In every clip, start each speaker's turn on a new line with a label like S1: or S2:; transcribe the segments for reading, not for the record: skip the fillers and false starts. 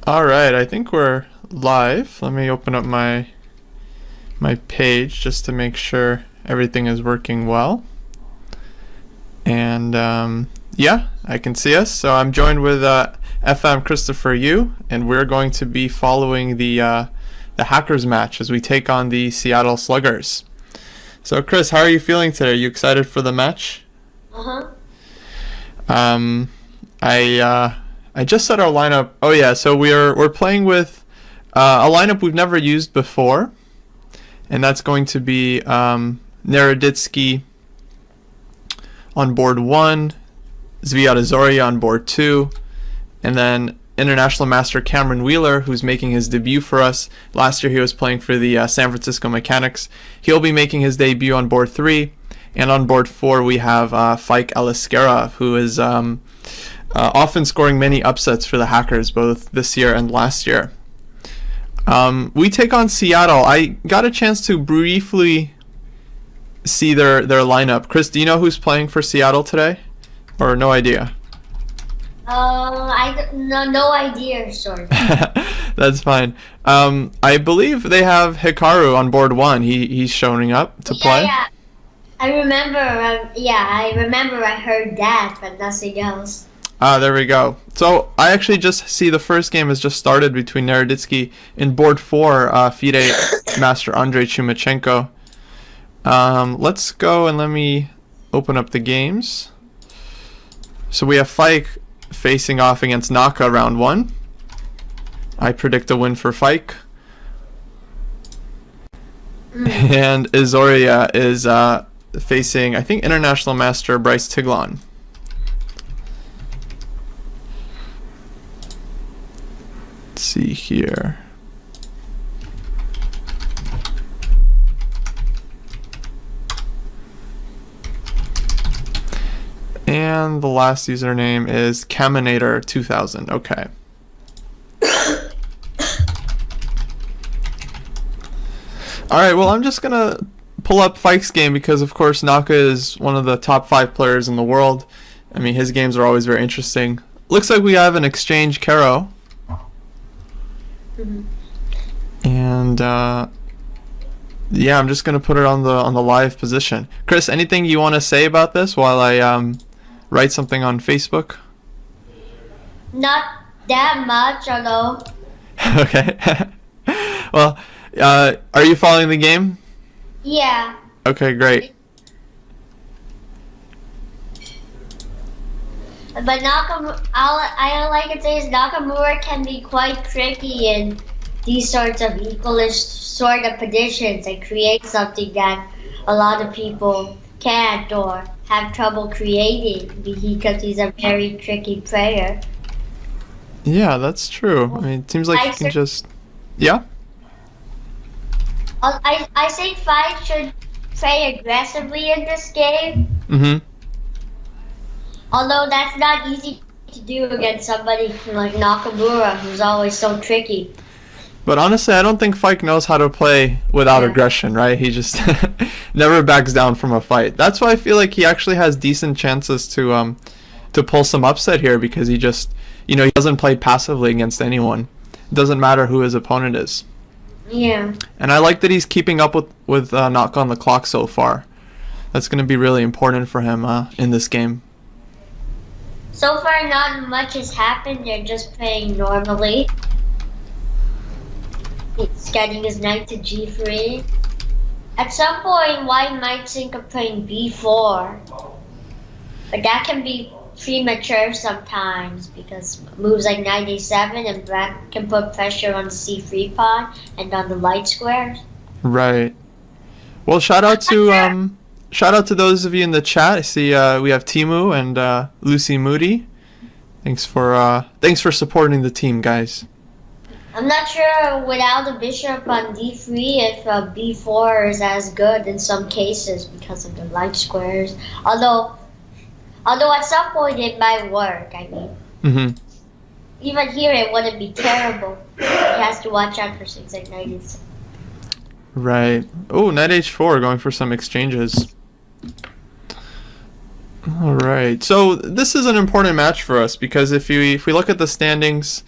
S1: All right, I think we're live. Let me open up my page just to make sure everything is working well. And yeah, I can see us. So I'm joined with FM Christopher Yu, and we're going to be following the Hackers match as we take on the Seattle Sluggers. So Chris, how are you feeling today? Are you excited for the match?
S2: Uh-huh.
S1: I just set our lineup. Oh yeah, so we're playing with a lineup we've never used before, and that's going to be Riccardi on board 1, Zviada on board 2, and then International Master Cameron Wheeler, who's making his debut for us. Last year he was playing for the San Francisco Mechanics. He'll be making his debut on board 3, and on board 4 we have Fike Eliskerov, who is often scoring many upsets for the Hackers, both this year and last year. We take on Seattle. I got a chance to briefly see their lineup. Chris, do you know who's playing for Seattle today? Or no idea?
S2: No idea, sorry.
S1: That's fine. I believe they have Hikaru on board 1. He's showing up to play.
S2: Yeah. I remember. I heard that, but nothing else.
S1: There we go. So I actually just see the first game has just started between Riccardi and board 4, FIDE Master Andrei Chumachenko. Let's go and let me open up the games. So we have Fike facing off against Naka round 1. I predict a win for Fike. And Izoria is facing, I think, International Master Bryce Tiglon. Let's see here. And the last username is Caminator2000. Okay. Alright, well, I'm just going to pull up Fike's game because, of course, Naka is one of the top 5 players in the world. I mean, his games are always very interesting. Looks like we have an exchange Karo.
S2: Mm-hmm.
S1: And, yeah, I'm just going to put it on the live position. Chris, anything you want to say about this while I write something on Facebook?
S2: Not that much, although.
S1: Okay. Well, are you following the game?
S2: Yeah.
S1: Okay, great.
S2: But I like to say is Nakamura can be quite tricky in these sorts of equalist sort of positions and create something that a lot of people can't or have trouble creating because he's a very tricky player.
S1: Yeah, that's true. I mean, it seems like you can just... Yeah?
S2: I think Fight should play aggressively in this game.
S1: Mm-hmm.
S2: Although that's not easy to do against somebody like Nakamura, who's always so tricky.
S1: But honestly, I don't think Fike knows how to play without aggression, right? He just never backs down from a fight. That's why I feel like he actually has decent chances to pull some upset here because he just, he doesn't play passively against anyone. It doesn't matter who his opponent is.
S2: Yeah.
S1: And I like that he's keeping up with Knock on the Clock so far. That's going to be really important for him in this game.
S2: So far, not much has happened. They're just playing normally. He's getting his knight to g3. At some point, White might think of playing b4. But that can be premature sometimes because moves like knight a7 and black can put pressure on the c3 pawn and on the light squares.
S1: Right. Well, shout out to those of you in the chat. I see we have Timu and Lucy Moody. Thanks for supporting the team, guys.
S2: I'm not sure without a bishop on d3 if b4 is as good in some cases because of the light squares. Although at some point it might work, I mean.
S1: Mm-hmm.
S2: Even here it wouldn't be terrible. He has to watch out for things like knight e7.
S1: Right. Oh, knight h4 going for some exchanges. All right. So this is an important match for us because if we look at the standings,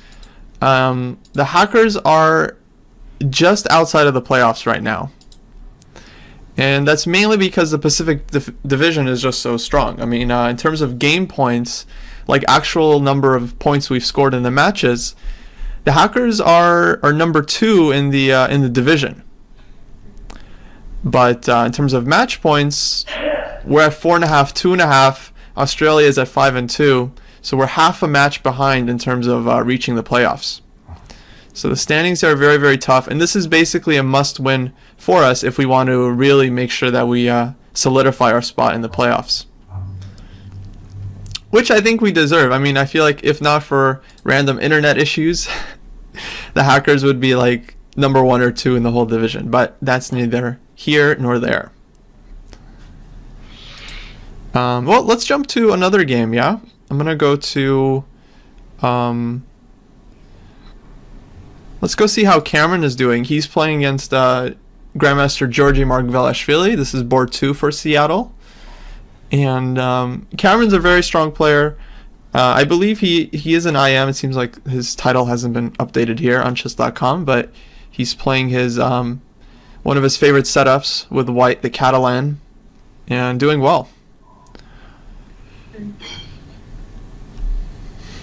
S1: The Hackers are just outside of the playoffs right now. And that's mainly because the Pacific Division is just so strong. I mean, in terms of game points, like actual number of points we've scored in the matches, the Hackers are number 2 in the division. But in terms of match points, we're at 4.5, 2.5. Australia is at 5 and 2, so we're half a match behind in terms of reaching the playoffs. So the standings are very, very tough, and this is basically a must-win for us if we want to really make sure that we solidify our spot in the playoffs. Which I think we deserve. I mean, I feel like if not for random internet issues, the Hackers would be like number 1 or 2 in the whole division, but that's neither here nor there. Well, let's jump to another game, yeah? I'm going to go to... let's go see how Cameron is doing. He's playing against Grandmaster Georgi Margvelashvili. This is board 2 for Seattle. And Cameron's a very strong player. I believe he is an IM. It seems like his title hasn't been updated here on chess.com, but he's playing his one of his favorite setups with white, the Catalan, and doing well.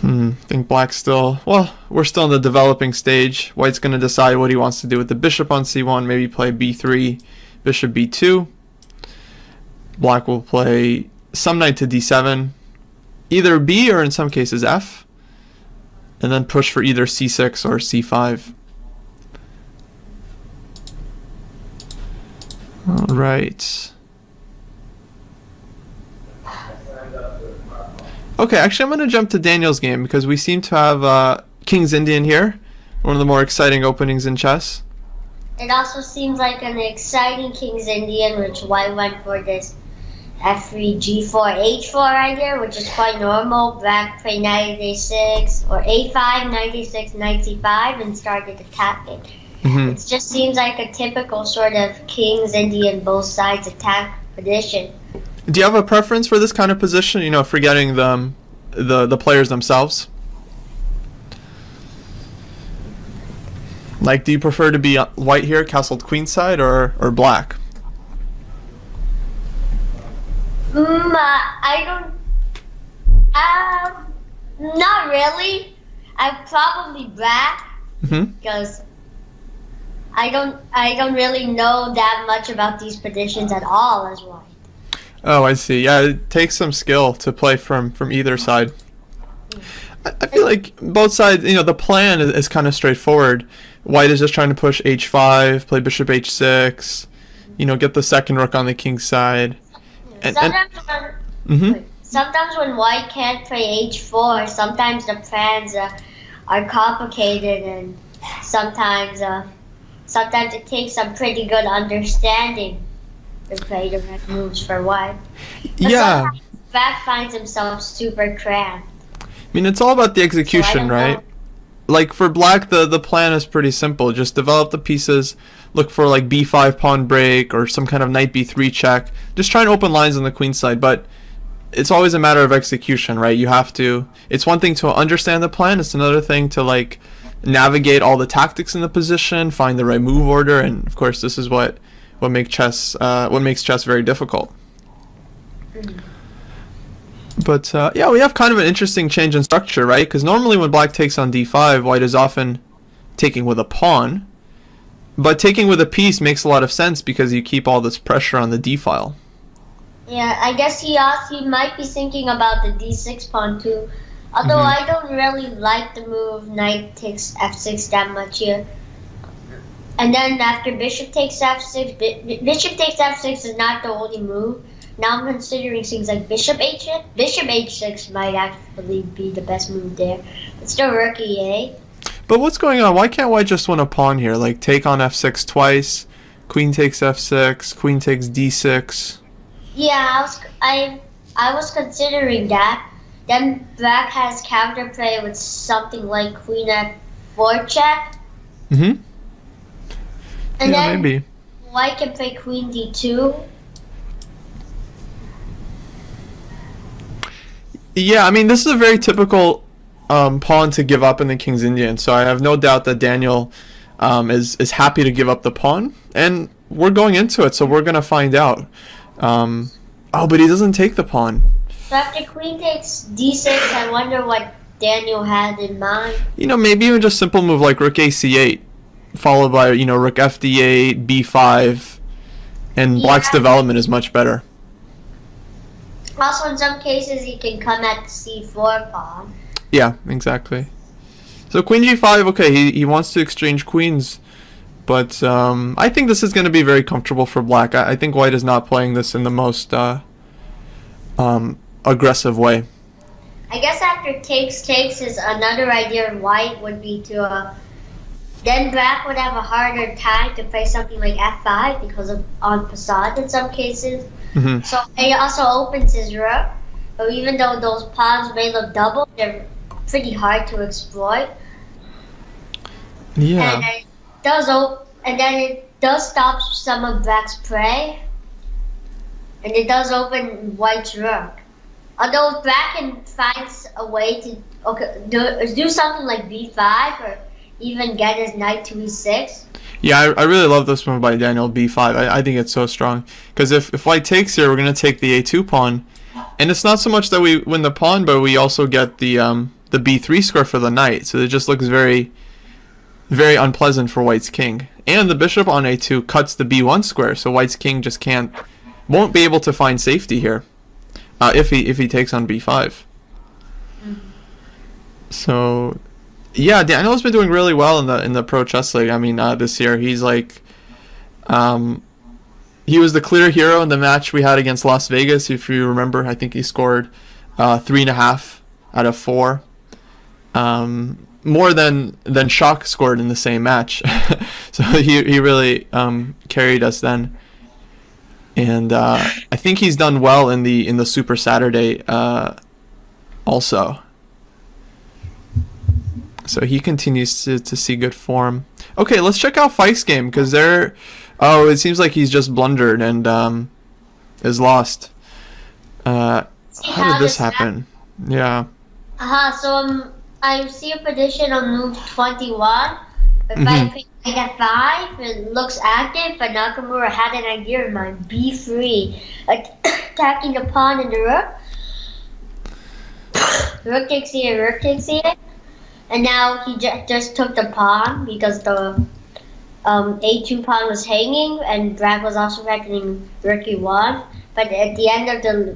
S1: I think black's still, well, we're still in the developing stage. White's going to decide what he wants to do with the bishop on c1, maybe play b3, bishop b2. Black will play some knight to d7, either b or in some cases f, and then push for either c6 or c5. All right. Okay, actually I'm going to jump to Daniel's game because we seem to have King's Indian here, one of the more exciting openings in chess.
S2: It also seems like an exciting King's Indian, which White went for this f3, g4, h4 idea, which is quite normal. Black played knight a6 or a5, knight a6, knight c5, and started attacking. It just seems like a typical sort of King's Indian, both sides attack position.
S1: Do you have a preference for this kind of position? You know, forgetting the players themselves. Like, do you prefer to be white here, castled queenside, or black?
S2: I don't. Not really. I'm probably black because I don't really know that much about these positions at all as white.
S1: Oh, I see. Yeah, it takes some skill to play from either side. I feel like both sides, you know, the plan is kind of straightforward. White is just trying to push h5, play bishop h6, you know, get the second rook on the king side.
S2: Sometimes when white can't play h4, sometimes the plans are complicated, and sometimes it takes some pretty good understanding to play the right moves for white. But
S1: yeah.
S2: Black finds himself super cramped.
S1: I mean, it's all about the execution, right? Like for black, the plan is pretty simple. Just develop the pieces, look for like b5 pawn break or some kind of knight b3 check. Just try and open lines on the queen side, but it's always a matter of execution, right? You have to, it's one thing to understand the plan, it's another thing to like navigate all the tactics in the position, find the right move order, and of course this is what makes chess very difficult. But yeah, we have kind of an interesting change in structure, right? Because normally when black takes on d5, white is often taking with a pawn, but taking with a piece makes a lot of sense because you keep all this pressure on the d file.
S2: Yeah, I guess he might be thinking about the d6 pawn too. Although I don't really like the move knight takes f6 that much here. And then after bishop takes f6, bishop takes f6 is not the only move. Now I'm considering things like bishop h6. Bishop h6 might actually be the best move there. But still rook e8.
S1: But what's going on? Why can't white just win a pawn here? Like take on f6 twice, queen takes f6, queen takes d6.
S2: Yeah, I was considering that. Then black has counterplay with something like queen f4 check. And
S1: yeah,
S2: then
S1: maybe
S2: white can play queen d2.
S1: Yeah, I mean, this is a very typical pawn to give up in the king's Indian, so I have no doubt that Daniel is happy to give up the pawn, and we're going into it, so we're gonna find out. Oh, but he doesn't take the pawn.
S2: So after queen takes d6, I wonder what Daniel had in mind.
S1: Maybe even just simple move like rook a c8, followed by rook fd8, b5, and black's development is much better.
S2: Also, in some cases, he can come at the c4 pawn.
S1: Yeah, exactly. So queen g5, okay, he wants to exchange queens, but I think this is going to be very comfortable for black. I think white is not playing this in the most aggressive way.
S2: I guess after takes is another idea of white would be to then black would have a harder time to play something like f5 because of on facade in some cases.
S1: Mm-hmm.
S2: So he also opens his rook, but even though those pawns may look double, they're pretty hard to exploit.
S1: Yeah.
S2: And it does stop some of black's prey, and it does open white's rook. Although black can find a way to do something like b5 or even get his knight to e6.
S1: Yeah, I really love this move by Daniel, b5. I think it's so strong. Because if white takes here, we're going to take the a2 pawn. And it's not so much that we win the pawn, but we also get the b3 square for the knight. So it just looks very, very unpleasant for white's king. And the bishop on a2 cuts the b1 square, so white's king just won't be able to find safety here if he takes on b5. So yeah, Daniel's been doing really well in the Pro Chess League. I mean, this year he's like, he was the clear hero in the match we had against Las Vegas. If you remember, I think he scored 3.5 out of 4, more than Shock scored in the same match. So he really carried us then. And I think he's done well in the Super Saturday also. So he continues to see good form. Okay, let's check out Fike's game, because it seems like he's just blundered and is lost. How did this happen? Yeah.
S2: So I see a prediction on move 21. If I pick knight f5, it looks active, but Nakamura had an idea in mind. b3, attacking the pawn and the rook. Rook takes here, rook takes here. And now he just took the pawn because the a2 pawn was hanging, and black was also threatening rook e1. But at the end of the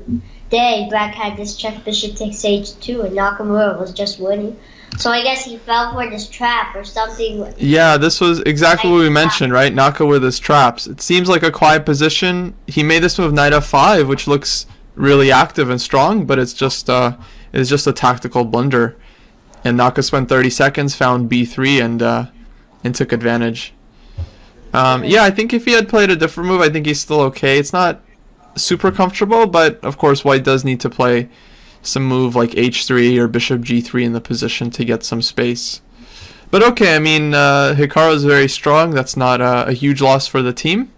S2: day, black had this check bishop takes h2, and Nakamura was just winning. So I guess he fell for this trap or something.
S1: Yeah, this was exactly what we mentioned, right? Naka with his traps. It seems like a quiet position. He made this move knight f5, which looks really active and strong, but it's just a tactical blunder. And Naka spent 30 seconds, found b3, and took advantage. Yeah, I think if he had played a different move, I think he's still okay. It's not super comfortable, but of course white does need to play some move like h3 or bishop g3 in the position to get some space. But okay, I mean, Hikaru is very strong. That's not a huge loss for the team.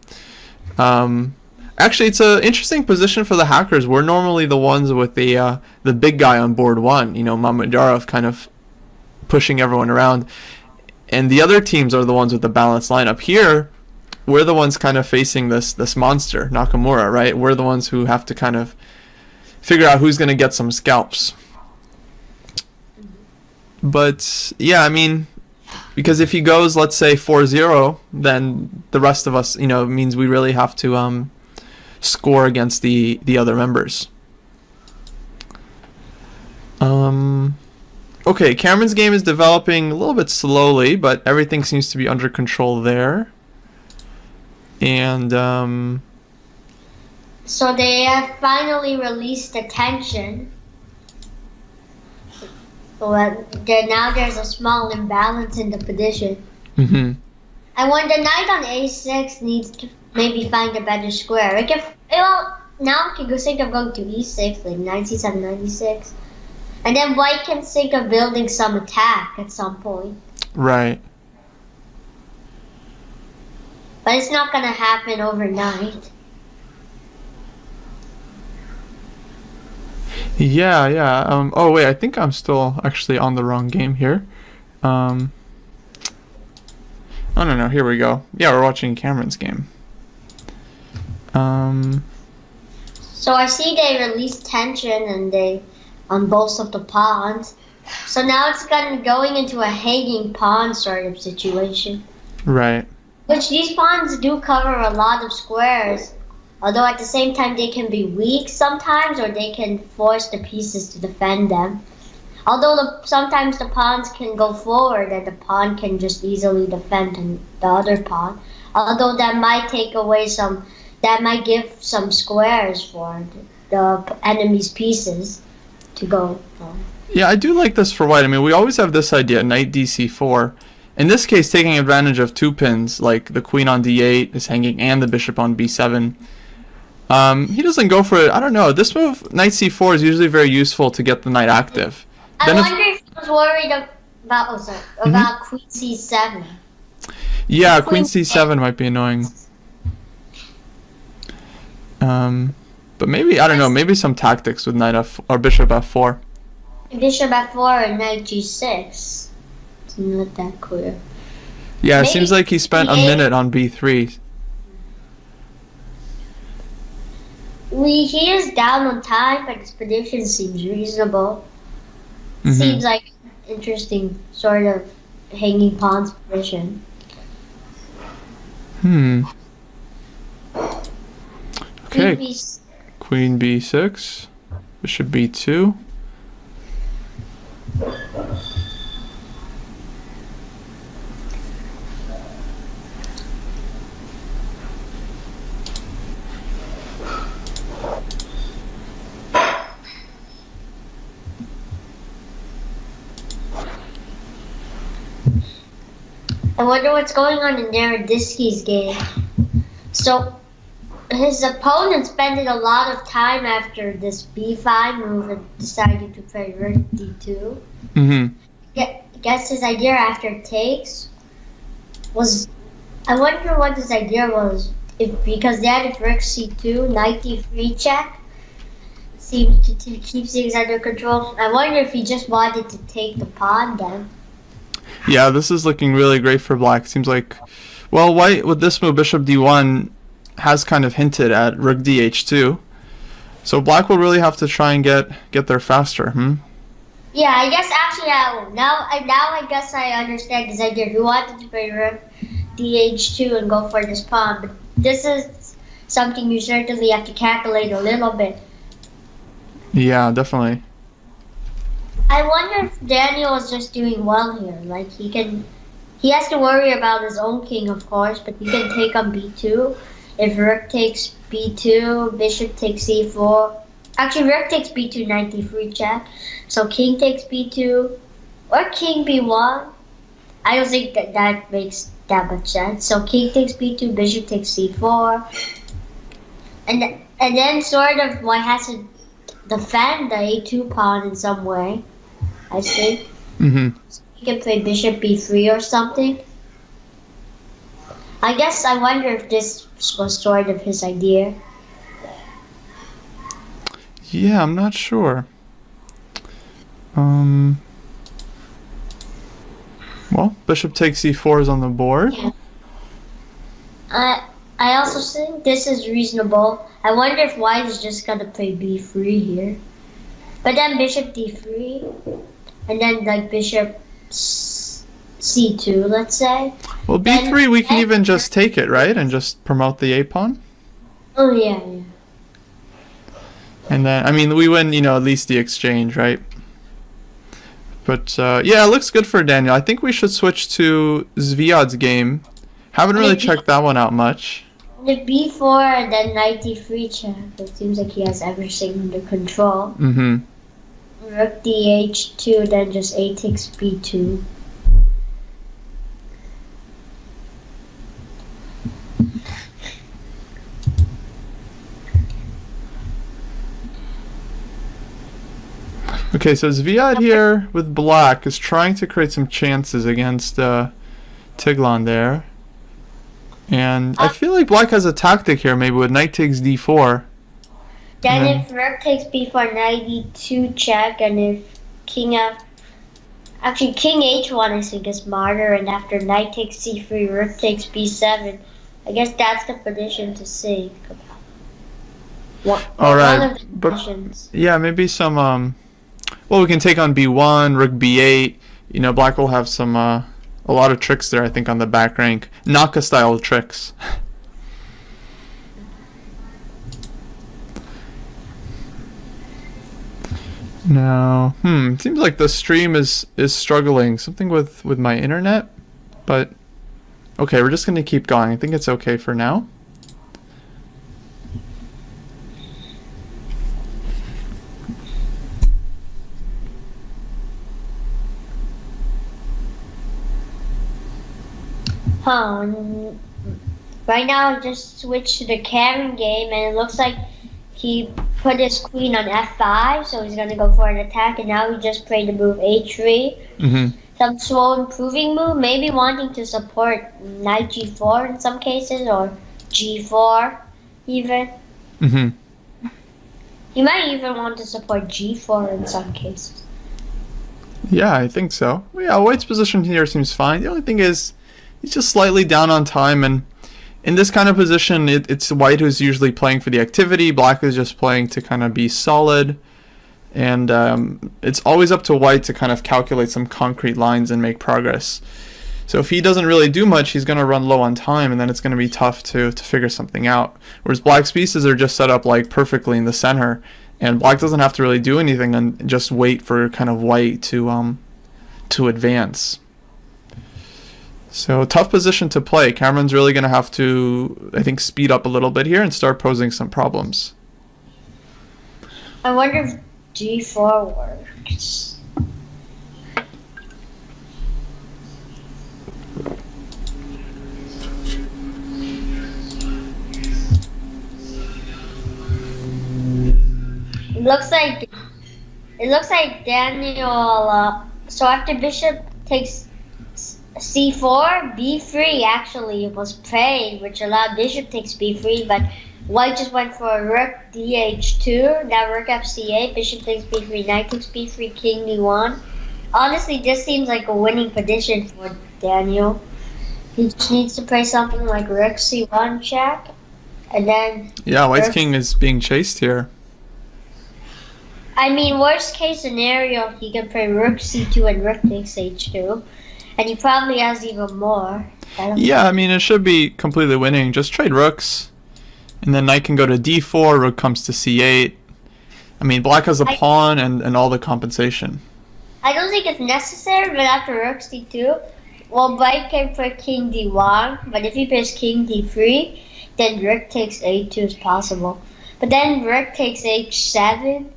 S1: Actually, it's an interesting position for the hackers. We're normally the ones with the big guy on board one, Mamedyarov kind of pushing everyone around. And the other teams are the ones with the balanced lineup. Here, we're the ones kind of facing this monster, Nakamura, right? We're the ones who have to kind of figure out who's going to get some scalps. But, yeah, I mean, because if he goes, let's say, 4-0, then the rest of us, means we really have to score against the other members. Okay, Cameron's game is developing a little bit slowly, but everything seems to be under control there. And
S2: so they have finally released the tension. Now there's a small imbalance in the position.
S1: Mm-hmm.
S2: And when the knight on a6 needs to maybe find a better square. Now we can think of going to e6, like knight c7, knight e6. And then white can think of building some attack at some point.
S1: Right.
S2: But it's not going to happen overnight.
S1: Yeah, yeah. Oh wait, I think I'm still actually on the wrong game here. Um, oh no, here we go. Yeah, we're watching Cameron's game. Um,
S2: So I see they released tension and they on both of the pawns. So now it's going into a hanging pawn sort of situation.
S1: right.
S2: Which these pawns do cover a lot of squares. Although at the same time they can be weak sometimes or they can force the pieces to defend them. Although sometimes the pawns can go forward and the pawn can just easily defend the other pawn. Although that might that might give some squares for the enemy's pieces to go.
S1: Yeah, I do like this for white. I mean, we always have this idea, knight dc4. In this case, taking advantage of two pins, like the queen on d8 is hanging and the bishop on b7. He doesn't go for it. I don't know. This move, knight c4, is usually very useful to get the knight active.
S2: I wonder if he was worried about queen c7.
S1: Yeah, queen c7 might be annoying. But maybe, I don't know, maybe some tactics with knight f or bishop f4.
S2: Bishop f4 and knight g6. It's not that clear.
S1: Yeah, it
S2: Maybe
S1: seems like he spent a minute on b3.
S2: He is down on time, but his prediction seems reasonable. Seems like interesting sort of hanging pawn's position.
S1: Okay. Queen b6, bishop b2.
S2: I wonder what's going on in Riccardi's game. So his opponent spent a lot of time after this b5 move and decided to play rook d2. Guess his idea after takes was, I wonder what his idea was. Because then if rook c2, knight d3 check seems to keep things under control. I wonder if he just wanted to take the pawn then.
S1: Yeah, this is looking really great for black. Seems like, well, white with this move, bishop d1, has kind of hinted at rook dh2. So black will really have to try and get there faster.
S2: Yeah, I guess actually now I guess I understand his idea. He wanted to play rook dh2 and go for this pawn, but this is something you certainly have to calculate a little bit.
S1: Yeah, definitely.
S2: I wonder if Daniel is just doing well here. Like he has to worry about his own king, of course, but he can take on b2. If rook takes b2, bishop takes c4. Actually, rook takes b2, knight d3 check. So king takes b2 or king b1. I don't think that makes that much sense. So king takes b2, bishop takes c4, and then sort of white has to defend the a2 pawn in some way. I think. So he can play bishop b3 or something. I guess I wonder if this was sort of his idea.
S1: Yeah, I'm not sure. Well, bishop takes c4 is on the board.
S2: Yeah. I also think this is reasonable. I wonder if white is just gonna play b3 here. But then bishop d3, and then like bishop c2, let's say.
S1: Well, b3 we can even just take it, right? And just promote the a pawn.
S2: Oh yeah.
S1: And then, I mean, we win, at least the exchange, right? But, yeah, it looks good for Daniel. I think we should switch to Zviad's game. Haven't really checked that one out much.
S2: The b4 and then knight d3 check. It seems like he has everything under control. Rook dh2, then just a takes b2.
S1: Okay, so Zviad here with black is trying to create some chances against Tiglan there. And I feel like black has a tactic here, maybe with knight takes d4.
S2: Then
S1: And
S2: if rook takes b4, knight e2 check, and if king f, actually king h1 I think is smarter, and after knight takes c3, rook takes b7. I guess that's the position to see.
S1: all
S2: One
S1: right,
S2: of the
S1: but
S2: positions.
S1: yeah, maybe some well, we can take on b1, rook b8. You know, black will have some a lot of tricks there, I think, on the back rank. Naka style tricks. Now, it seems like the stream is struggling. Something with my internet, but okay, we're just gonna keep going. I think it's okay for now.
S2: Right now, I just switched to the Karen game, and it looks like he put his queen on f5, so he's gonna go for an attack, and now he just played the move h3. Some slow improving move, maybe wanting to support knight g4 in some cases, or g4 even. He might even want to support g4 in some cases.
S1: Yeah, I think so. Yeah, White's position here seems fine. The only thing is, he's just slightly down on time, and in this kind of position, it's White who's usually playing for the activity. Black is just playing to kind of be solid, and it's always up to White to kind of calculate some concrete lines and make progress. So if he doesn't really do much, he's going to run low on time, and then it's going to be tough to figure something out. Whereas Black's pieces are just set up like perfectly in the center, and Black doesn't have to really do anything and just wait for kind of White to advance. So tough position to play. Cameron's really going to have to, I think, speed up a little bit here and start posing some problems.
S2: I wonder if g4 works. It looks like Daniel. So after bishop takes c4, b3 actually was played, which allowed bishop takes b3, but White just went for rook dh2, now rook fc8, bishop takes b3, knight takes b3, king d1. Honestly, this seems like a winning position for Daniel. He just needs to play something like rook c1 check, and then...
S1: Yeah, White's king is being chased here.
S2: I mean, worst case scenario, he can play rook c2 and rook takes h2. And he probably has even more.
S1: Yeah, I mean, it should be completely winning. Just trade rooks. And then knight can go to d4, rook comes to c8. I mean, black has a pawn and all the compensation.
S2: I don't think it's necessary, but after rook c2, well, White can play king d1, but if he plays king d3, then rook takes a2 is possible. But then rook takes h7,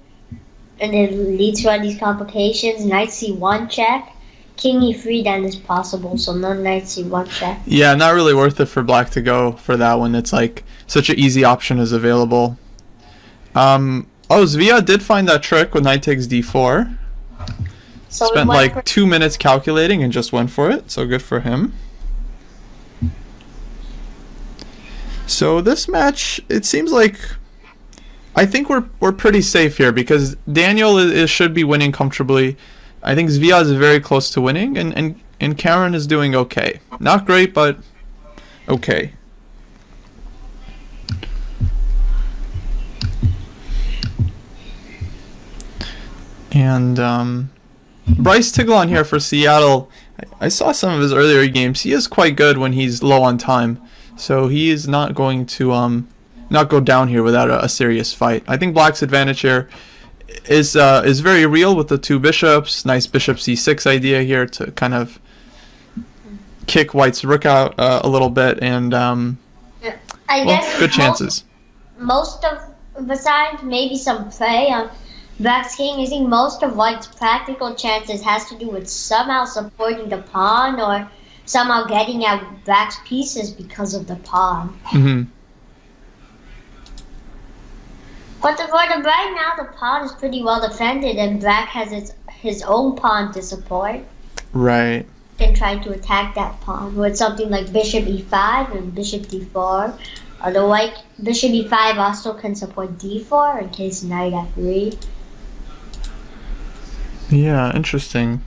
S2: and it leads to all these complications. Knight c1 check. King e3 then is possible, so no knight c1 check.
S1: Yeah, not really worth it for black to go for that one. It's like such an easy option is available. Zvia did find that trick with knight takes d4.
S2: So
S1: Spent like 2 minutes calculating and just went for it, so good for him. So this match, it seems like I think we're pretty safe here because Daniel should be winning comfortably. I think Zvia is very close to winning, and Karen is doing okay. Not great, but okay. And Bryce Tiglon here for Seattle. I saw some of his earlier games. He is quite good when he's low on time, so he is not going to not go down here without a serious fight. I think Black's advantage here is very real with the two bishops. Nice bishop c6 idea here to kind of kick White's rook out a little bit, and
S2: I guess
S1: good chances.
S2: Most of, besides maybe some play on Black's king, I think most of White's practical chances has to do with somehow supporting the pawn or somehow getting out Black's pieces because of the pawn.
S1: Mm-hmm.
S2: But for the right now, the pawn is pretty well defended, and Black has his own pawn to support.
S1: Right.
S2: Can try to attack that pawn with something like bishop e5 and bishop d4, Although white bishop e5 also can support d4 in case knight f3.
S1: Yeah, interesting.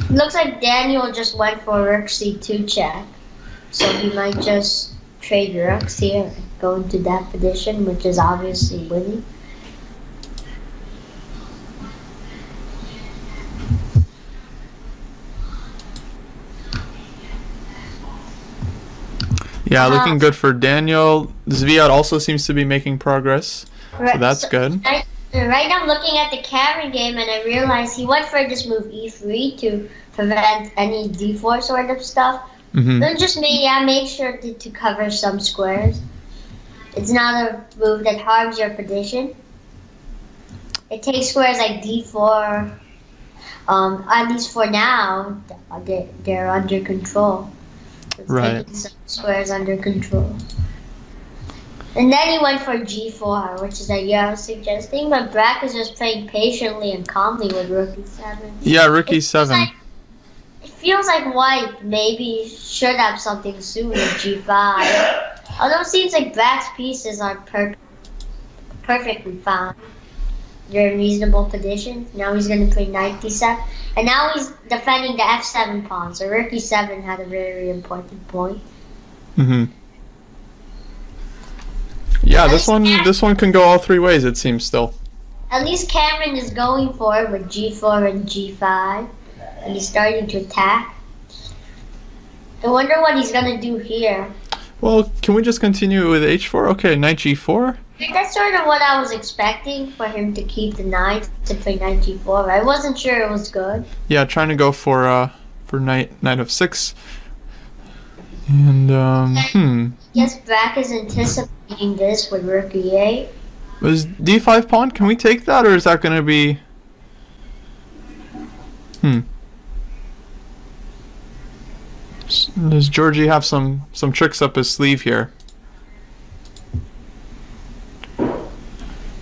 S2: Looks like Daniel just went for rook c2 check. So he might just trade rooks here and go into that position, which is obviously winning.
S1: Yeah, looking good for Daniel. Zviad also seems to be making progress, so that's good.
S2: Right now I'm looking at the Cameron game and I realized he went for this move e3 to prevent any d4 sort of stuff. Then just make sure to cover some squares. It's not a move that harms your position. It takes squares like d4. At least for now, they're under control. It's taking some squares under control. And then he went for g4, which is like I was suggesting, but Brack is just playing patiently and calmly with rook e7.
S1: Yeah, rook e7.
S2: It feels like white maybe should have something soon with g5. Although it seems like Brack's pieces are perfectly fine. They're in reasonable positions. Now he's going to play knight d7. And now he's defending the f7 pawn. So rook e7 had a very important point.
S1: Yeah, this one can go all three ways, it seems still.
S2: At least Cameron is going for it with g4 and g5. And he's starting to attack. I wonder what he's going to do here.
S1: Well, can we just continue with h4? Okay, knight g4.
S2: That's sort of what I was expecting, for him to keep the knight to play knight g4. I wasn't sure it was good.
S1: Yeah, trying to go for knight f6. And
S2: Yes, Brack is anticipating this with rook e8.
S1: Was d5 pawn? Can we take that, or is that going to be? Does Georgie have some tricks up his sleeve here?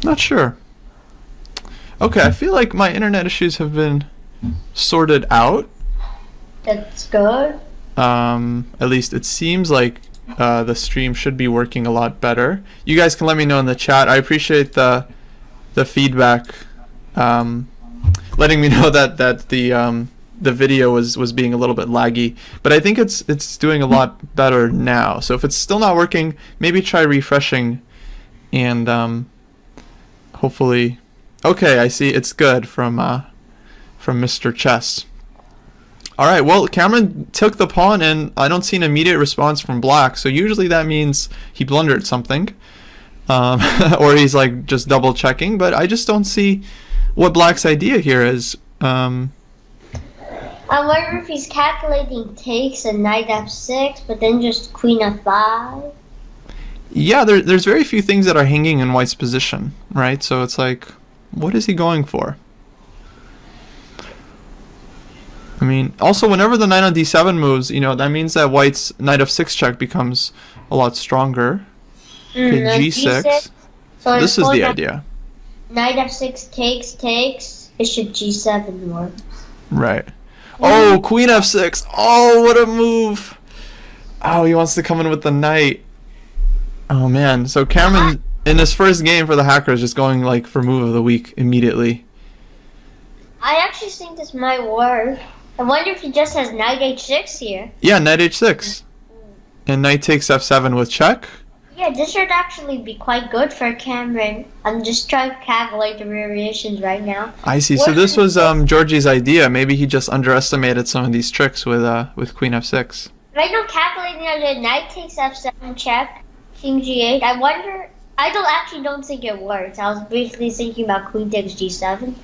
S1: Not sure. Okay, I feel like my internet issues have been sorted out.
S2: That's good.
S1: At least it seems like the stream should be working a lot better. You guys can let me know in the chat. I appreciate the feedback, letting me know that the video was being a little bit laggy. But I think it's doing a lot better now. So if it's still not working, maybe try refreshing, and hopefully. Okay, I see it's good from Mr. Chess. All right, well, Cameron took the pawn, and I don't see an immediate response from Black, so usually that means he blundered something, or he's like just double checking, but I just don't see what Black's idea here is.
S2: I wonder if he's calculating takes and knight f6, but then just queen f5.
S1: Yeah, there's very few things that are hanging in White's position, right? So it's like, what is he going for? I mean, also, whenever the knight on d7 moves, that means that White's knight f6 check becomes a lot stronger. Okay, g6. So this is the idea.
S2: Knight f6 takes, bishop g7 works.
S1: Right. Oh, queen f6. Oh, what a move. Oh, he wants to come in with the knight. Oh, man. So Cameron, in his first game for the Hackers, just going like for move of the week immediately.
S2: I actually think this might work. I wonder if he just has knight h6 here.
S1: Yeah, knight h6. And knight takes f7 with check.
S2: Yeah, this should actually be quite good for Cameron. I'm just trying to calculate the variations right now.
S1: I see. So this was Georgie's idea. Maybe he just underestimated some of these tricks with queen f6.
S2: Right now, calculating the knight takes f7 check, king g8. I don't think it works. I was briefly thinking about queen takes g7.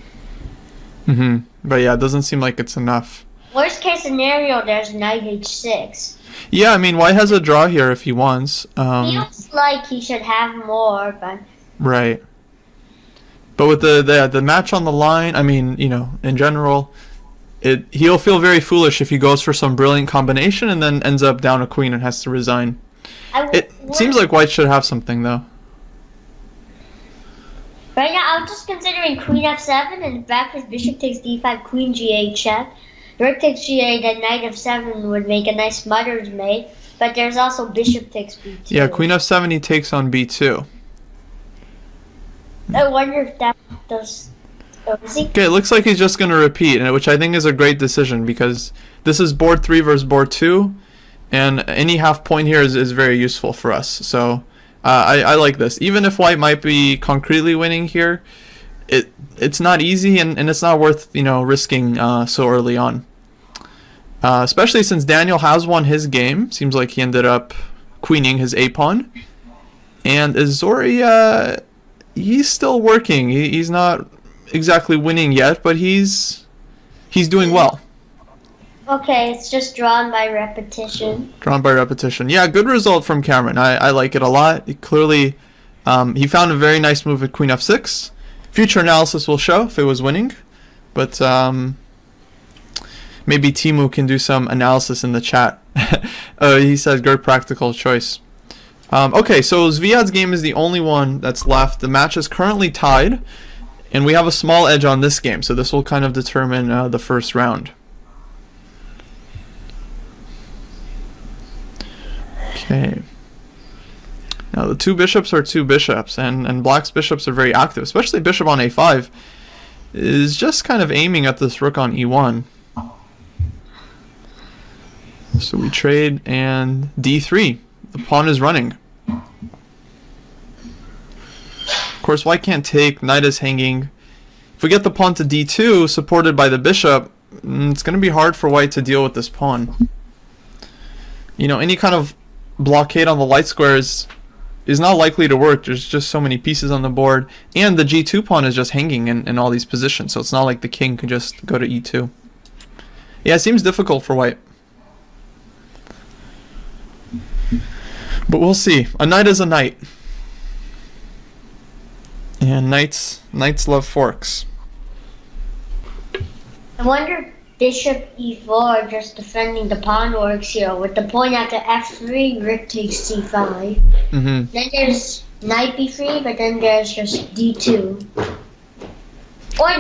S1: But yeah, it doesn't seem like it's enough.
S2: Worst case scenario, there's knight h6.
S1: Yeah, I mean, White has a draw here if he wants.
S2: Feels like he should have more, but...
S1: Right. But with the match on the line, I mean, in general, he'll feel very foolish if he goes for some brilliant combination and then ends up down a queen and has to resign. It seems like White should have something, though.
S2: Right now, I'm just considering queen f7 and back his bishop takes d5, queen g8 check. Rook takes g8, then knight f7 would make a nice mother's mate. But there's also bishop takes b2.
S1: Yeah, queen f7 he takes on b2.
S2: I wonder if that does... Oh, is he?
S1: Okay, it looks like he's just going to repeat, which I think is a great decision because this is board 3 versus board 2, and any half point here is very useful for us. So I like this. Even if white might be concretely winning here, it's not easy, and it's not worth risking so early on. Especially since Daniel has won his game. Seems like he ended up queening his a-pawn. And Azori, he's still working. He's not exactly winning yet, but he's doing well.
S2: Okay, it's just drawn by repetition.
S1: Drawn by repetition. Yeah, good result from Cameron. I like it a lot. He clearly, he found a very nice move at queen f6. Future analysis will show if it was winning. But maybe Timu can do some analysis in the chat. He says good practical choice. Okay, so Zviad's game is the only one that's left. The match is currently tied, and we have a small edge on this game, so this will kind of determine the first round. Okay. Now the two bishops are two bishops, and black's bishops are very active, especially bishop on a5 is just kind of aiming at this rook on e1. So we trade, and d3. The pawn is running. Of course, white can't take. Knight is hanging. If we get the pawn to d2, supported by the bishop, it's going to be hard for white to deal with this pawn. Any kind of blockade on the light squares is not likely to work. There's just so many pieces on the board. And the g2 pawn is just hanging in all these positions, so it's not like the king could just go to e2. Yeah, it seems difficult for white. But we'll see. A knight is a knight. And knights love forks.
S2: I wonder if bishop e4 just defending the pawn works here. With the pawn after f3, rook takes c5. Then there's knight b3, but then there's just d2. Or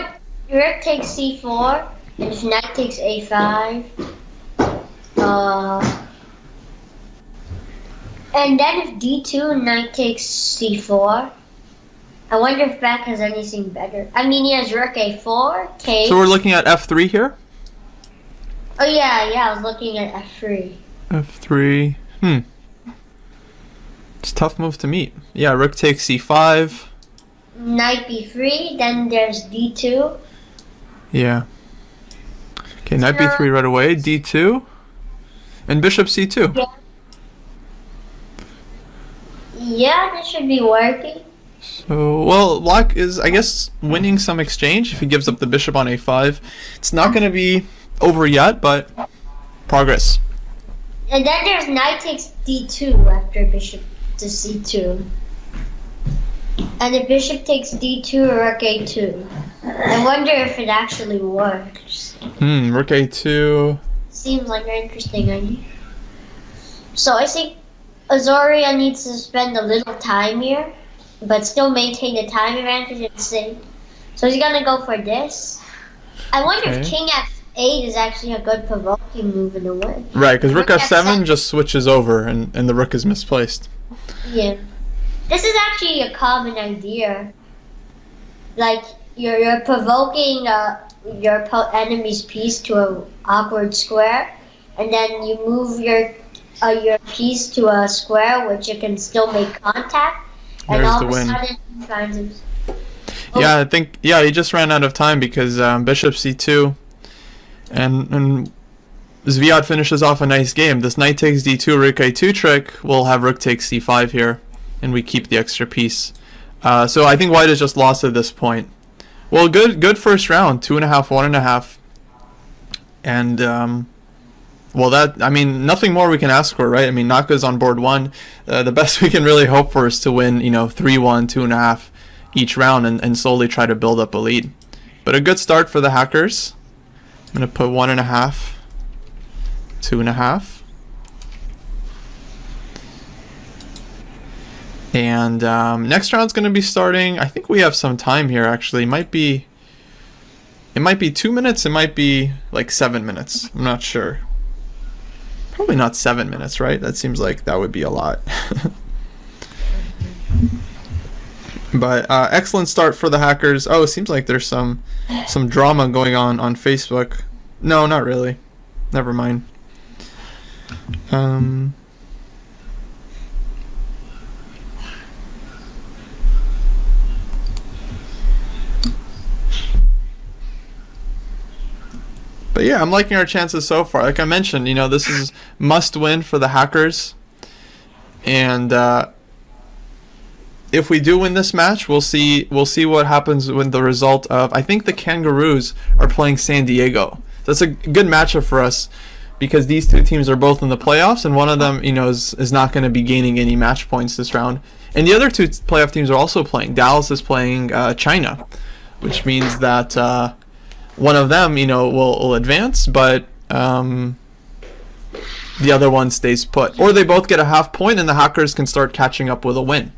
S2: rook takes c4, and if knight takes a5. And then if d2, knight takes c4. I wonder if black has anything better. I mean, he has rook a4, takes.
S1: So we're looking at f3 here?
S2: Oh yeah, I was looking at f3.
S1: f3. It's a tough move to meet. Yeah, rook takes c5.
S2: Knight b3, then there's d2.
S1: Yeah. Okay, knight b3 right away, d2. And bishop c2.
S2: Yeah. Yeah, this should be working.
S1: So, well, black is, I guess, winning some exchange if he gives up the bishop on a5. It's not going to be over yet, but progress.
S2: And then there's knight takes d2 after bishop to c2. And if bishop takes d2, rook a2. I wonder if it actually works.
S1: Rook a2.
S2: Seems like an interesting idea. So I think Azoria needs to spend a little time here, but still maintain the time advantage and save. So he's gonna go for this. I wonder if king f8 is actually a good provoking move in a way.
S1: Right, because rook f7 just switches over and the rook is misplaced.
S2: Yeah. This is actually a common idea. Like, you're provoking your enemy's piece to an awkward square, and then you move your piece to a square which you can still make contact, and
S1: There's
S2: all
S1: the
S2: of a
S1: win.
S2: sudden you find him.
S1: Yeah, I think, he just ran out of time because bishop c2 and Zviad finishes off a nice game. This knight takes d2, rook a2 trick. We'll have rook takes c5 here, and we keep the extra piece. So I think white has just lost at this point. Well, good first round, 2.5, 1.5. And, well, nothing more we can ask for, right? I mean, Naka's on board 1. The best we can really hope for is to win, 3-1, 2.5 each round and slowly try to build up a lead. But a good start for the hackers. I'm going to put 1.5, 2.5. And next round's going to be starting. I think we have some time here, actually. Might be It might be 2 minutes. It might be like 7 minutes. I'm not sure. Probably not 7 minutes, right? That seems like that would be a lot. But excellent start for the Hackers. Oh, it seems like there's some drama going on Facebook. No, not really. Never mind. But yeah, I'm liking our chances so far. Like I mentioned, this is must win for the Hackers. And if we do win this match, we'll see what happens with the result of. I think the Kangaroos are playing San Diego. That's a good matchup for us because these two teams are both in the playoffs, and one of them, is not going to be gaining any match points this round. And the other two playoff teams are also playing. Dallas is playing China, which means that one of them, will advance, but the other one stays put. Or they both get a half point, and the Hackers can start catching up with a win.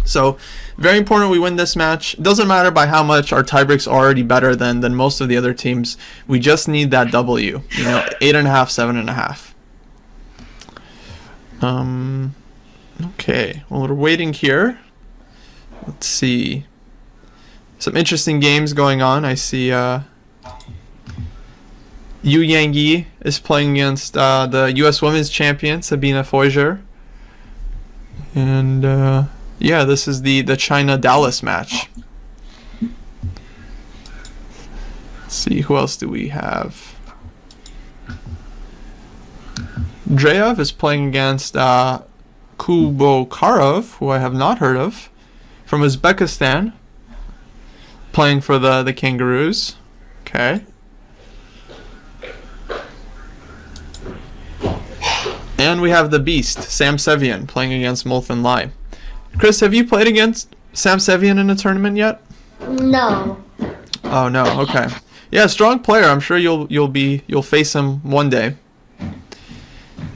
S1: So, very important we win this match. It doesn't matter by how much. Our tiebreak's already better than most of the other teams. We just need that W. 8.5, 7.5. Okay. Well, we're waiting here. Let's see. Some interesting games going on. I see Yu Yang is playing against the U.S. Women's Champion, Sabina Foiger. And yeah, this is the China-Dallas match. Let's see, who else do we have? Dreyev is playing against Kubokarov, who I have not heard of, from Uzbekistan, playing for the Kangaroos. Okay. And we have the Beast, Sam Sevian, playing against Molten Lai. Chris, have you played against Sam Sevian in a tournament yet?
S2: No.
S1: Oh no. Okay. Yeah, strong player. I'm sure you'll face him one day.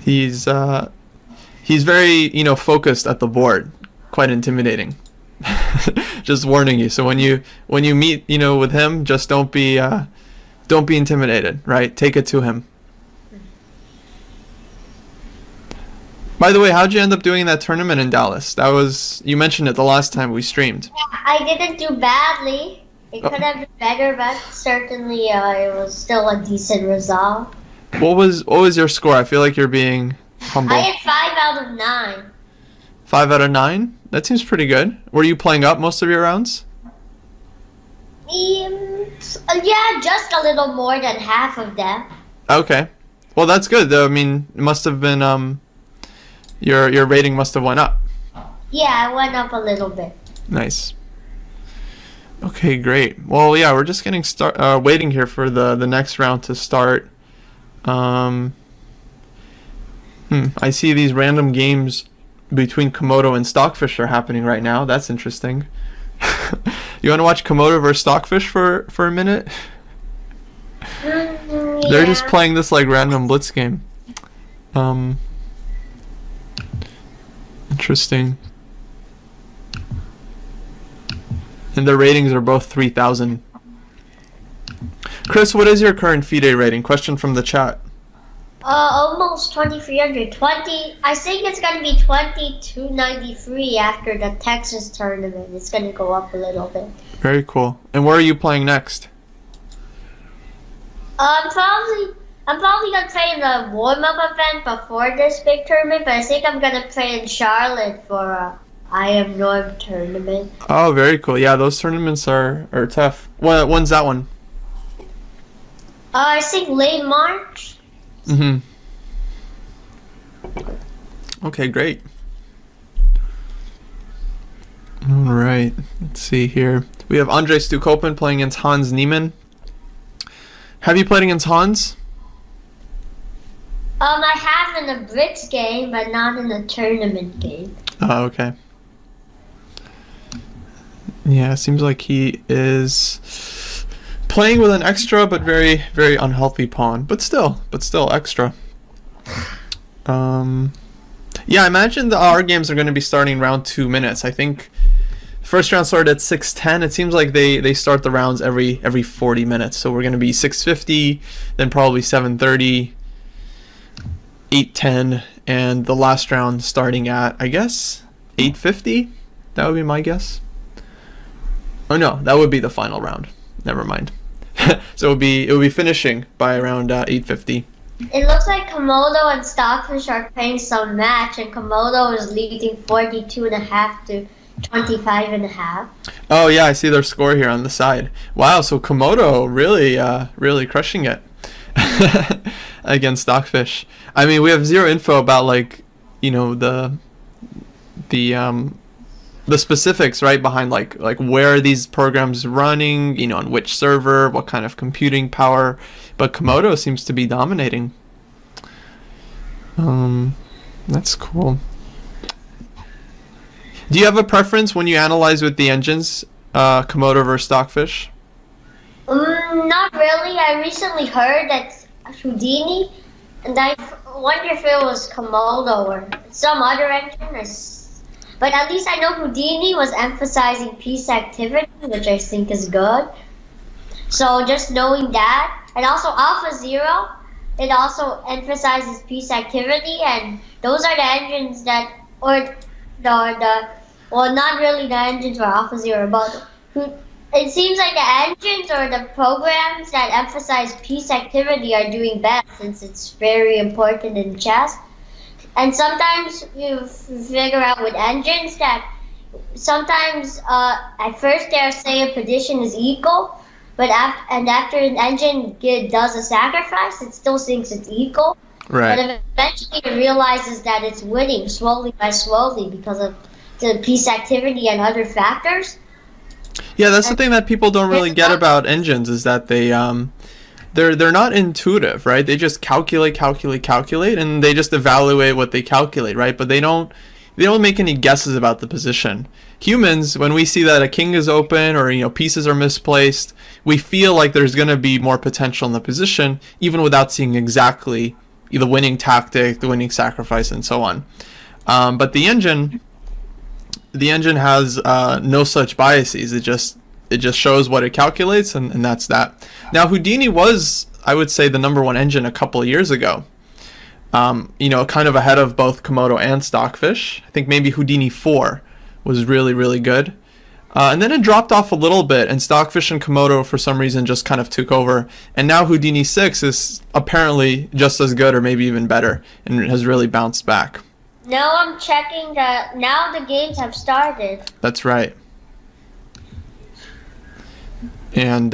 S1: He's very focused at the board, quite intimidating. Just warning you. So when you meet with him, just don't be intimidated. Right? Take it to him. By the way, how'd you end up doing that tournament in Dallas? You mentioned it the last time we streamed.
S2: Yeah, I didn't do badly. It could have been better, but certainly it was still a decent result.
S1: What was your score? I feel like you're being humble.
S2: I had 5 out of 9.
S1: 5 out of 9? That seems pretty good. Were you playing up most of your rounds?
S2: Yeah, just a little more than half of them.
S1: Okay. Well, that's good, though. I mean, it must have been your rating must have went up.
S2: Yeah, it went up a little bit.
S1: Nice. Okay, great. Well, yeah, we're just getting waiting here for the next round to start. I see these random games between Komodo and Stockfish are happening right now. That's interesting. You want to watch Komodo versus Stockfish for a minute?
S2: Yeah.
S1: They're just playing this like random blitz game. Interesting. And the ratings are both 3,000. Chris, what is your current FIDE rating? Question from the chat.
S2: Almost 2,300. I think it's going to be 2,293 after the Texas tournament. It's going to go up a little bit.
S1: Very cool. And where are you playing next?
S2: I'm probably going to play in the warm-up event before this big tournament, but I think I'm going to play in Charlotte for a I Am Norm tournament.
S1: Oh, very cool. Yeah, those tournaments are tough. When's that one?
S2: I think late March.
S1: Mm-hmm. Okay, great. All right. Let's see here. We have Andrei Stukopin playing against Hans Niemann. Have you played against Hans?
S2: I have in a Brits game, but not in a tournament game.
S1: Oh, okay. Yeah, it seems like he is playing with an extra but very, very unhealthy pawn. But still extra. Yeah, I imagine our games are going to be starting around 2 minutes. I think first round started at 6:10. It seems like they start the rounds every 40 minutes. So we're going to be 6:50, then probably 7:30, 8:10, and the last round starting at, I guess, 8:50. That would be my guess. Oh no, that would be the final round. Never mind. So it would be finishing by around 8:50.
S2: It looks like Komodo and Stockfish are playing some match, and Komodo is leading 42.5 to 25.5.
S1: Oh yeah, I see their score here on the side. Wow, so Komodo really crushing it against Stockfish. I mean, we have zero info about, like, you know, the specifics, right, behind like where are these programs running, you know, on which server, what kind of computing power, but Komodo seems to be dominating. That's cool. Do you have a preference when you analyze with the engines, Komodo versus Stockfish?
S2: Not really. I recently heard that Houdini, and I wonder if it was Komodo or some other engine. But at least I know Houdini was emphasizing peace activity, which I think is good. So just knowing that, and also Alpha Zero, it also emphasizes peace activity, and those are the engines that, or well, not really the engines for Alpha Zero, but it seems like the engines or the programs that emphasize peace activity are doing best, since it's very important in chess. And sometimes you figure out with engines that sometimes at first they'll say a position is equal, but after an engine does a sacrifice, it still thinks it's equal.
S1: Right.
S2: But eventually it realizes that it's winning slowly by slowly because of the peace activity and other factors.
S1: Yeah, that's the thing that people don't really get about engines, is that they're not intuitive, right? They just calculate, and they just evaluate what they calculate, right? But they don't make any guesses about the position. Humans, when we see that a king is open or, you know, pieces are misplaced, we feel like there's going to be more potential in the position, even without seeing exactly the winning tactic, the winning sacrifice, and so on. But the engine has no such biases. It just shows what it calculates, and that's that. Now, Houdini was, I would say, the number one engine a couple of years ago. You know, kind of ahead of both Komodo and Stockfish. I think maybe Houdini 4 was really good. And then it dropped off a little bit, and Stockfish and Komodo, for some reason, just kind of took over. And now Houdini 6 is apparently just as good, or maybe even better, and has really bounced back.
S2: Now I'm checking that now the games have started.
S1: That's right. And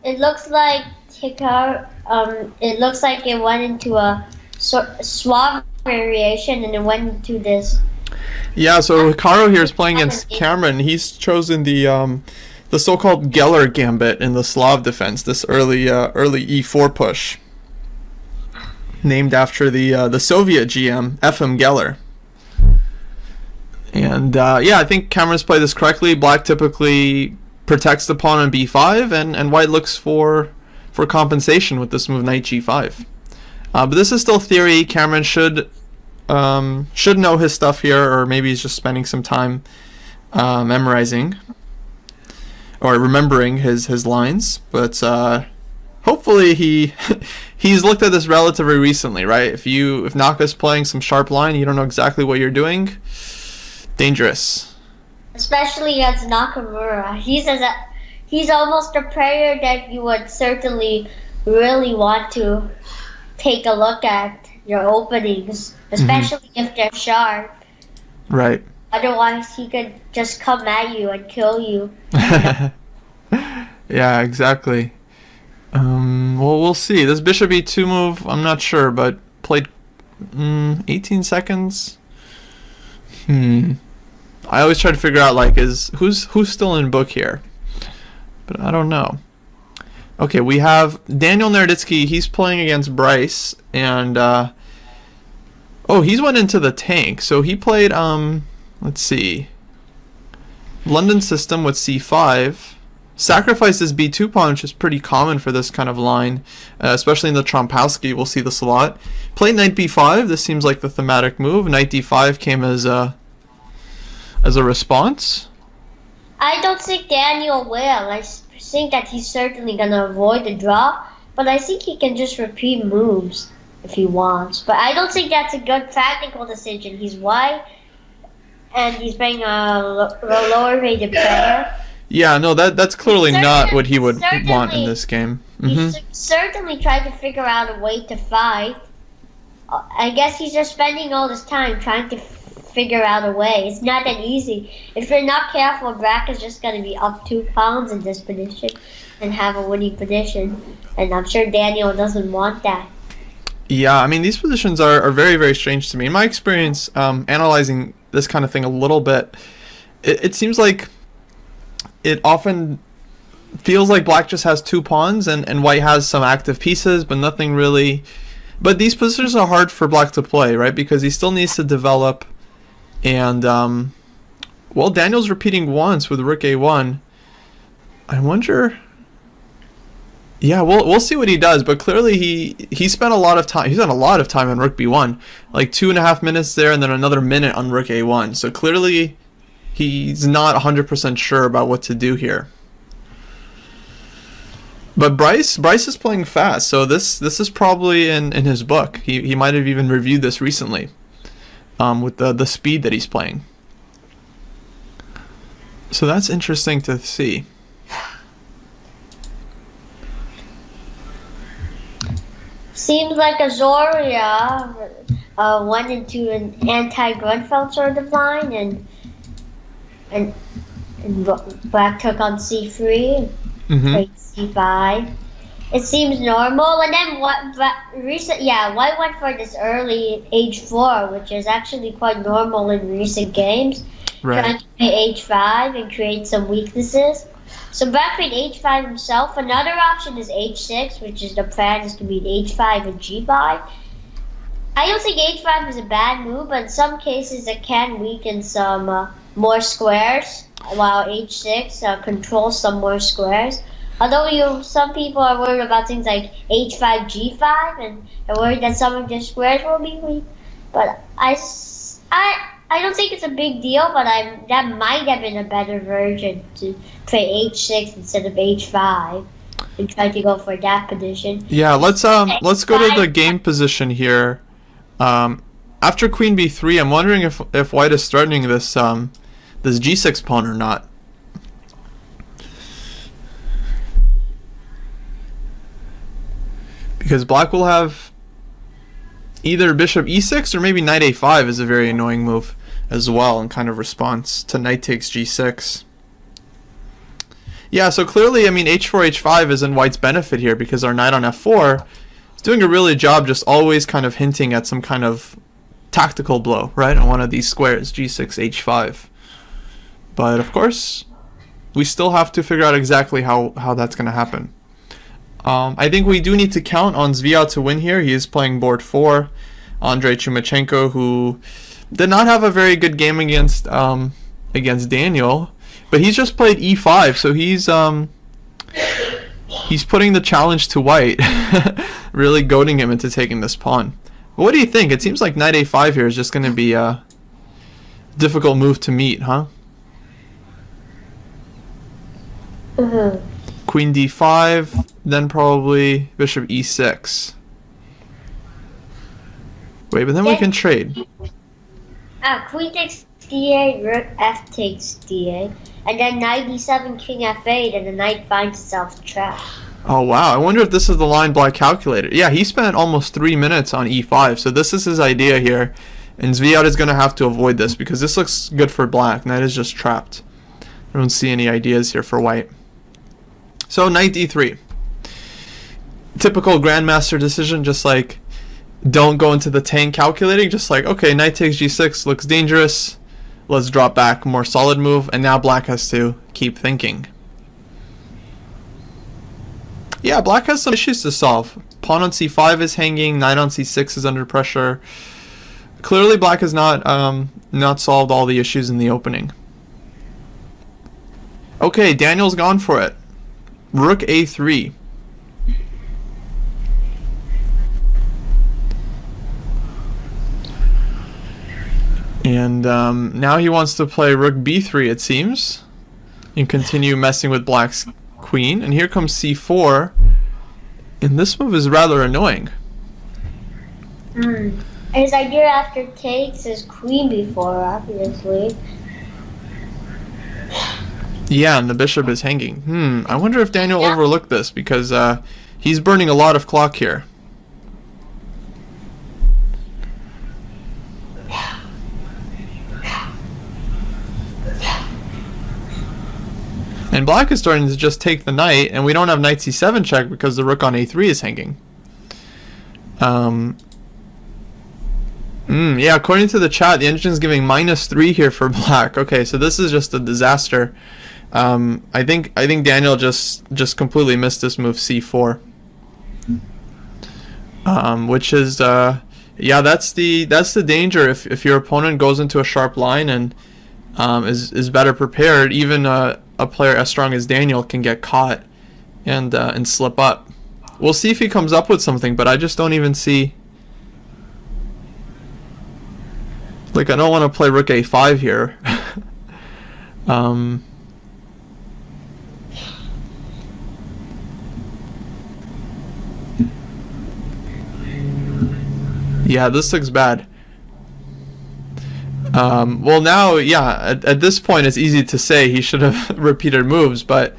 S2: it looks like it looks like it went into a suave variation, and it went into this.
S1: Yeah, so Hikaru here is playing against Cameron. He's chosen the so-called Geller gambit in the Slav defense, this early e4 push, named after the Soviet GM Efim Geller. And yeah, I think Cameron's played this correctly. Black typically protects the pawn on b5, and white looks for compensation with this move knight g5. But this is still theory. Cameron should know his stuff here, or maybe he's just spending some time memorizing or remembering his lines. But hopefully he's looked at this relatively recently, right? If Naka's playing some sharp line, you don't know exactly what you're doing. Dangerous.
S2: Especially against Nakamura. He's almost a player that you would certainly really want to take a look at your openings, especially if they're sharp.
S1: Right.
S2: Otherwise, he could just come at you and kill you.
S1: Yeah, exactly. Well, we'll see. This bishop e2 move, I'm not sure, but played 18 seconds. I always try to figure out, like, who's still in book here, but I don't know. Okay, we have Daniel Naroditsky. He's playing against Bryce, and he's went into the tank. So he played let's see, London system with c5. Sacrifices b2 pawn, which is pretty common for this kind of line, especially in the Trompowsky. We'll see this a lot. Played knight b5. This seems like the thematic move. Knight d5 came as a response.
S2: I don't think Daniel will. Think that he's certainly gonna avoid the draw, but I think he can just repeat moves if he wants. But I don't think that's a good practical decision. He's white, and he's playing a lower rated player.
S1: Yeah, no, that's clearly not what he would want in this game.
S2: He certainly tried to figure out a way to fight. I guess he's just spending all this time trying to figure out a way. It's not that easy. If you're not careful, Brack is just going to be up 2 pounds in this position and have a winning position. And I'm sure Daniel doesn't want that.
S1: Yeah, I mean, these positions are very, very strange to me. In my experience, analyzing this kind of thing a little bit, it seems like it often feels like Black just has 2 pawns and White has some active pieces, but nothing really. But these positions are hard for Black to play, right? Because he still needs to develop. And, well, Daniel's repeating once with Rook A1. I wonder. Yeah, we'll see what he does. But clearly he spent a lot of time. He spent a lot of time on Rook B1, like 2.5 minutes there, and then another minute on Rook A1. So clearly he's not 100% sure about what to do here. But Bryce is playing fast, so this is probably in his book. He might have even reviewed this recently, with the speed that he's playing. So that's interesting to see.
S2: Seems like Azoria went into an anti-Grunfeld sort of line, and Black took on C3, played C5. It seems normal, and then White went for this early H4, which is actually quite normal in recent games.
S1: Right.
S2: Trying to play H5 and create some weaknesses. So Black played H5 himself. Another option is H6, which is the plan is to beat H5 and G5. I don't think H5 is a bad move, but in some cases it can weaken some more squares, while H6 controls some more squares. Although some people are worried about things like H5, G5, and are worried that some of their squares will be weak. But I don't think it's a big deal, but that might have been a better version to play H6 instead of H5 and try to go for that position.
S1: Yeah, let's go to the game position here. After Queen B3, I'm wondering if White is threatening this G6 pawn or not. Because Black will have either Bishop E6 or maybe Knight A5 is a very annoying move as well in kind of response to Knight takes G6. Yeah, so clearly, I mean, H4, H5 is in White's benefit here because our Knight on F4 is doing a really job just always kind of hinting at some kind of tactical blow, right, on one of these squares, G6, H5. But, of course, we still have to figure out exactly how that's going to happen. I think we do need to count on Zviad to win here. He is playing board 4. Andrei Chumachenko, who did not have a very good game against Daniel, but he's just played E5, so he's putting the challenge to White, really goading him into taking this pawn. But what do you think? It seems like Knight A5 here is just going to be a difficult move to meet, huh? Queen D5, then probably Bishop E6. Wait, but then we can trade.
S2: Queen takes D8, Rook F takes D8, and then Knight D7, King F8, and the Knight finds itself trapped.
S1: Oh wow, I wonder if this is the line Black calculated. Yeah, he spent almost 3 minutes on E5, so this is his idea here. And Zviad is going to have to avoid this because this looks good for Black. Knight is just trapped. I don't see any ideas here for White. So Knight D3. Typical Grandmaster decision, just like don't go into the tank calculating, just like, okay, Knight takes G6, looks dangerous. Let's drop back, more solid move, and now Black has to keep thinking. Yeah, Black has some issues to solve. Pawn on C5 is hanging, Knight on C6 is under pressure. Clearly Black has not solved all the issues in the opening. Okay, Daniel's gone for it. Rook A3. And now he wants to play Rook B3, it seems. and continue messing with black's queen. And here comes c4. And this move is rather annoying.
S2: His idea after takes is queen before, obviously.
S1: Yeah, and the bishop is hanging. I wonder if Daniel overlooked this, because he's burning a lot of clock here. And black is starting to just take the knight, and we don't have knight c7 check because the rook on a3 is hanging. Yeah, according to the chat, the engine's giving -3 here for black. Okay, so this is just a disaster. I think Daniel just completely missed this move c4. Which is yeah, that's the danger if your opponent goes into a sharp line and is better prepared. Even a player as strong as Daniel can get caught and slip up. We'll see if he comes up with something, but I just don't even see. Like, I don't want to play rook a5 here. Yeah, this looks bad. Well, now, yeah, at this point, it's easy to say he should have repeated moves, but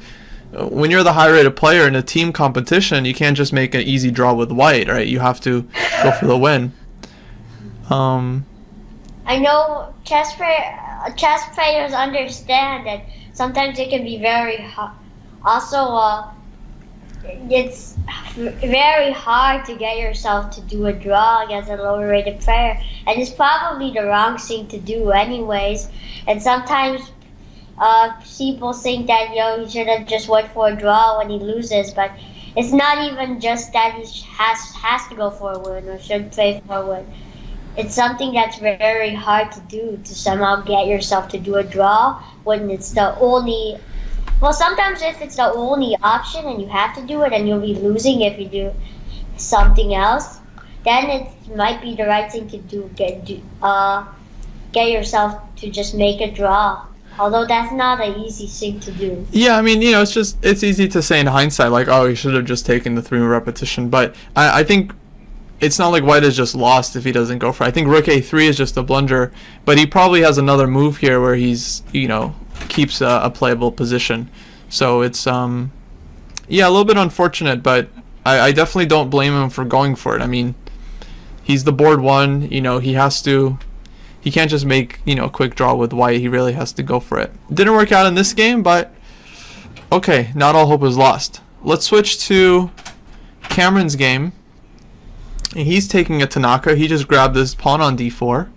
S1: when you're the high-rated player in a team competition, you can't just make an easy draw with white, right? You have to go for the win.
S2: I know chess players understand that sometimes it can be very hard. Also, it's very hard to get yourself to do a draw against a lower rated player, and it's probably the wrong thing to do anyways. And sometimes people think that he should have just went for a draw when he loses, but it's not even just that he has to go for a win or should play for a win. It's something that's very hard to do, to somehow get yourself to do a draw when it's the only. Well, sometimes if it's the only option and you have to do it and you'll be losing if you do something else, then it might be the right thing to do, get yourself to just make a draw. Although that's not an easy thing to do.
S1: Yeah, I mean, it's easy to say in hindsight, like, oh, he should have just taken the 3-move repetition, but I think it's not like white is just lost if he doesn't go for it. I think rook a3 is just a blunder, but he probably has another move here where he's, keeps a playable position. So it's, yeah, a little bit unfortunate, but I definitely don't blame him for going for it. I mean, he's the board one, he can't just make, a quick draw with white. He really has to go for it. Didn't work out in this game, but okay, not all hope is lost. Let's switch to Cameron's game. He's taking a Tanaka. He just grabbed this pawn on d4.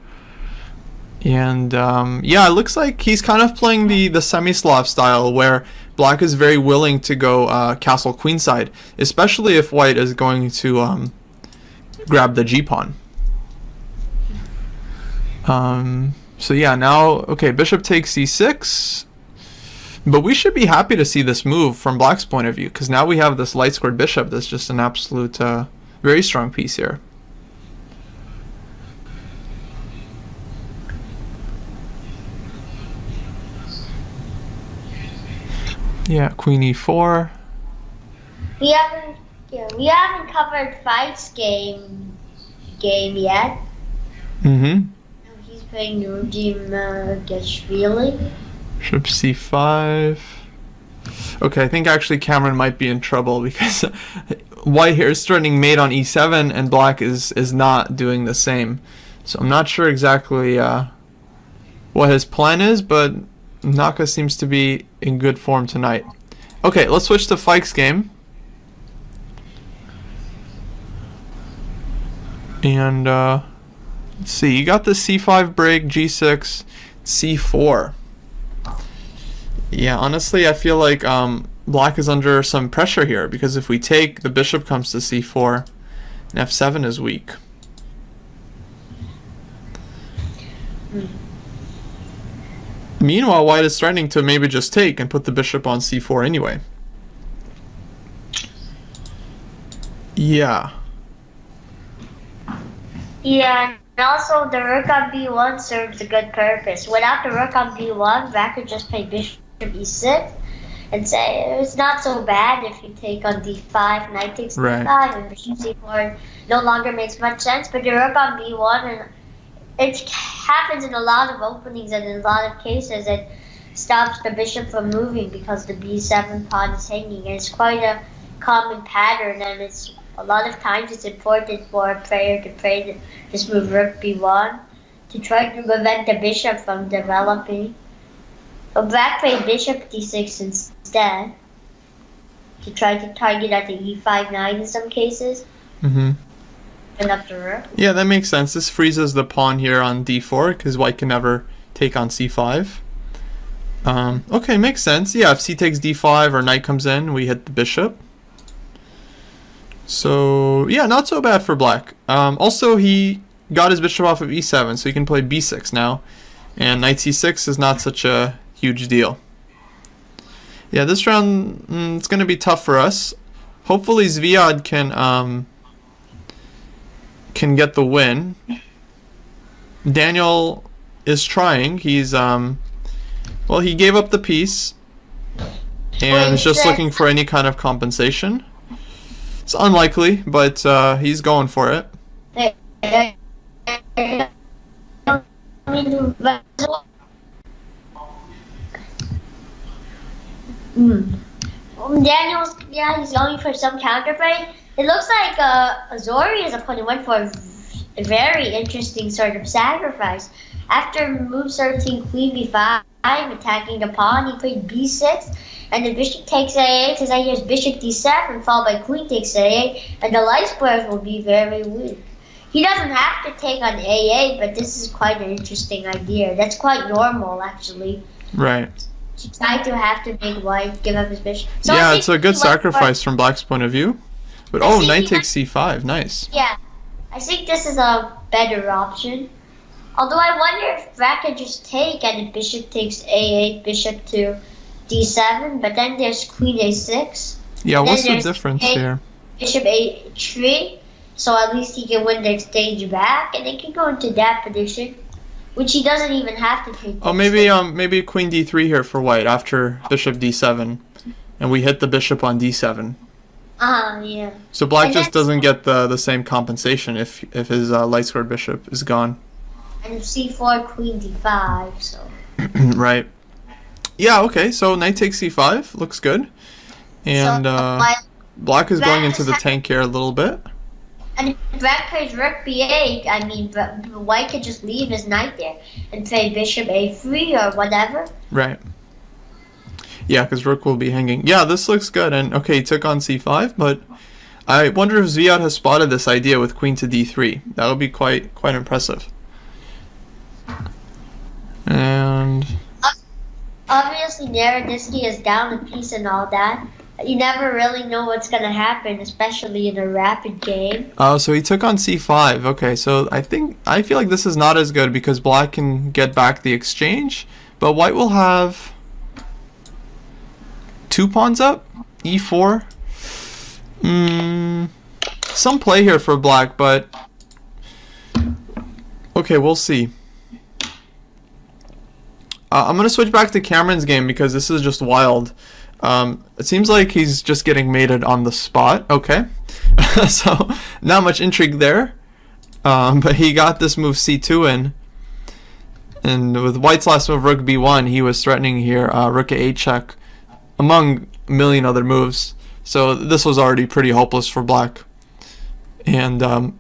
S1: And yeah, it looks like he's kind of playing the semi-Slav style where black is very willing to go castle queenside, especially if white is going to grab the g-pawn. So yeah, now, okay, bishop takes c6. But we should be happy to see this move from black's point of view, because now we have this light-squared bishop that's just an absolute... very strong piece here. Yeah, queen e4.
S2: We haven't covered Fight's game yet. He's playing Rudim Gashvili.
S1: Bishop c5. Okay, I think actually Cameron might be in trouble because white here is threatening mate on e7 and black is not doing the same. So I'm not sure exactly what his plan is, but Naka seems to be in good form tonight. Okay, let's switch to Fike's game. And let's see, you got the c5 break, g6, c4. Yeah, honestly, I feel like black is under some pressure here, because if we take, the bishop comes to c4, and f7 is weak. Meanwhile, white is threatening to maybe just take and put the bishop on c4 anyway. Yeah.
S2: Yeah, and also the rook on b1 serves a good purpose. Without the rook on b1, black could just play bishop e6, and say it's not so bad if you take on d5, knight takes
S1: Right.
S2: d5, and bishop c4 no longer makes much sense. But the rook on b1, and it happens in a lot of openings and in a lot of cases. It stops the bishop from moving because the b7 pawn is hanging, and it's quite a common pattern. And it's a lot of times it's important for a player to play this move rook b1 to try to prevent the bishop from developing. But black played bishop d6 instead to try to target at the e5 knight in some cases.
S1: Mm-hmm.
S2: And up the rook.
S1: Yeah, that makes sense. This freezes the pawn here on d4 because white can never take on c5. Okay, makes sense. Yeah, if c takes d5 or knight comes in, we hit the bishop. So, yeah, not so bad for black. Also, he got his bishop off of e7, so he can play b6 now. And knight c6 is not such a huge deal. Yeah, this round, it's going to be tough for us. Hopefully Zviad can get the win. Daniel is trying. He's, well, he gave up the piece and is just looking for any kind of compensation. It's unlikely, but he's going for it.
S2: Daniel's, yeah, he's going for some counterplay. It looks like Azori's opponent went for a very interesting sort of sacrifice. After move 13, queen b5, attacking the pawn, he played b6, and the bishop takes a8, because I here's bishop d7, followed by queen takes a8, and the light squares will be very weak. He doesn't have to take on a8, but this is quite an interesting idea. That's quite normal, actually.
S1: Right.
S2: To try to have to make white give up his bishop. So
S1: yeah, it's a good sacrifice from black's point of view. But oh, knight takes c5, nice.
S2: Yeah, I think this is a better option. Although I wonder if black could just take and if bishop takes a8, bishop to d7, but then there's queen a6.
S1: Yeah, what's the difference here?
S2: Bishop a3, so at least he can win the exchange back, and it can go into that position, which he doesn't even have to take.
S1: Oh, maybe queen d3 here for white after bishop d7, and we hit the bishop on d7.
S2: Yeah.
S1: So black just doesn't get the same compensation if his light squared bishop is gone.
S2: And c4, queen d5, so.
S1: Right. Yeah, okay, so knight takes c5, looks good. And black is going into the tank here a little bit.
S2: And if black plays rook b8, I mean, white could just leave his knight there and play bishop a3 or whatever.
S1: Right. Yeah, because rook will be hanging. Yeah, this looks good. And okay, he took on c5, but I wonder if Zviad has spotted this idea with queen to d3. That would be quite impressive. And
S2: obviously, Naroditsky is down a piece and all that. You never really know what's going to happen, especially in a rapid game.
S1: Oh, so he took on c5. Okay, so I feel like this is not as good because black can get back the exchange, but white will have 2 pawns up. e4. Some play here for black, but okay, we'll see. I'm going to switch back to Cameron's game because this is just wild. It seems like he's just getting mated on the spot. Okay. So, not much intrigue there. But he got this move c2 in. And with white's last move, rook b1, he was threatening here rook a8 check, among a million other moves. So, this was already pretty hopeless for black. And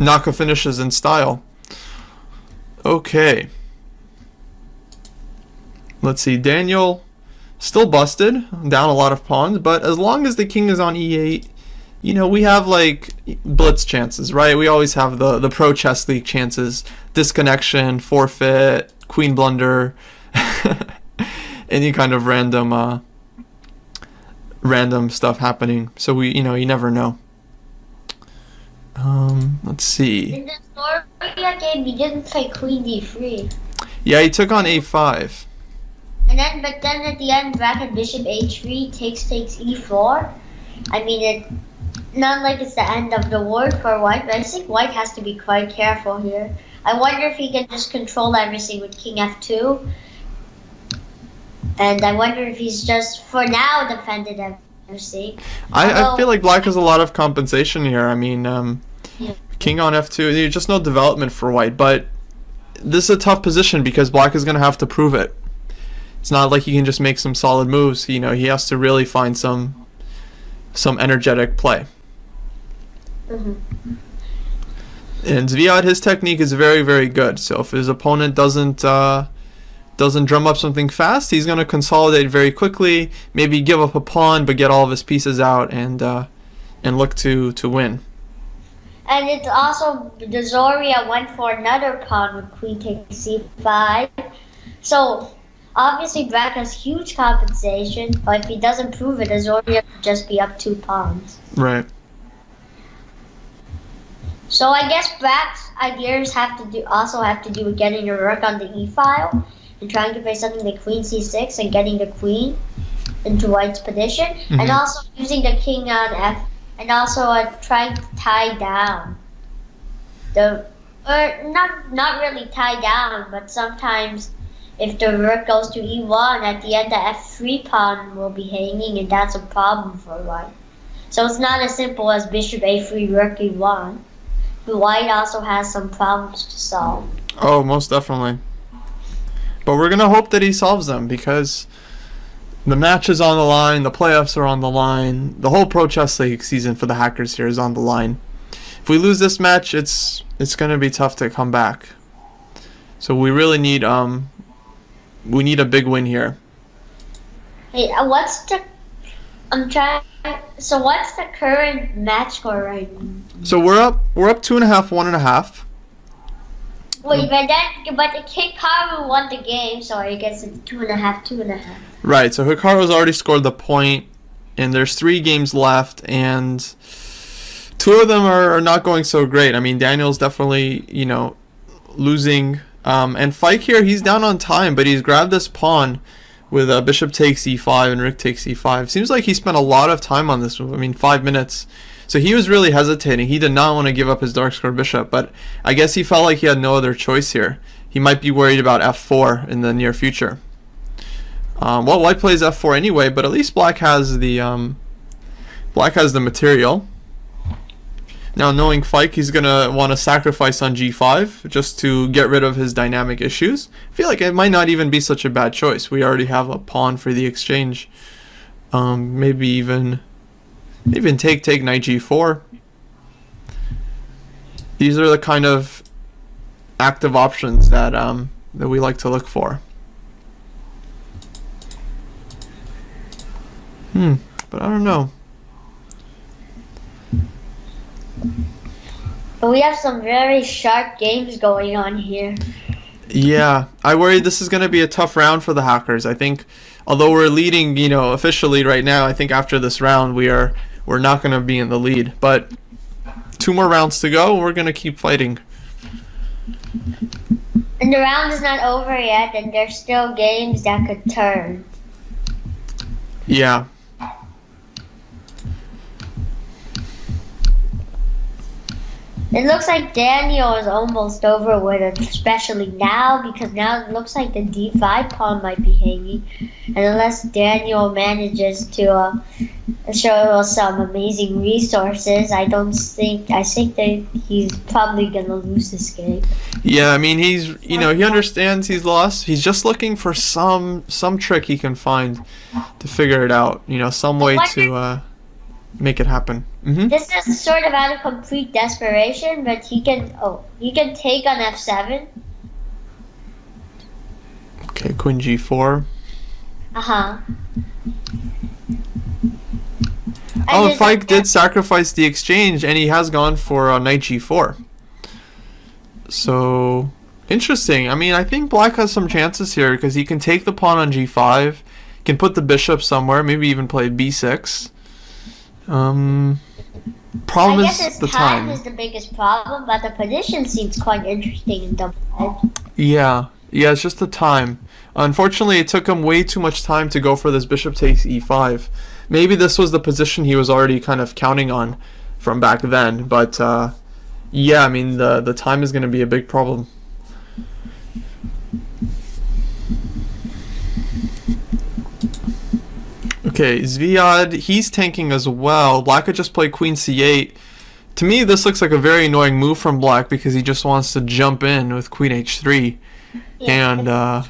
S1: Naka finishes in style. Okay. Let's see, Daniel still busted, down a lot of pawns, but as long as the king is on e8, you know, we have like blitz chances, right? We always have the pro chess league chances, disconnection, forfeit, queen blunder, any kind of random stuff happening. So you never know. Let's see.
S2: In the Soria game, he didn't play queen d3.
S1: Yeah, he took on a5.
S2: But then at the end, black had bishop a3, takes e4. I mean, it's not like it's the end of the world for white, but I think white has to be quite careful here. I wonder if he can just control everything with king f2. And I wonder if he's just, for now, defended FC.
S1: I feel like black has a lot of compensation here. I mean,
S2: Yeah.
S1: king on f2, there's just no development for white. But this is a tough position because black is going to have to prove it. It's not like he can just make some solid moves. You know, he has to really find some energetic play.
S2: Mm-hmm.
S1: And Zviad, his technique is very, very good. So if his opponent doesn't drum up something fast, he's going to consolidate very quickly, maybe give up a pawn, but get all of his pieces out and look to win.
S2: And it's also, the Zoria went for another pawn with queen takes c5. So obviously black has huge compensation, but if he doesn't prove it, the Zoria could just be up 2 pawns.
S1: Right.
S2: So I guess black's ideas have to do with getting the rook on the e file and trying to play something like queen c6 and getting the queen into white's position, and also using the king on f, and also trying to tie down not really tie down, but sometimes if the rook goes to e1, at the end the f3 pawn will be hanging, and that's a problem for white. So it's not as simple as bishop a3 rook e1. But white also has some problems to solve.
S1: Oh, most definitely. But we're going to hope that he solves them because the match is on the line, the playoffs are on the line, the whole Pro Chess League season for the hackers here is on the line. If we lose this match, it's going to be tough to come back. So we really need a big win here.
S2: Hey, so what's the current match score right now?
S1: So we're up 2.5, 1.5.
S2: Wait, but the Hikaru won the game, so I guess it's 2.5, 2.5.
S1: Right, so Hikaru's already scored the point, and there's 3 games left, and 2 of them are not going so great. I mean, Daniel's definitely, losing. And Fike here, he's down on time, but he's grabbed this pawn with bishop takes e5 and rook takes e5. Seems like he spent a lot of time on this move. I mean, 5 minutes. So he was really hesitating. He did not want to give up his dark square bishop, but I guess he felt like he had no other choice here. He might be worried about f4 in the near future. Well, white plays f4 anyway, but at least black has the material. Now, knowing Fike, he's going to want to sacrifice on g5 just to get rid of his dynamic issues. I feel like it might not even be such a bad choice. We already have a pawn for the exchange. Maybe even take knight g4. These are the kind of active options that we like to look for. But I don't know.
S2: But we have some very sharp games going on here.
S1: Yeah, I worry this is going to be a tough round for the hackers. I think, although we're leading, officially right now, I think after this round we're not going to be in the lead. But 2 more rounds to go, and we're going to keep fighting.
S2: And the round is not over yet, and there's still games that could turn.
S1: Yeah.
S2: It looks like Daniel is almost over with it, especially now, because now it looks like the d5 pawn might be hanging. And unless Daniel manages to show us some amazing resources, I think that he's probably going to lose this game.
S1: Yeah, I mean, he understands he's lost. He's just looking for some trick he can find to figure it out, some way to make it happen.
S2: This is sort of out of complete desperation, but he can take on f7.
S1: Okay, queen g4. Oh, Fike did sacrifice the exchange, and he has gone for knight g4. So, interesting. I mean, I think black has some chances here, because he can take the pawn on g5, can put the bishop somewhere, maybe even play b6. Problem
S2: I guess
S1: is
S2: his
S1: the
S2: time
S1: time.
S2: is the biggest problem, but the position seems quite interesting in double edge.
S1: Yeah, it's just the time. Unfortunately, it took him way too much time to go for this bishop takes e5. Maybe this was the position he was already kind of counting on from back then, but yeah, I mean, the time is going to be a big problem. Okay, Zviad, he's tanking as well. Black could just play queen c8. To me, this looks like a very annoying move from Black because he just wants to jump in with queen h3 and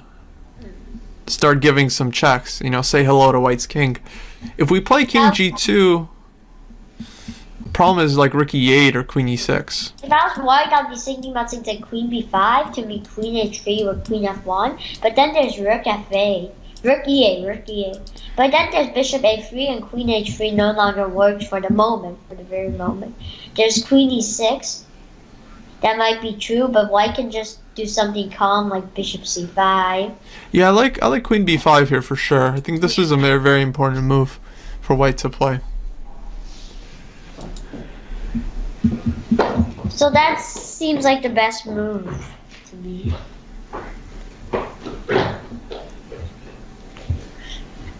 S1: start giving some checks. Say hello to White's king. If we play king g2, problem is like rook e8 or queen e6.
S2: If I was White, I'd be thinking about things like queen b5 to be queen h3 or queen f1. But then there's rook f8, rook e8. But then there's bishop a3 and queen h3 no longer works for the very moment. There's queen e6. That might be true, but White can just do something calm like bishop c5.
S1: Yeah, I like queen b5 here for sure. I think this is a very, very important move for White to play.
S2: So that seems like the best move to me.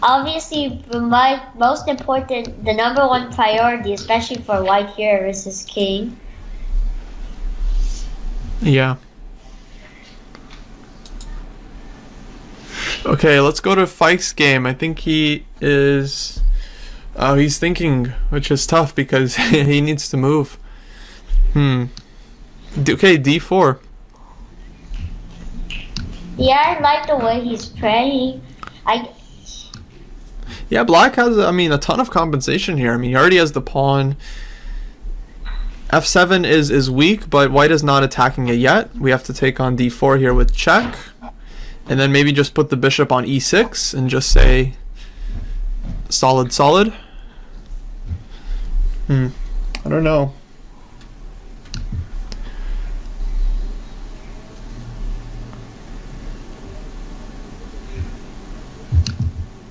S2: Obviously, the number one priority, especially for White here, is his king.
S1: Yeah. Okay, let's go to Fike's game. I think he is... he's thinking, which is tough because he needs to move. Okay, d4.
S2: Yeah, I like the way he's playing.
S1: Yeah, Black has, a ton of compensation here. He already has the pawn. f7 is weak, but White is not attacking it yet. We have to take on d4 here with check. And then maybe just put the bishop on e6 and just say solid. I don't know.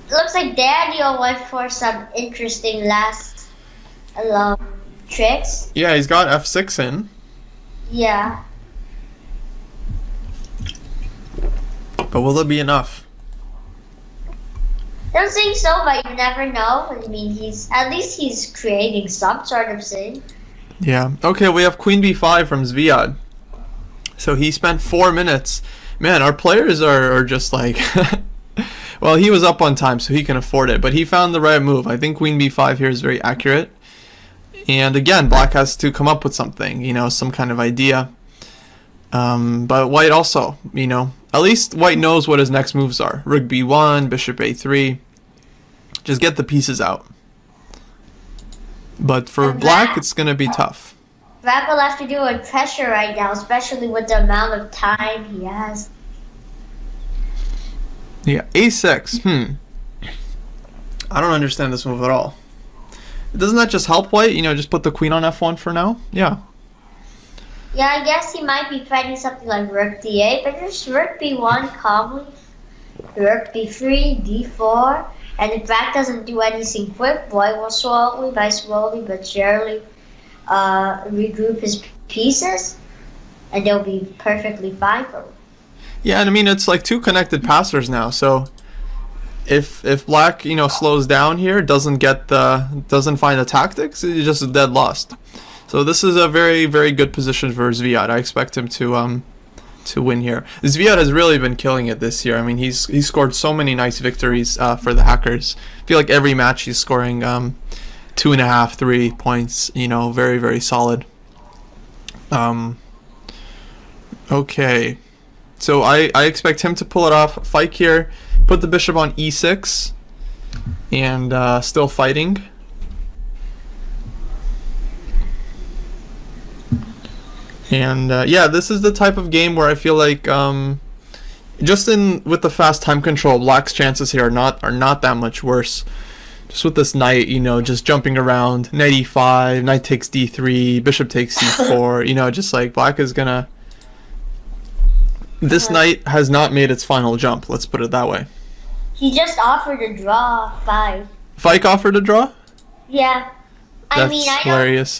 S2: Looks like Daniel went for some interesting last tricks.
S1: Yeah, he's got f6 in.
S2: Yeah.
S1: But will it be enough?
S2: I don't think so, but you never know. At least he's creating some sort of thing.
S1: Yeah. Okay, we have queen b5 from Zviad. So he spent 4 minutes. Man, our players are just like... Well, he was up on time, so he can afford it. But he found the right move. I think queen b5 here is very accurate. And again, Black has to come up with something, some kind of idea. But White also, at least White knows what his next moves are. Rook b1, bishop a3. Just get the pieces out. But for Black, it's going to be tough.
S2: Black will have to deal with pressure right now, especially with the amount of time he has.
S1: Yeah, a6. I don't understand this move at all. Doesn't that just help White? Just put the queen on f1 for now? Yeah.
S2: Yeah, I guess he might be fighting something like rook d8, but just rook b1 calmly, rook b3, d4, and if Black doesn't do anything quick, White will slowly but surely regroup his pieces, and they'll be perfectly fine for him.
S1: Yeah, and it's like two connected passers now, so if Black, slows down here, doesn't find the tactics, he's just dead lost. So this is a very, very good position for Zviad. I expect him to win here. Zviad has really been killing it this year. He's scored so many nice victories for the Hackers. I feel like every match he's scoring 2.5, 3 points. Very, very solid. Okay, so I expect him to pull it off. Fike here, put the bishop on e6, and still fighting. And yeah, this is the type of game where I feel like just with the fast time control, Black's chances here are not that much worse. Just with this knight, just jumping around, knight e5, knight takes d3, bishop takes c4. Just like Black is gonna. This knight has not made its final jump. Let's put it that way.
S2: He just offered a draw 5.
S1: Fike offered a draw?
S2: Yeah.
S1: That's
S2: I
S1: hilarious.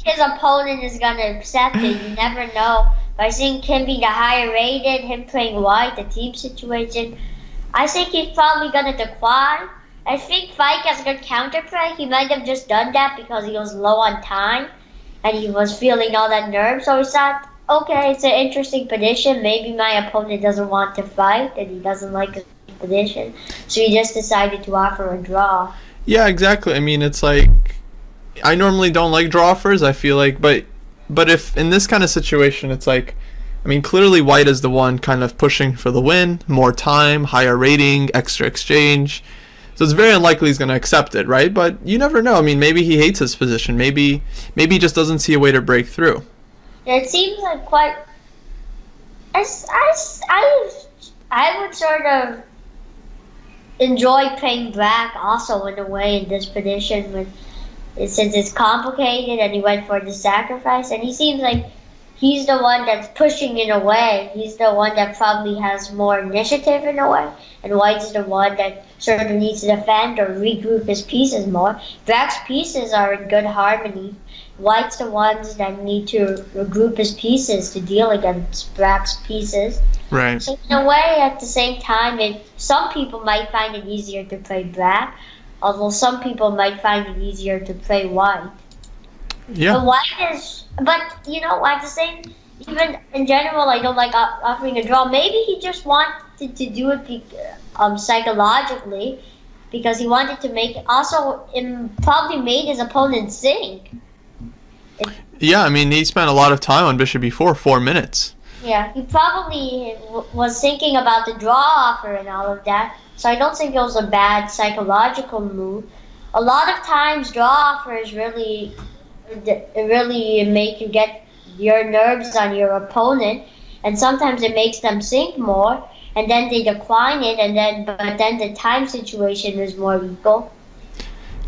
S2: His opponent is gonna accept it. You never know. But I think him being the higher rated, him playing White, the team situation, I think he's probably gonna decline. I think Fike has good counterplay. He might have just done that because he was low on time and he was feeling all that nerve. So he thought, okay, it's an interesting position. Maybe my opponent doesn't want to fight and he doesn't like his position. So he just decided to offer a draw.
S1: Yeah, exactly. I mean, it's like I normally don't like draw offers. I feel like, but if in this kind of situation, it's like, I mean, clearly White is the one kind of pushing for the win, more time, higher rating, extra exchange. So it's very unlikely he's going to accept it, right? But you never know. I mean, maybe he hates his position. Maybe he just doesn't see a way to break through.
S2: It seems like quite. I would sort of enjoy playing black also in a way in this position since it's complicated and he went for the sacrifice and he seems like he's the one that's pushing in a way. He's the one that probably has more initiative in a way, and White's the one that sort of needs to defend or regroup his pieces more. Black's pieces are in good harmony. White's the ones that need to regroup his pieces to deal against Black's pieces.
S1: Right.
S2: So in a way, at the same time, some people might find it easier to play Black, although some people might find it easier to play White.
S1: Yeah.
S2: But you know, at the same, even in general, I don't like offering a draw. Maybe he just wanted to do it psychologically, because he wanted to make it. Also, it probably made his opponent sink.
S1: Yeah, I mean, he spent a lot of time on Bishop E4, 4 minutes.
S2: Yeah, he probably was thinking about the draw offer and all of that. So I don't think it was a bad psychological move. A lot of times, draw offers really make you get your nerves on your opponent, and sometimes it makes them sink more, and then they decline it, but then the time situation is more equal.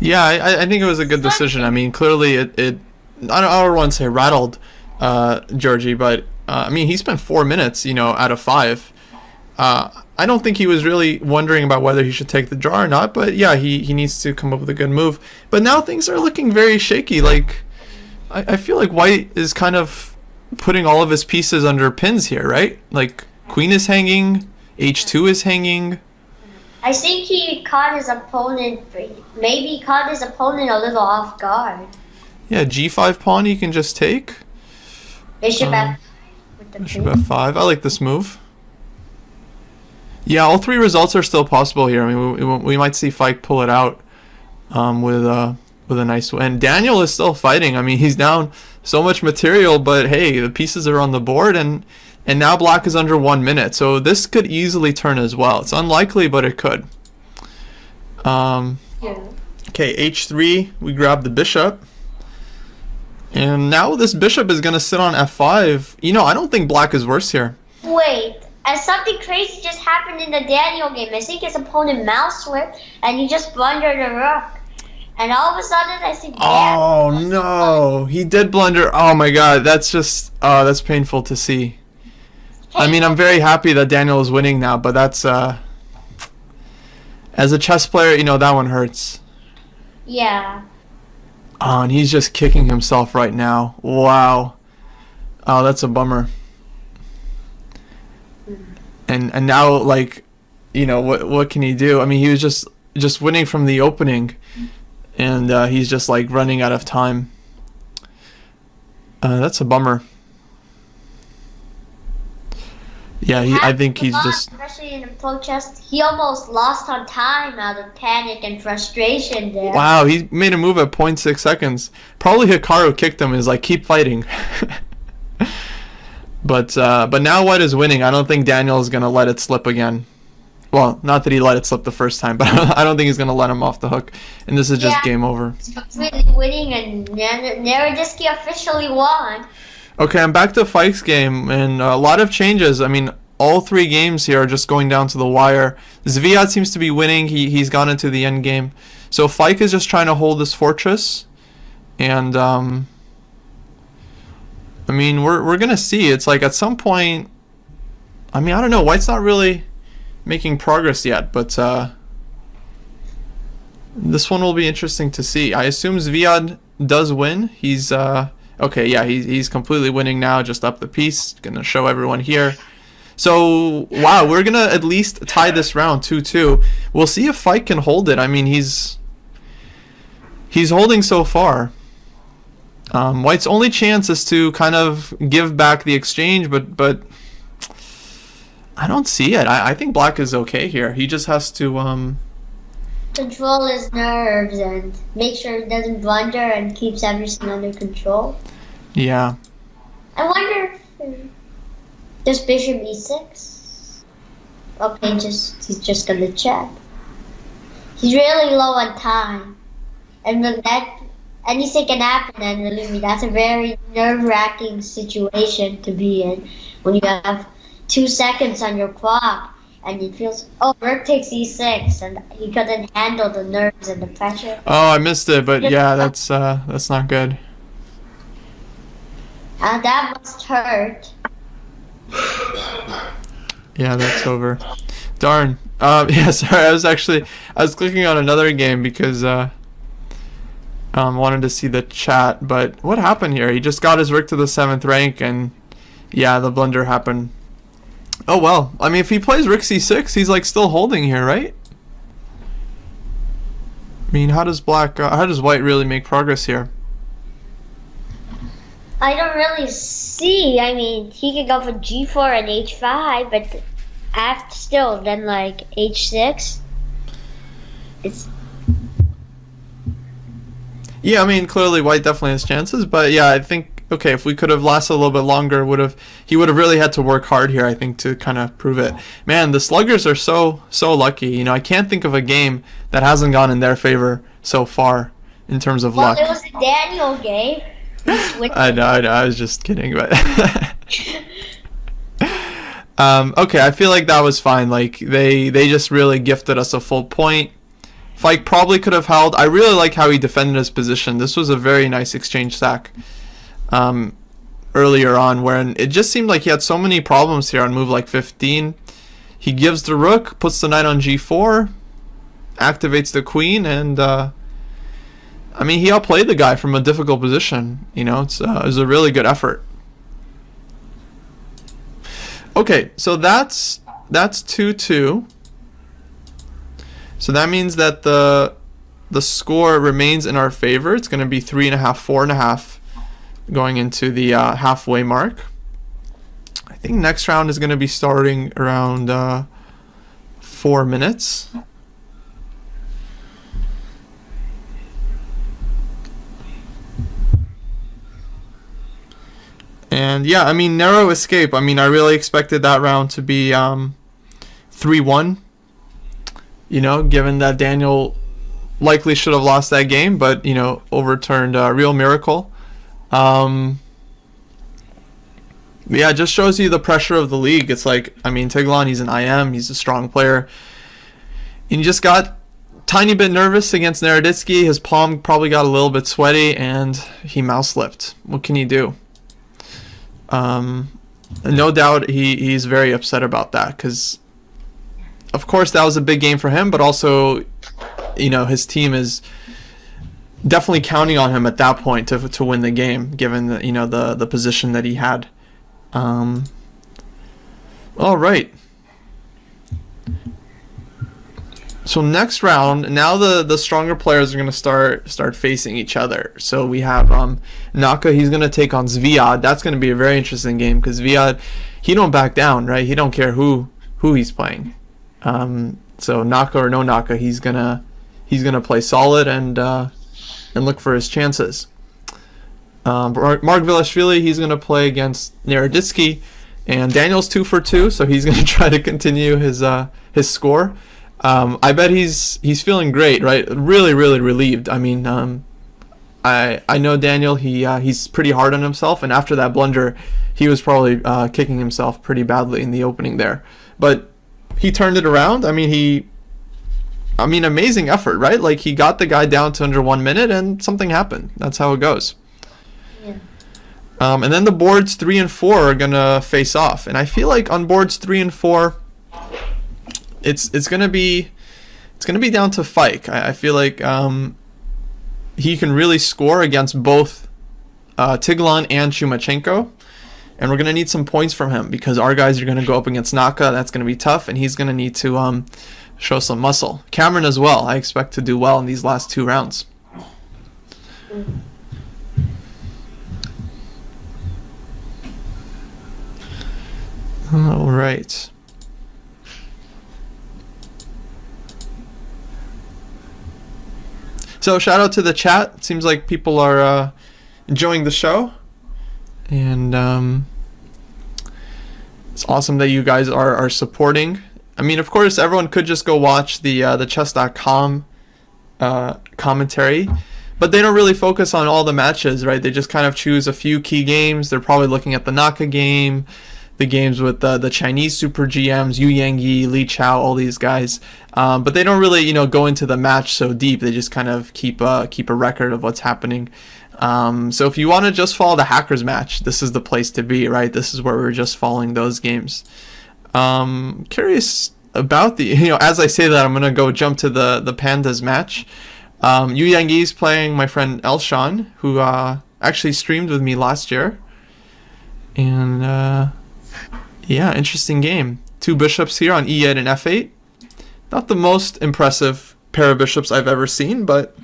S1: Yeah, I think it was a good decision. I mean, clearly it I don't want to say rattled Georgie, but I mean, he spent 4 minutes, out of 5. I don't think he was really wondering about whether he should take the draw or not, but yeah, he needs to come up with a good move. But now things are looking very shaky. Like, I feel like White is kind of putting all of his pieces under pins here, right? Like, Queen is hanging, H2 is hanging.
S2: I think he caught his opponent, maybe he caught his opponent a little off guard.
S1: Yeah, G5 pawn you can just take.
S2: Bishop F with the
S1: Bishop F5. I like this move. Yeah, all 3 results are still possible here. I mean, we might see Fike pull it out with a nice win. Daniel is still fighting. I mean, he's down so much material, but hey, the pieces are on the board, and now Black is under 1 minute. So this could easily turn as well. It's unlikely, but it could.
S2: Yeah.
S1: Okay, H3, we grab the bishop. And now this bishop is going to sit on F5. I don't think Black is worse here.
S2: Wait, and something crazy just happened in the Daniel game. I think his opponent mouse slipped, and he just blundered a rook. And all of a sudden, I think...
S1: Oh, no. He did blunder. Oh, my God. That's just... that's painful to see. I mean, I'm very happy that Daniel is winning now, but that's... as a chess player, that one hurts.
S2: Yeah.
S1: Oh, and he's just kicking himself right now. Wow. Oh, that's a bummer. And now, like, what can he do? I mean, he was just winning from the opening, and he's just like running out of time. That's a bummer. Yeah, I think he's just...
S2: Especially in the protest, he almost lost on time out of panic and frustration there.
S1: Wow, he made a move at 0.6 seconds. Probably Hikaru kicked him and is like, keep fighting. But now White is winning. I don't think Daniel is going to let it slip again. Well, not that he let it slip the first time, but I don't think he's going to let him off the hook. And this is just game over.
S2: He's completely winning, and Naroditsky officially won.
S1: Okay, I'm back to Fike's game, and a lot of changes. I mean, all 3 games here are just going down to the wire. Zviad seems to be winning. He's gone into the end game. So Fike is just trying to hold this fortress. And, I mean, we're going to see. It's like at some point... I mean, I don't know. White's not really making progress yet, but this one will be interesting to see. I assume Zviad does win. He's... Okay, yeah, he's completely winning now, just up the piece. Gonna show everyone here. So, wow, we're gonna at least tie this round 2-2. We'll see if Fike can hold it. I mean, he's holding so far. White's only chance is to kind of give back the exchange, but I don't see it. I think black is okay here. He just has to
S2: Control his nerves and make sure he doesn't blunder and keeps everything under control.
S1: yeah.
S2: I wonder if does bishop e6? Okay, he's just gonna check. He's really low on time. And with that anything can happen, and believe me, that's a very nerve-wracking situation to be in when you have 2 seconds on your clock and it feels, oh, rook takes e6, and he couldn't handle the nerves and the pressure.
S1: Oh, I missed it, but yeah, that's not good.
S2: That must hurt.
S1: Yeah, that's over. Darn. Yeah, sorry. I was clicking on another game because wanted to see the chat. But what happened here? He just got his rook to the 7th rank, and yeah, the blunder happened. Oh well. I mean, if he plays rook c6, he's like still holding here, right? I mean, how does white really make progress here?
S2: I don't really see. I mean, he could go for g4 and h5, but after still, then like h6. It's
S1: Yeah, I mean, clearly white definitely has chances, but yeah, I think okay, if we could have lasted a little bit longer, he would have really had to work hard here, I think, to kind of prove it. Man, the Sluggers are so lucky. You know, I can't think of a game that hasn't gone in their favor so far in terms of luck.
S2: Well, it was a Daniel game.
S1: I know, I was just kidding, but okay, I feel like that was fine. Like they just really gifted us a full point. Fike probably could have held. I really like how he defended his position. This was a very nice exchange sack earlier on, where it just seemed like he had so many problems here on move like 15. He gives the rook, puts the knight on g4, activates the queen, and I mean, he outplayed the guy from a difficult position. You know, it was a really good effort. Okay, so that's 2-2. So that means that the score remains in our favor. It's going to be 3.5, 4.5 going into the halfway mark. I think next round is going to be starting around 4 minutes. And yeah, I mean, narrow escape. I mean, I really expected that round to be 3-1. You know, given that Daniel likely should have lost that game, but, you know, overturned a real miracle. Yeah, it just shows you the pressure of the league. It's like, I mean, Tiglan, he's an IM, he's a strong player. And he just got tiny bit nervous against Riccardi. His palm probably got a little bit sweaty, and he mouse slipped. What can you do? No doubt he's very upset about that, because of course that was a big game for him, but also, you know, his team is definitely counting on him at that point to win the game, given the, you know, the position that he had. All right. So next round, now the stronger players are going to start facing each other. So we have Naka, he's going to take on Zviad. That's going to be a very interesting game, because Zviad, he don't back down, right? He don't care who he's playing. So Naka or no Naka, he's gonna play solid and look for his chances. Mark Vilashvili, he's gonna play against Riccardi, and Daniel's 2 for 2, so he's gonna try to continue his score. I bet he's feeling great, right? Really relieved. I mean, I know Daniel. He's pretty hard on himself, and after that blunder, he was probably kicking himself pretty badly in the opening there. But he turned it around. I mean, amazing effort, right? Like, he got the guy down to under 1 minute, and something happened. That's how it goes.
S2: yeah.
S1: And then the boards 3 and 4 are gonna face off, and I feel like on boards 3 and 4, it's gonna be down to Fike. I feel like he can really score against both Tiglan and Chumachenko, and we're gonna need some points from him, because our guys are gonna go up against Naka. That's gonna be tough, and he's gonna need to show some muscle. Cameron as well. I expect to do well in these last 2 rounds. All right. So shout out to the chat. It seems like people are enjoying the show, and it's awesome that you guys are supporting. I mean, of course, everyone could just go watch the chess.com commentary, but they don't really focus on all the matches, right? They just kind of choose a few key games. They're probably looking at the Naka game, the games with the Chinese super GMs, Yu Yangyi, Li Chao, all these guys. But they don't really, go into the match so deep. They just kind of keep a record of what's happening. So if you want to just follow the Hackers match, this is the place to be, right? This is where we're just following those games. Curious about the, as I say that, I'm going to go jump to the Pandas match. Yu Yangyi is playing my friend Elshan, who actually streamed with me last year. And yeah, interesting game. 2 bishops here on e8 and f8. Not the most impressive pair of bishops I've ever seen, but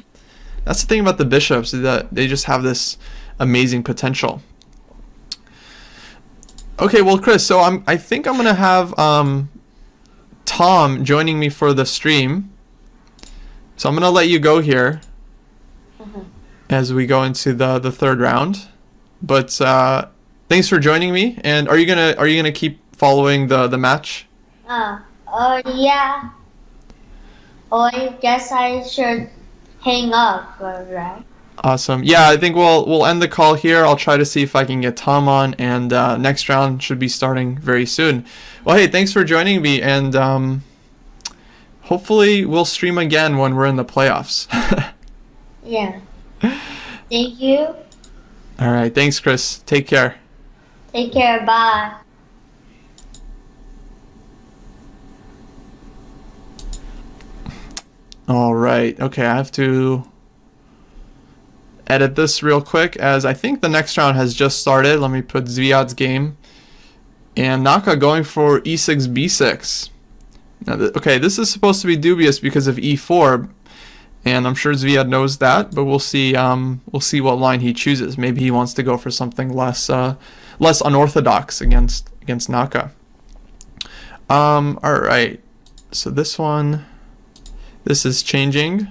S1: that's the thing about the bishops, is that they just have this amazing potential. Okay, well, Chris, so I think I'm gonna have Tom joining me for the stream. So I'm gonna let you go here as we go into the third round. But thanks for joining me. And are you gonna keep following the match?
S2: Yeah. Oh, I guess I should hang up, right?
S1: Awesome. Yeah, I think we'll end the call here. I'll try to see if I can get Tom on, and next round should be starting very soon. Well, hey, thanks for joining me, and hopefully we'll stream again when we're in the playoffs.
S2: Yeah. Thank you.
S1: All right. Thanks, Chris. Take care.
S2: Take care. Bye.
S1: All right. Okay, I have to edit this real quick, as I think the next round has just started. Let me put Zviad's game. And Naka going for e6, b6. Now, okay, this is supposed to be dubious because of e4, and I'm sure Zviad knows that, but we'll see what line he chooses. Maybe he wants to go for something less unorthodox against Naka. All right. So this is changing.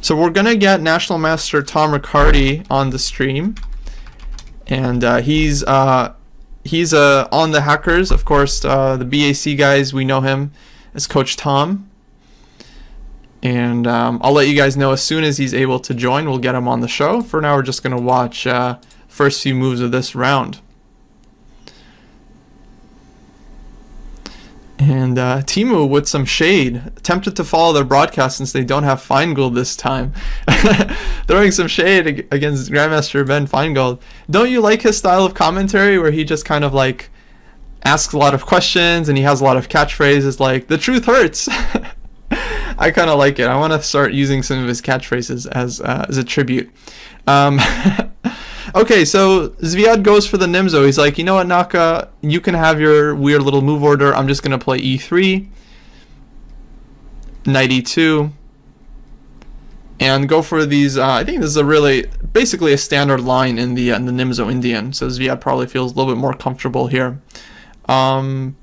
S1: So we're gonna get National Master Tom Riccardi on the stream, and he's on the Hackers, of course. The BAC guys, we know him as Coach Tom, and I'll let you guys know as soon as he's able to join. We'll get him on the show. For now, we're just gonna watch first few moves of this round. And Timu with some shade, tempted to follow their broadcast since they don't have Feingold this time. Throwing some shade against Grandmaster Ben Feingold. Don't you like his style of commentary, where he just kind of like asks a lot of questions and he has a lot of catchphrases like, the truth hurts? I kind of like it. I want to start using some of his catchphrases as a tribute. Okay, so Zviad goes for the Nimzo. He's like, you know what, Naka, you can have your weird little move order. I'm just going to play e3, knight e2, and go for these. I think this is basically a standard line in the Nimzo Indian, so Zviad probably feels a little bit more comfortable here. And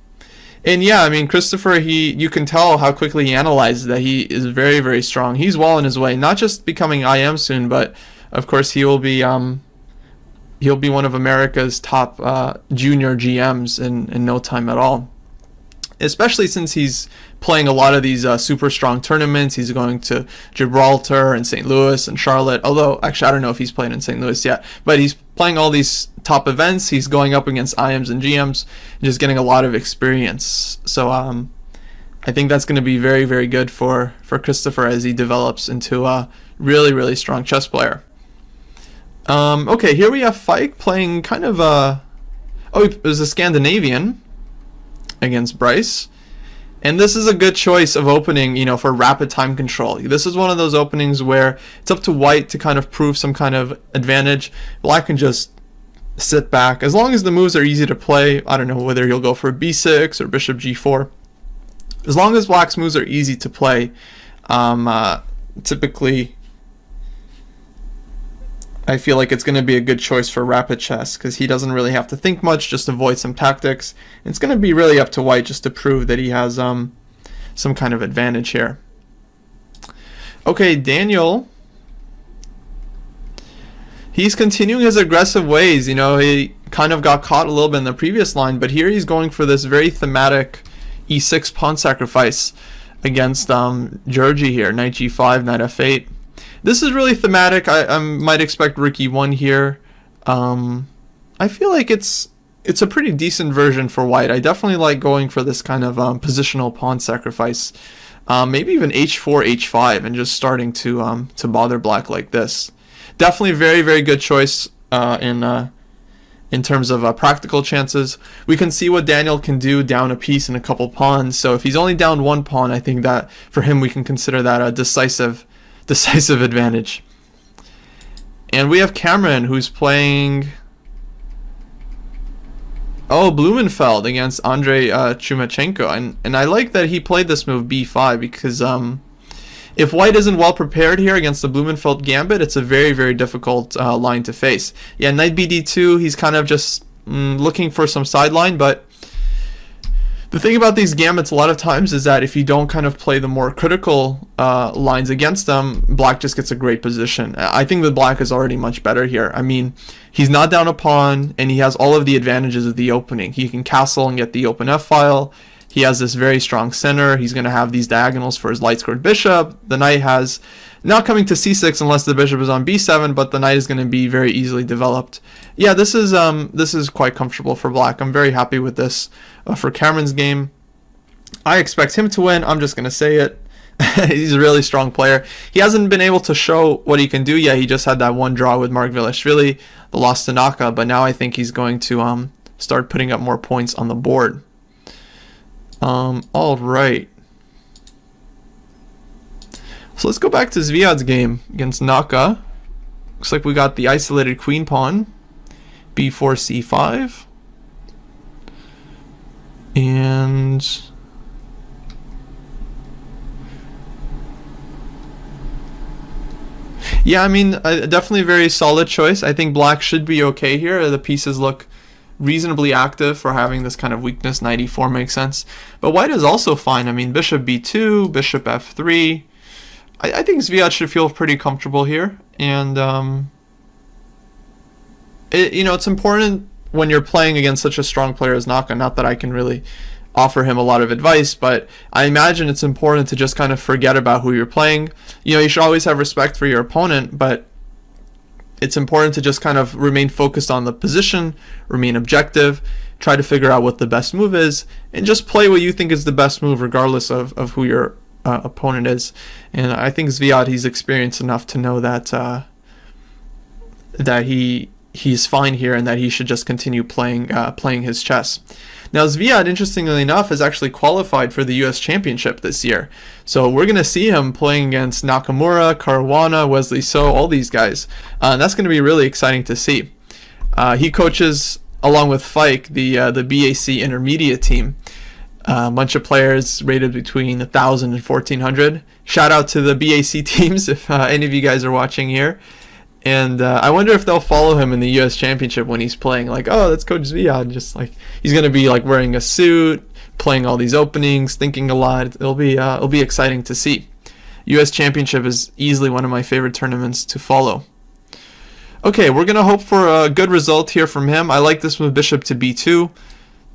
S1: yeah, I mean, Christopher, you can tell how quickly he analyzes that he is very, very strong. He's well on his way, not just becoming IM soon, but of course he will be... he'll be one of America's top junior GMs in no time at all. Especially since he's playing a lot of these super strong tournaments. He's going to Gibraltar and St. Louis and Charlotte. Although, actually, I don't know if he's playing in St. Louis yet. But he's playing all these top events. He's going up against IMs and GMs, and just getting a lot of experience. So I think that's going to be very, very good for Christopher as he develops into a really, really strong chess player. Okay, here we have Fike playing kind of it was a Scandinavian against Bryce. And this is a good choice of opening, for rapid time control. This is one of those openings where it's up to white to kind of prove some kind of advantage. Black can just sit back. As long as the moves are easy to play, I don't know whether he'll go for b6 or bishop g4. As long as black's moves are easy to play, typically I feel like it's going to be a good choice for rapid chess, because he doesn't really have to think much, just avoid some tactics. It's going to be really up to white just to prove that he has some kind of advantage here. Okay, Daniel. He's continuing his aggressive ways. You know, he kind of got caught a little bit in the previous line, but here he's going for this very thematic e6 pawn sacrifice against Georgi here. Knight g5, knight f8. This is really thematic. I might expect rook e1 here. I feel like it's a pretty decent version for white. I definitely like going for this kind of positional pawn sacrifice. Maybe even h4, h5, and just starting to bother black like this. Definitely very, very good choice in terms of practical chances. We can see what Daniel can do down a piece and a couple pawns. So if he's only down one pawn, I think that for him we can consider that a decisive advantage. And we have Cameron, who's playing Blumenfeld against Andrei Chumachenko, and I like that he played this move b5 because if white isn't well prepared here against the Blumenfeld gambit, it's a very, very difficult line to face. Yeah, knight bd2, he's kind of just looking for some sideline, but the thing about these gambits a lot of times is that if you don't kind of play the more critical lines against them, black just gets a great position. I think that black is already much better here. I mean, he's not down a pawn, and he has all of the advantages of the opening. He can castle and get the open f-file. He has this very strong center. He's going to have these diagonals for his light-scored bishop. The knight has not coming to c6 unless the bishop is on b7, but the knight is going to be very easily developed. Yeah, this is quite comfortable for black. I'm very happy with this for Cameron's game. I expect him to win. I'm just going to say it. He's a really strong player. He hasn't been able to show what he can do yet. He just had that one draw with Margvelashvili, the loss to Naka, but now I think he's going to start putting up more points on the board. All right. So let's go back to Zviad's game against Naka. Looks like we got the isolated queen pawn, b4, c5. And yeah, I mean, definitely a very solid choice. I think black should be okay here. The pieces look reasonably active for having this kind of weakness. Knight e4 makes sense, but white is also fine. I mean, bishop b2, bishop f3. I think Zviad should feel pretty comfortable here, and it's important when you're playing against such a strong player as Naka. Not that I can really offer him a lot of advice, but I imagine it's important to just kind of forget about who you're playing. You should always have respect for your opponent, but it's important to just kind of remain focused on the position, remain objective, try to figure out what the best move is, and just play what you think is the best move regardless of who your opponent is. And I think Zviad, he's experienced enough to know that he's fine here and that he should just continue playing his chess. Now Zviad, interestingly enough, has actually qualified for the US Championship this year. So we're going to see him playing against Nakamura, Caruana, Wesley So, all these guys. And that's going to be really exciting to see. He coaches, along with Fike, the BAC intermediate team. A bunch of players rated between 1,000 and 1,400. Shout out to the BAC teams if any of you guys are watching here. And I wonder if they'll follow him in the U.S. Championship when he's playing. Like, oh, that's Coach Zviad. Just like he's gonna be like wearing a suit, playing all these openings, thinking a lot. It'll be exciting to see. U.S. Championship is easily one of my favorite tournaments to follow. Okay, we're gonna hope for a good result here from him. I like this move, bishop to b2.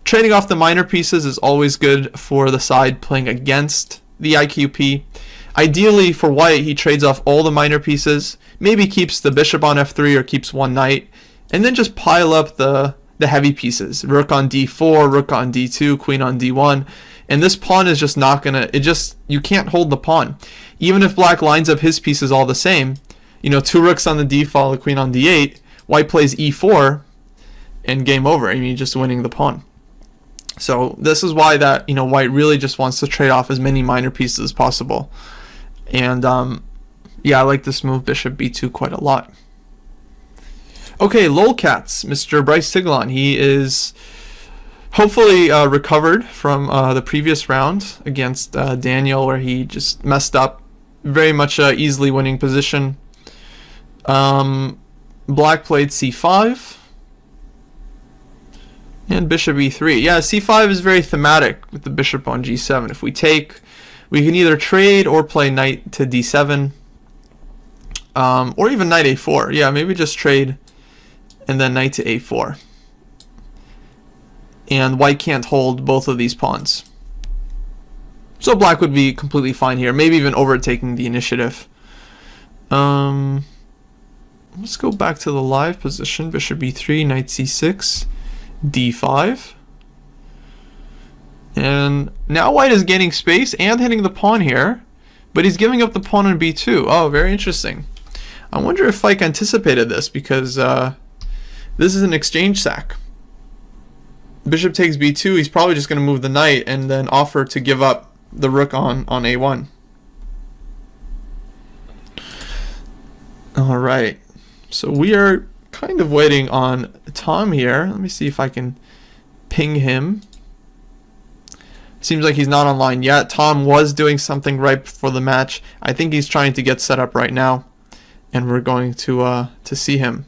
S1: Trading off the minor pieces is always good for the side playing against the IQP. Ideally for white, he trades off all the minor pieces, maybe keeps the bishop on f3 or keeps one knight, and then just pile up the heavy pieces. Rook on d4, rook on d2, queen on d1, and this pawn is just not gonna, you can't hold the pawn. Even if black lines up his pieces all the same, two rooks on the d file, the queen on d8, white plays e4, and game over. I mean, just winning the pawn. So this is why that white really just wants to trade off as many minor pieces as possible. And yeah, I like this move, bishop b2, quite a lot. Okay, lolcats, Mr. Bryce Tiglon. He is hopefully recovered from the previous round against Daniel, where he just messed up. Very much easily winning position. Black played c5. And bishop e3. Yeah, c5 is very thematic with the bishop on g7. If we take, We can either trade or play knight to d7, or even knight a4. Yeah, maybe just trade and then knight to a4. And white can't hold both of these pawns. So black would be completely fine here, maybe even overtaking the initiative. Let's go back to the live position. Bishop e3, knight c6, d5. And now white is gaining space and hitting the pawn here, but he's giving up the pawn on b2. Oh, very interesting. I wonder if Fike anticipated this, because this is an exchange sack. Bishop takes b2, he's probably just going to move the knight and then offer to give up the rook on a1. All right, so we are kind of waiting on Tom here. Let me see if I can ping him. Seems like he's not online yet. Tom was doing something right before the match. I think he's trying to get set up right now, and we're going to see him.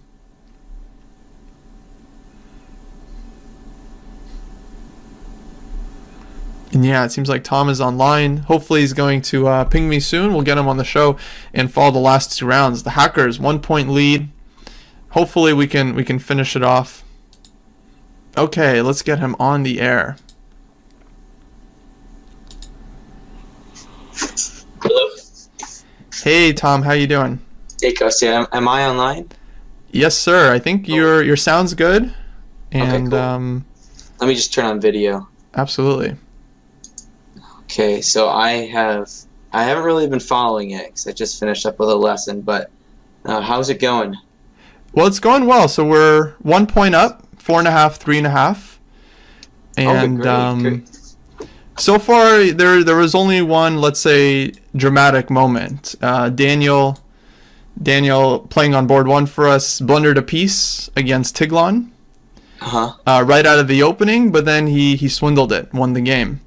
S1: And yeah, it seems like Tom is online. Hopefully he's going to ping me soon. We'll get him on the show and follow the last 2 rounds. The Hackers, 1-point lead. Hopefully we can finish it off. Okay, let's get him on the air.
S3: Hello.
S1: Hey Tom, how you doing?
S3: Hey Kostya, am I online?
S1: Yes, sir. I think your sound's good. And
S3: Okay, cool. Let me just turn on video.
S1: Absolutely.
S3: Okay, so I haven't really been following it because I just finished up with a lesson. But how's it going?
S1: Well, it's going well. So we're 1 point up, 4.5, 3.5, and
S3: Great.
S1: so far there was only one, let's say, dramatic moment. Daniel playing on board 1 for us blundered a piece against Tiglon right out of the opening, but then he swindled it, won the game.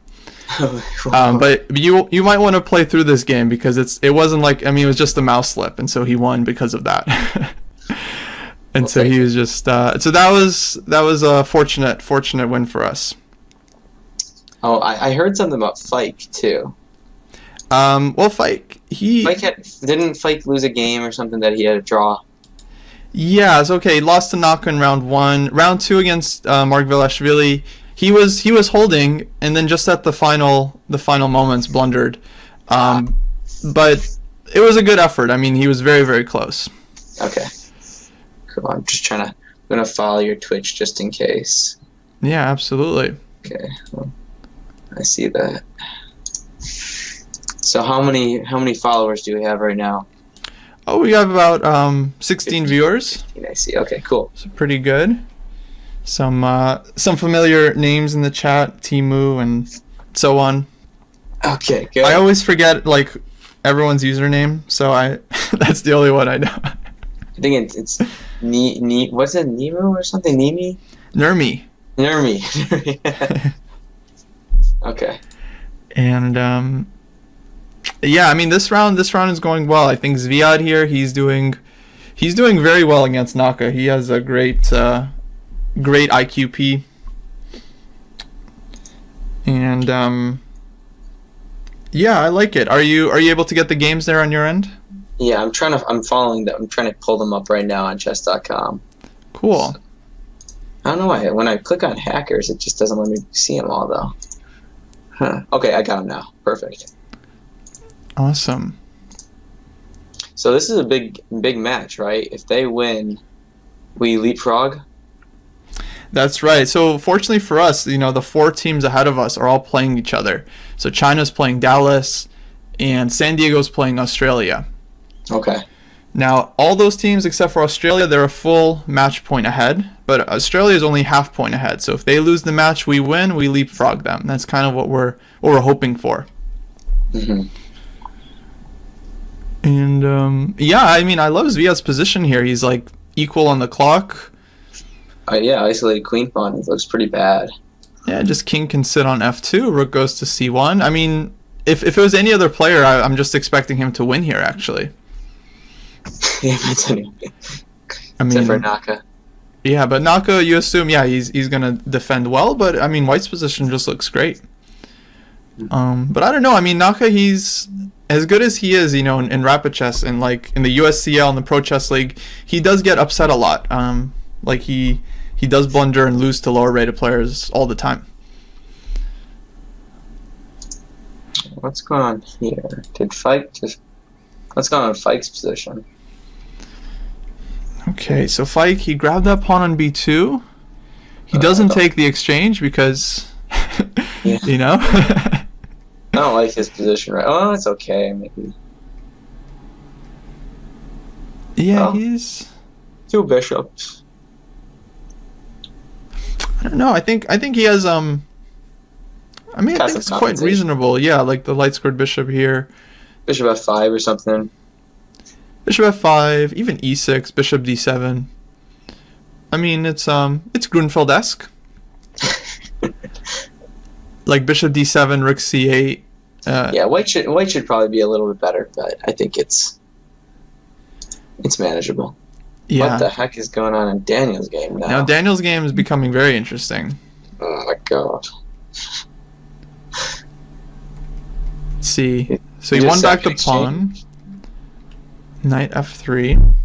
S1: But you might want to play through this game because it wasn't like, I mean, it was just a mouse slip, and so he won because of that. And so he was just so that was a fortunate win for us.
S3: Oh, I heard something about Fike too.
S1: Well, Fike
S3: didn't Fike lose a game or something that he had to draw?
S1: Yeah, it's okay. He lost to Naka in round 1. Round 2 against Mark Vilashvili, he was holding, and then just at the final moments blundered. But it was a good effort. I mean, he was very, very close.
S3: Okay. Cool. I'm gonna follow your Twitch just in case.
S1: Yeah, absolutely.
S3: Okay. Well, I see that. So how many followers do we have right now?
S1: Oh, we have about 16 viewers.
S3: 15, I see. Okay, cool.
S1: So pretty good. Some familiar names in the chat, Timu and so on.
S3: Okay, good.
S1: I always forget like everyone's username, so that's the only one I know.
S3: I think it's what's it, Nemo or something? Nimi?
S1: Nermi.
S3: Okay.
S1: And yeah, I mean this round is going well. I think Zviad here, he's doing very well against Naka. He has a great IQP. And yeah, I like it. Are you able to get the games there on your end?
S3: Yeah, I'm following them. I'm trying to pull them up right now on chess.com.
S1: Cool.
S3: So, I don't know why when I click on hackers, it just doesn't let me see them all though. Huh. Okay, I got them now. Perfect.
S1: Awesome.
S3: So this is a big match, right? If they win, we leapfrog.
S1: That's right. So fortunately for us, the 4 teams ahead of us are all playing each other. So China's playing Dallas, and San Diego's playing Australia.
S3: Okay.
S1: Now, all those teams except for Australia, they're a full match point ahead, but Australia is only half point ahead. So if they lose the match, we win, we leapfrog them. That's kind of what we're hoping for.
S3: Mm-hmm.
S1: And yeah, I mean, I love Zviad's position here. He's like equal on the clock.
S3: Yeah, isolated queen pawn looks pretty bad.
S1: Yeah, just king can sit on f2, rook goes to c1. I mean, if it was any other player, I'm just expecting him to win here, actually.
S3: Yeah, that's anyway.
S1: I mean,
S3: Except for Naka.
S1: Yeah, but Naka, you assume, yeah, he's gonna defend well, but I mean, White's position just looks great. But I don't know. I mean, Naka, he's as good as he is, in rapid chess and like in the USCL and the Pro Chess League. He does get upset a lot. Like he does blunder and lose to lower rated players all the time.
S3: What's going on here? What's going on in Fike's position?
S1: Okay, so Fike, he grabbed that pawn on b2. He doesn't take the exchange because,
S3: Yeah.
S1: I
S3: I don't like his position right. Oh, it's okay. Maybe
S1: Yeah,
S3: Oh.
S1: he's.
S3: 2 bishops.
S1: I don't know. I think he has. I mean, I think
S3: Passive
S1: it's quite
S3: compensation.
S1: reasonable. Yeah, like the light squared bishop here,
S3: Bishop f5 or something.
S1: bishop f5, even e6, bishop d7. I mean, it's Grunfeld-esque. Like bishop d7, rook c8.
S3: Yeah, white should probably be a little bit better, but I think it's manageable.
S1: Yeah.
S3: What the heck is going on in Daniel's game now?
S1: Now Daniel's game is becoming very interesting.
S3: Oh my god.
S1: Let's see. So
S3: He
S1: he
S3: just
S1: won back
S3: sacked
S1: the pawn. Knight f3.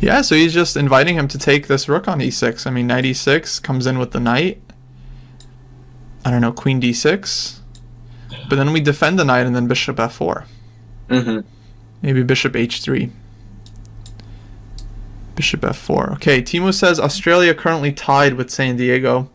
S1: Yeah, so he's just inviting him to take this rook on e6. I mean, knight e6 comes in with the knight. I don't know, queen d6. But then we defend the knight and then bishop f4.
S3: Mm-hmm.
S1: Maybe bishop h3. Bishop f4. Okay, Timo says Australia currently tied with San Diego.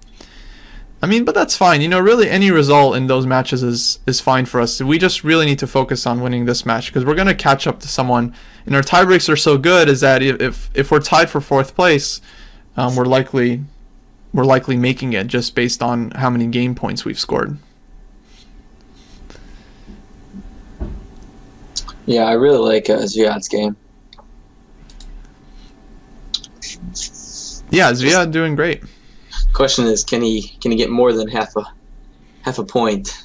S1: I mean, but that's fine. Really any result in those matches is fine for us. We just really need to focus on winning this match because we're going to catch up to someone. And our tiebreaks are so good is that if we're tied for 4th place, we're likely making it just based on how many game points we've scored.
S3: Yeah, I really like Zviad's game.
S1: Yeah, Zviad doing great.
S3: Question is, can he get more than half a point?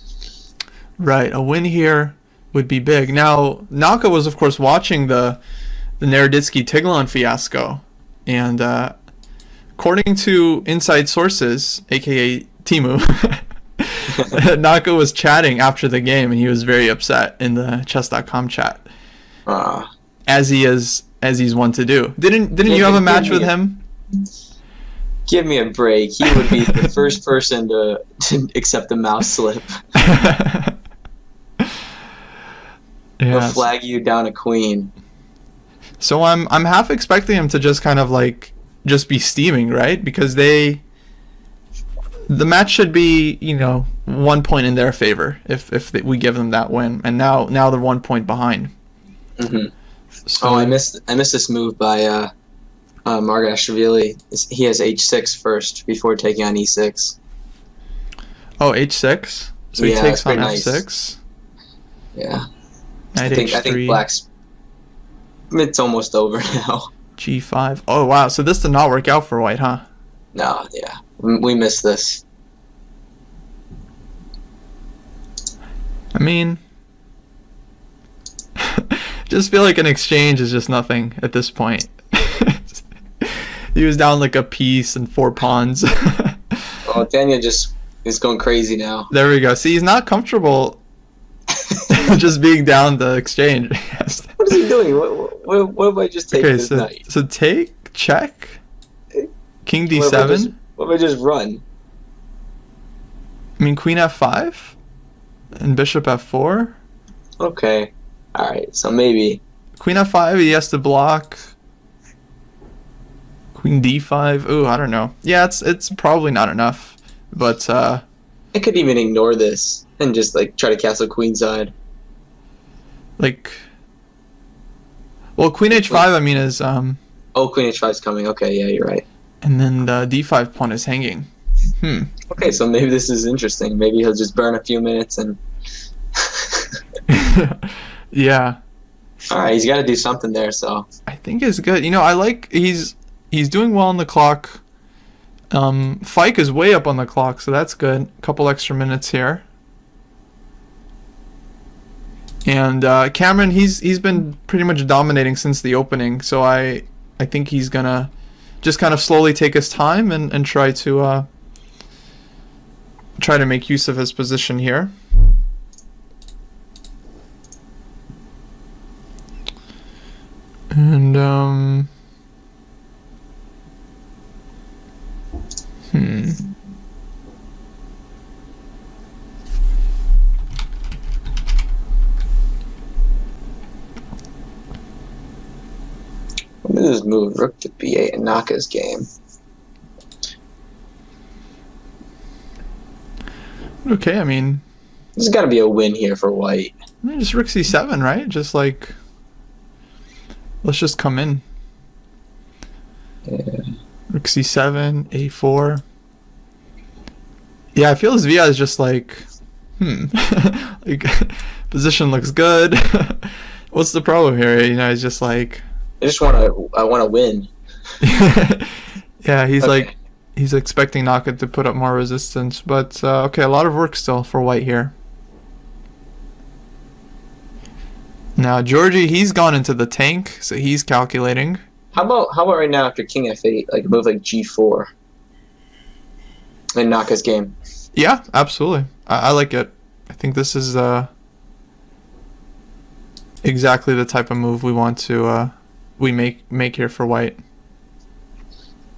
S1: Right, a win here would be big. Now, Naka was, of course, watching the Naroditsky-Tiglan fiasco, and according to inside sources, aka Timu, Naka was chatting after the game, and he was very upset in the chess.com chat, as he's one to do. Didn't you have a match with him?
S3: Give me a break. He would be the first person to accept the mouse slip. He'll flag you down a queen.
S1: So I'm half expecting him to just kind of like just be steaming, right? Because the match should be 1 point in their favor if we give them that win, and now they're 1 point behind.
S3: Mm-hmm.
S1: So,
S3: I missed this move by Margashvili. He has h6 first before taking on e6.
S1: Oh, h6. So he
S3: Yeah,
S1: takes on
S3: that's pretty
S1: f6.
S3: Yeah.
S1: Knight
S3: I think
S1: h3.
S3: black's. It's almost over now.
S1: g5. Oh wow. So this did not work out for white, huh?
S3: No, yeah, we missed this.
S1: I mean, just feel like an exchange is just nothing at this point. He was down like a piece and 4 pawns.
S3: Oh, Daniel just is going crazy now.
S1: There we go. See, he's not comfortable just being down the exchange.
S3: What is he doing? What if I just take
S1: Okay,
S3: this knight?
S1: so take, check, king
S3: What
S1: d7.
S3: if I just run?
S1: I mean, queen f5 and bishop f4.
S3: Okay. Alright, so maybe.
S1: Queen f5, he has to block. Queen d5. Ooh, I don't know. Yeah, it's probably not enough. But
S3: I could even ignore this and just like try to castle queenside.
S1: like, well, queen h5, I mean, is
S3: Oh, queen h5 is coming. Okay, yeah, you're right.
S1: and then the d5 pawn is hanging.
S3: Okay, so maybe this is interesting. Maybe he'll just burn a few minutes and.
S1: Yeah,
S3: Alright, he's got to do something there, so.
S1: I think it's good. I like he's doing well on the clock. Fike is way up on the clock, so that's good. A couple extra minutes here. And Cameron, he's been pretty much dominating since the opening, so I think he's gonna just kind of slowly take his time and try to make use of his position here. And
S3: Let me just move rook to b8 and knock his game.
S1: Okay, I mean,
S3: There's got to be a win here for white.
S1: just rook c7, right? Just like, let's just come in.
S3: Yeah.
S1: Rook c7, a4. Yeah, I feel his VI is just like, like, position looks good. What's the problem here? You know, he's just like,
S3: I want to win.
S1: yeah, he's
S3: Okay.
S1: like, he's expecting Naka to put up more resistance. But, okay, a lot of work still for white here. Now, Georgie, he's gone into the tank, so he's calculating.
S3: How about right now after king f8, like move like g4 and knock his game?
S1: Yeah, absolutely. I like it. I think this is exactly the type of move we want to make here for white.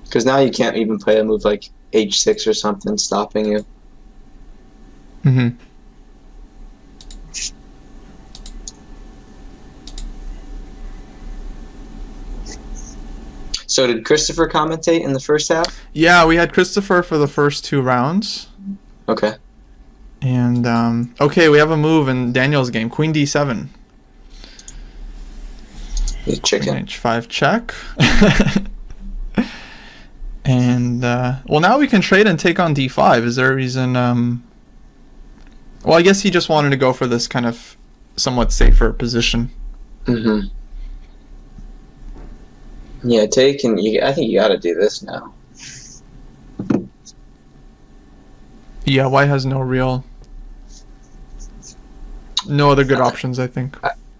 S3: Because now you can't even play a move like h6 or something stopping you.
S1: Mm-hmm.
S3: So did Christopher commentate in the first half?
S1: Yeah, we had Christopher for the first 2 rounds.
S3: Okay.
S1: And, okay, we have a move in Daniel's game. Queen d7.
S3: The chicken.
S1: H5 check. And, well, now we can trade and take on d5. Is there a reason, well, I guess he just wanted to go for this kind of somewhat safer position.
S3: Mm-hmm. Yeah, take and I think you got to do this now.
S1: Yeah, white has no other good options, I think.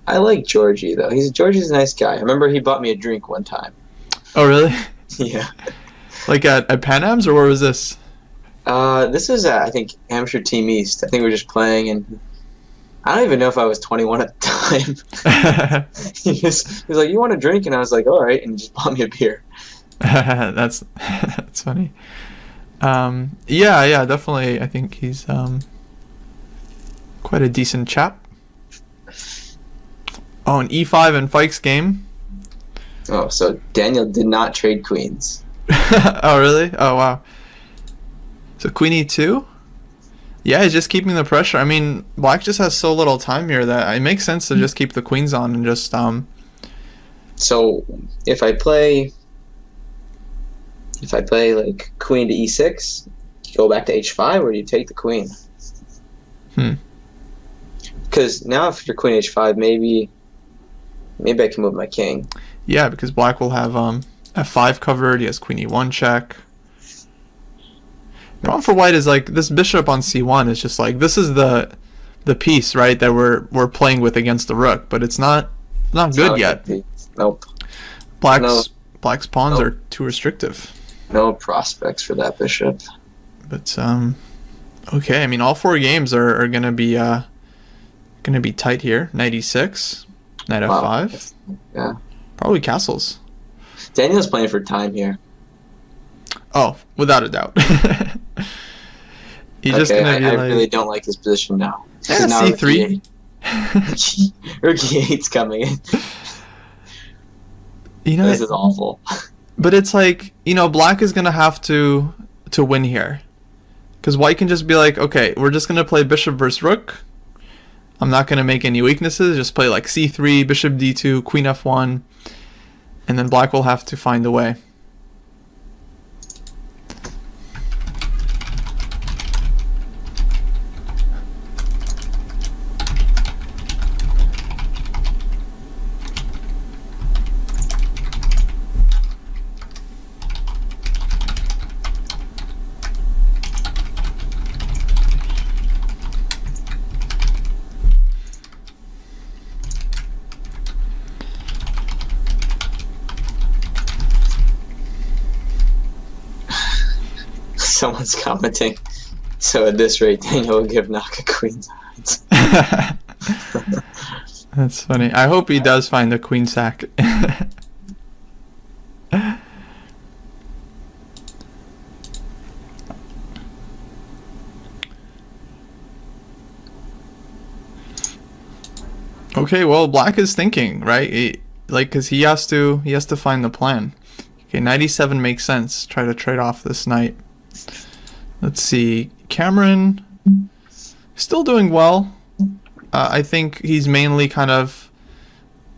S3: I like Georgie though. Georgie's a nice guy. I remember he bought me a drink one time.
S1: Oh, really?
S3: Yeah.
S1: Like at Pan Am's, or where was this?
S3: This was at, I think, Amateur Team East. I think we were just playing, and I don't even know if I was 21 at the time. he was like, "You want a drink?" And I was like, "All right," and he just bought me a beer.
S1: That's funny. Yeah, definitely. I think he's quite a decent chap. Oh, an e5 in Fike's game.
S3: Oh, so Daniel did not trade queens.
S1: Oh, really? Oh, wow. So queen e2? Yeah, he's just keeping the pressure. I mean, black just has so little time here that it makes sense to just keep the queens on and just
S3: So if I play like queen to e6, you go back to h5, or do you take the queen? Because now if you're queen h5, maybe I can move my king.
S1: Yeah, because black will have f5 covered. He has queen e1 check. Problem for white is like this bishop on c1 is just like, this is the piece, right, that we're playing with against the rook, but it's not good yet.
S3: Nope.
S1: Black's pawns are too restrictive.
S3: No prospects for that bishop.
S1: But okay, I mean, all 4 games are gonna be tight here. Knight e6, knight f5.
S3: Yeah.
S1: Probably castles.
S3: Daniel's playing for time here.
S1: Oh, without a doubt. He's just gonna be
S3: I
S1: like,
S3: really don't like his position now.
S1: Yeah,
S3: Now
S1: c3.
S3: Rook e8's coming in.
S1: You know,
S3: This is awful.
S1: but it's like, you know, black is gonna have to win here, because white can just be like, okay, we're just gonna play bishop versus rook. I'm not gonna make any weaknesses. Just play like c3, bishop d2, queen f1, and then black will have to find a way.
S3: someone's commenting. So at this rate, Daniel will give Naka queen's odds.
S1: That's funny. I hope he does find the queen sack. Okay, well, black is thinking, right? Because he has to find the plan. Okay, 97 makes sense. Try to trade off this knight. Let's see. Cameron still doing well. I think he's mainly kind of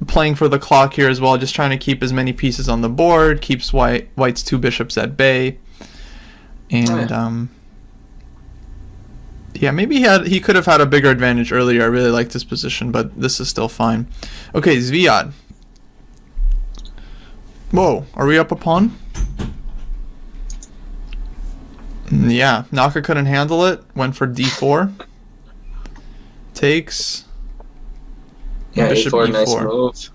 S1: playing for the clock here as well, just trying to keep as many pieces on the board, keeps white's 2 bishops at bay. And yeah, maybe he could have had a bigger advantage earlier. I really like this position, but this is still fine. Okay, Zviad. Whoa, are we up a pawn? Yeah, Naka couldn't handle it. Went for d4. Takes.
S3: Yeah,
S1: Bishop
S3: a4,
S1: e4.
S3: nice move.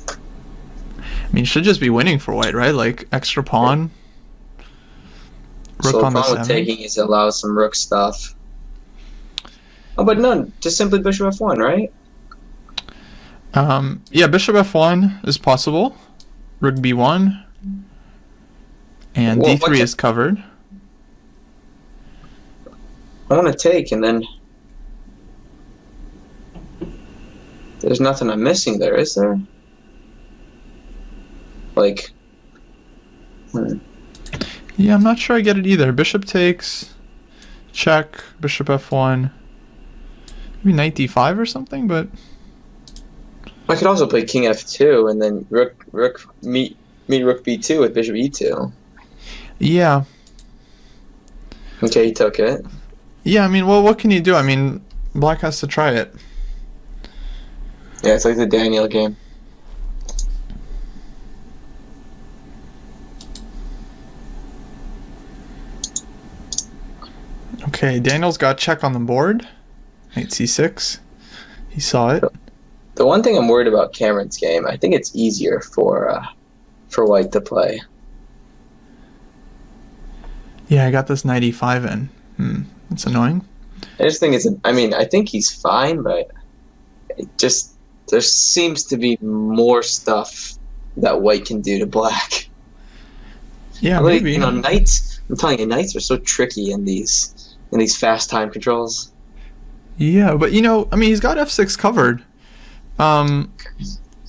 S1: I mean, should just be winning for white, right? Like extra pawn. Rook
S3: So
S1: on
S3: the
S1: the
S3: problem with
S1: 7.
S3: taking is it allows some rook stuff. Oh, but no, just simply bishop f1, right?
S1: Yeah, bishop f1 is possible. Rook b1. And
S3: Well,
S1: d3 is covered.
S3: I want to take, and then there's nothing I'm missing there, is there? Like,
S1: Yeah, I'm not sure I get it either. Bishop takes. Check. Bishop f1. Maybe knight d5 or something, but...
S3: I could also play king f2, and then rook meet rook b2 with bishop e2.
S1: Yeah.
S3: Okay, he took it.
S1: Yeah, I mean, well, what can you do? I mean, black has to try it.
S3: Yeah, it's like the Daniel game.
S1: Okay, Daniel's got check on the board. Knight c6. He saw it.
S3: The one thing I'm worried about Cameron's game, I think it's easier for white to play.
S1: Yeah, I got this knight e5 in. That's annoying.
S3: I just think I think he's fine, but there seems to be more stuff that white can do to black.
S1: Yeah,
S3: Like,
S1: maybe.
S3: knights. I'm telling you, knights are so tricky in these fast time controls.
S1: Yeah, but I mean, he's got f6 covered. I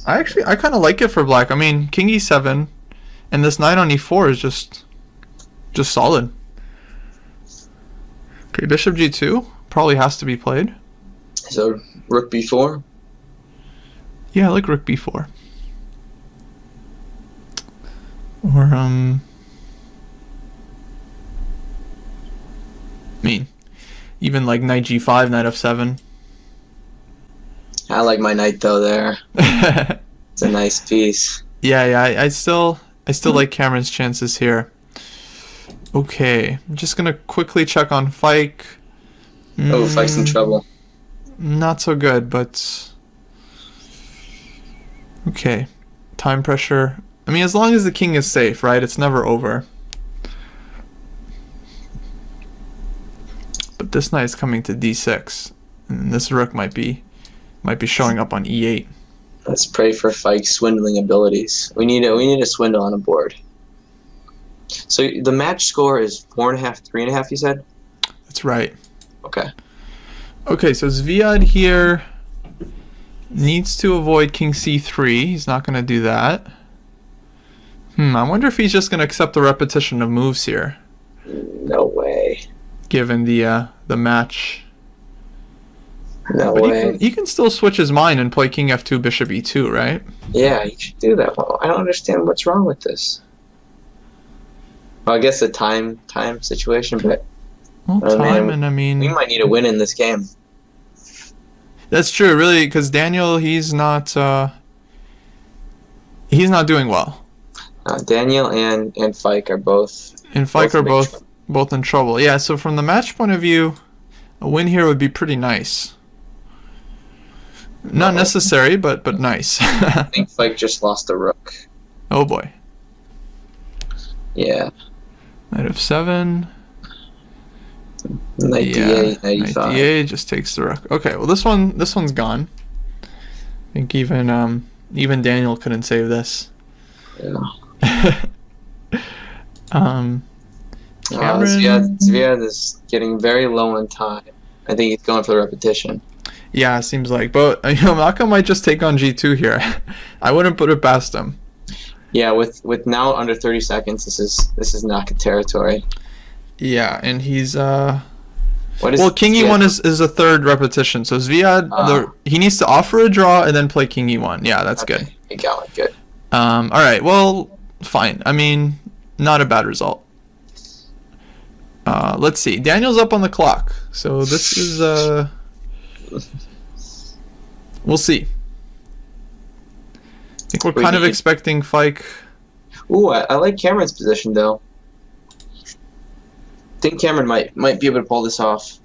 S1: kind of like it for black. I mean, king e7, and this knight on e4 is just solid. Okay, bishop g2 probably has to be played.
S3: So rook b4.
S1: Yeah, I like rook b4. Or I mean, even like knight g5, knight f7.
S3: I like my knight though there. It's a nice piece.
S1: Yeah, I still like Cameron's chances here. Okay, I'm just gonna quickly check on Fike.
S3: Oh, Fike's in trouble.
S1: Not so good, but okay. Time pressure. I mean, as long as the king is safe, right? It's never over. But this knight is coming to d6, and this rook might be showing up on e8.
S3: Let's pray for Fike's swindling abilities. We need a swindle on a board. So the match score is 4.5, 3.5. You said.
S1: That's right.
S3: Okay.
S1: Okay, so Zviad here needs to avoid king c3. He's not going to do that. I wonder if he's just going to accept the repetition of moves here.
S3: No way.
S1: Given the match.
S3: No
S1: But
S3: way.
S1: he can still switch his mind and play king f2, bishop e2, right?
S3: Yeah, you should do that. Well, I don't understand what's wrong with this. Well, I guess the time situation, but
S1: Well, time, and I mean...
S3: we might need a win in this game.
S1: That's true, really, because Daniel, he's not doing well.
S3: Daniel and Fike are both...
S1: And Fike are
S3: both
S1: both in trouble. Yeah, so from the match point of view, a win here would be pretty nice. Not necessary, but nice.
S3: I think Fike just lost a rook.
S1: Oh boy.
S3: Yeah.
S1: Knight of 7.
S3: 98, 95.
S1: Knight d8 just takes the rook. Okay, well this one's gone. I think even Daniel couldn't save this.
S3: Yeah.
S1: Cameron.
S3: Zviad is getting very low on time. I think he's going for the repetition.
S1: Yeah, seems like. But Malcolm might just take on g2 here. I wouldn't put it past him.
S3: Yeah, with now under 30 seconds, this is Naka territory.
S1: Yeah, and he's
S3: What is
S1: king e1 is a third repetition. So Zviad, he needs to offer a draw and then play king e1. Yeah, that's good.
S3: You got it. Good.
S1: All right. Well, fine. I mean, not a bad result. Let's see. Daniel's up on the clock. So this is we'll see. I think we're kind of expecting Fike.
S3: Ooh, I like Cameron's position though. I think Cameron might be able to pull this off.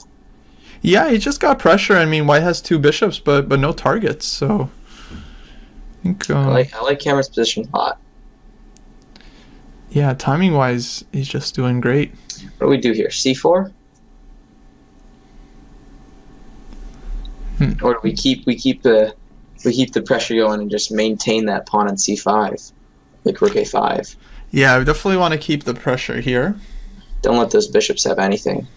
S1: Yeah, he just got pressure. I mean, White has 2 bishops, but no targets. So I think
S3: I like Cameron's position a lot.
S1: Yeah, timing wise, he's just doing great.
S3: What do we do here? C4? Or do we keep the pressure going and just maintain that pawn on C5, like rook A5?
S1: Yeah, we definitely want to keep the pressure here.
S3: Don't let those bishops have anything.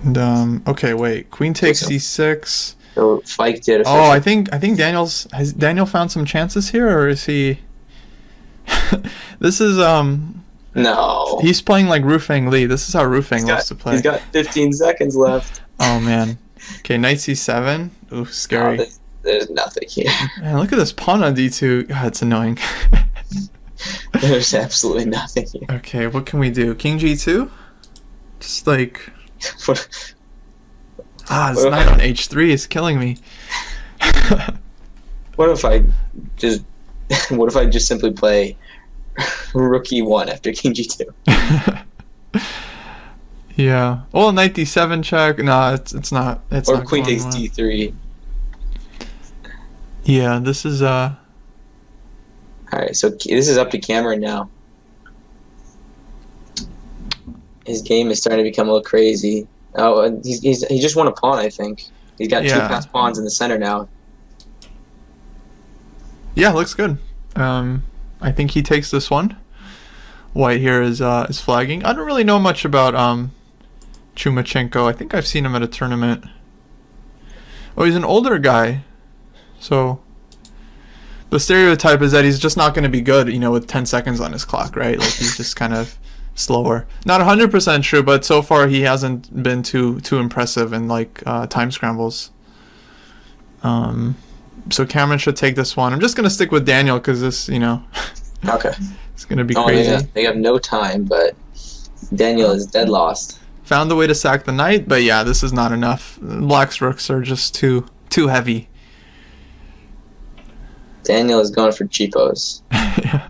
S1: And okay, wait. Queen takes C6.
S3: So Fike did.
S1: Oh, I think has Daniel found some chances here, or is he? This is
S3: No.
S1: He's playing like Rufang Lee. This is how Rufang loves to play.
S3: He's got 15 seconds left.
S1: Oh man. Okay, knight c7. Ooh, scary.
S3: Oh, there's nothing here.
S1: Man, look at this pawn on d2. God, it's annoying.
S3: There's absolutely nothing here.
S1: Okay, what can we do? King g2? Just like this knight on h3 is killing me.
S3: What if I just simply play rook e1 after king g2?
S1: Yeah. Well, knight d7 check. No, it's not. It's
S3: or
S1: not
S3: queen
S1: going
S3: takes
S1: well.
S3: d3.
S1: Yeah, this is
S3: All right, so this is up to Cameron now. His game is starting to become a little crazy. Oh, he just won a pawn, I think. He's got 2 passed pawns in the center now.
S1: Yeah, looks good. I think he takes this one. White here is flagging. I don't really know much about Chumachenko. I think I've seen him at a tournament. Oh, he's an older guy. So the stereotype is that he's just not going to be good, with 10 seconds on his clock, right? Like he's just kind of slower. Not 100% true, but so far he hasn't been too impressive in like time scrambles. So Cameron should take this one. I'm just going to stick with Daniel because this,
S3: Okay.
S1: It's going to be crazy.
S3: They have no time, but Daniel is dead lost.
S1: Found a way to sack the knight, but yeah, this is not enough. Black's rooks are just too heavy.
S3: Daniel is going for cheapos.
S1: Yeah.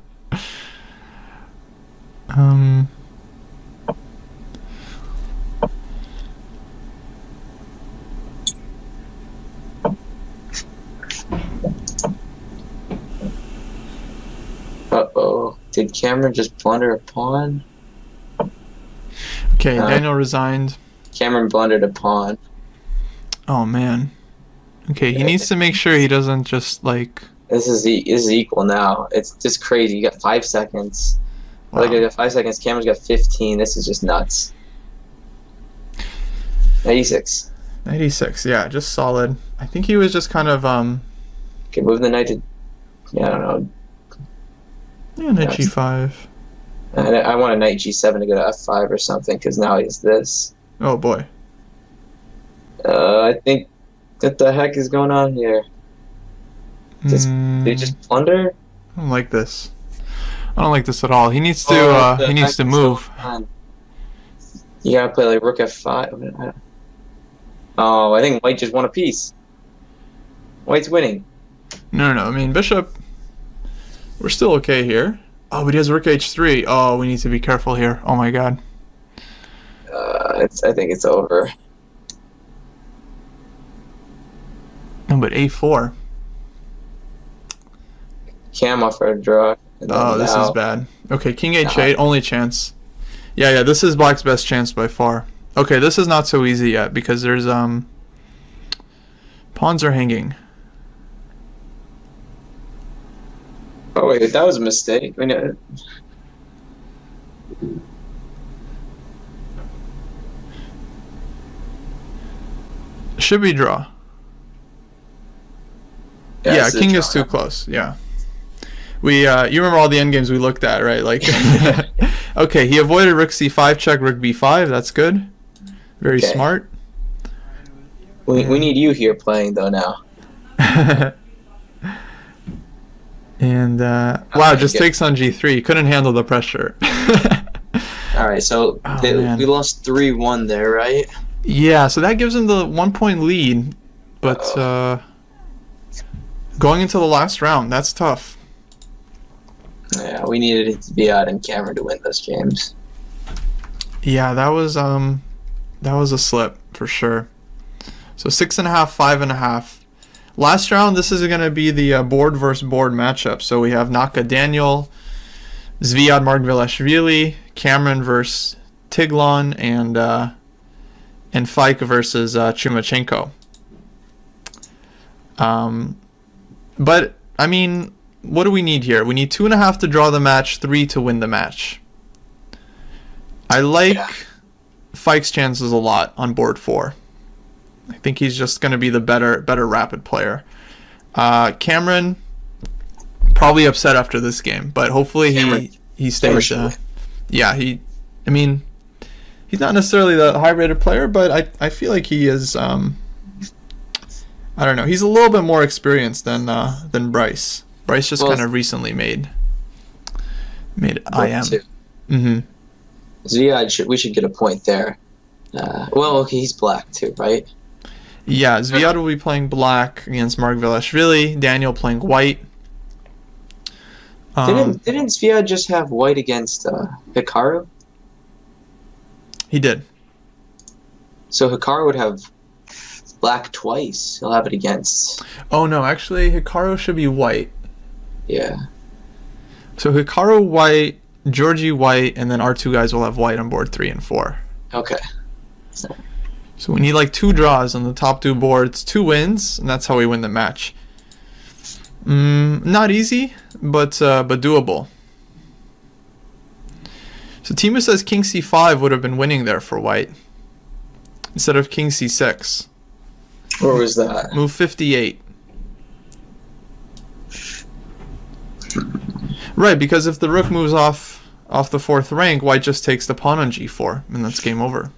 S3: Uh-oh. Did Cameron just blunder a pawn?
S1: Okay, Daniel resigned.
S3: Cameron blundered a pawn.
S1: Oh, man. Okay, he needs to make sure he doesn't just, like...
S3: This is equal now. It's just crazy. You got 5 seconds.
S1: Wow.
S3: Like, I got 5 seconds. Cameron's got 15. This is just nuts. 96.
S1: 96, yeah, just solid. I think he was just kind of,
S3: Okay, move the knight to... Yeah, I don't know.
S1: Yeah, knight g5.
S3: I want a knight g7 to go to f5 or something, because now he has this.
S1: Oh, boy.
S3: I think... What the heck is going on here? Did he just plunder?
S1: I don't like this. I don't like this at all. He needs to move.
S3: You gotta play like rook f5. Oh, I think White just won a piece. White's winning.
S1: No. I mean, bishop. We're still okay here. Oh, but he has rook h3. Oh, we need to be careful here. Oh my god.
S3: I think it's over.
S1: No, but a4.
S3: Cam offered a draw. And then
S1: Oh, this is
S3: now-
S1: bad. Okay, king h8, only chance. Yeah, this is black's best chance by far. Okay, this is not so easy yet because there's pawns are hanging.
S3: Oh wait, that was a mistake. I mean,
S1: Should we draw? Yeah,
S3: this
S1: king
S3: a
S1: is
S3: draw.
S1: too close. Yeah. We you remember all the endgames we looked at, right? Like okay, he avoided rook c5 check, rook b5. That's good. Very
S3: Okay.
S1: smart.
S3: We need you here playing though now.
S1: And wow,
S3: Okay,
S1: just
S3: good.
S1: takes on g3. Couldn't handle the pressure.
S3: All right, so
S1: Oh, man.
S3: we lost 3-1 there, right?
S1: Yeah, so that gives him the 1-point lead, but going into the last round, that's tough.
S3: Yeah, we needed it to be out in Cameron to win those games.
S1: Yeah, that was a slip for sure. So 6.5, 5.5. Last round, this is going to be the board versus board matchup. So we have Naka Daniel, Zviad Margvelashvili, Cameron versus Tiglon, and Fike versus Chumachenko. But I mean, what do we need here? We need 2.5 to draw the match, 3 to win the match. I like Fike's chances a lot on board 4. I think he's just going to be the better rapid player. Cameron probably upset after this game, but hopefully he stays. Yeah, I mean, he's not necessarily the high-rated player, but I feel like he is. I don't know. He's a little bit more experienced than Bryce. Bryce just kind of recently made IM. Mm-hmm.
S3: Zviad we should get a point there. Well, okay, he's black too, right?
S1: Yeah, Zviad will be playing black against Margvelashvili. Daniel playing white.
S3: Didn't Zviad just have white against Hikaru?
S1: He did.
S3: So Hikaru would have black twice. He'll have it against.
S1: Oh no, actually Hikaru should be white.
S3: Yeah.
S1: So Hikaru white, Georgie white, and then our two guys will have white on board 3 and 4.
S3: Okay.
S1: So we need like 2 draws on the top 2 boards, 2 wins, and that's how we win the match. Not easy, but doable. So Timu says king c5 would have been winning there for white instead of king c6.
S3: Where was that?
S1: Move 58. Right, because if the rook moves off the 4th rank, white just takes the pawn on g4, and that's game over.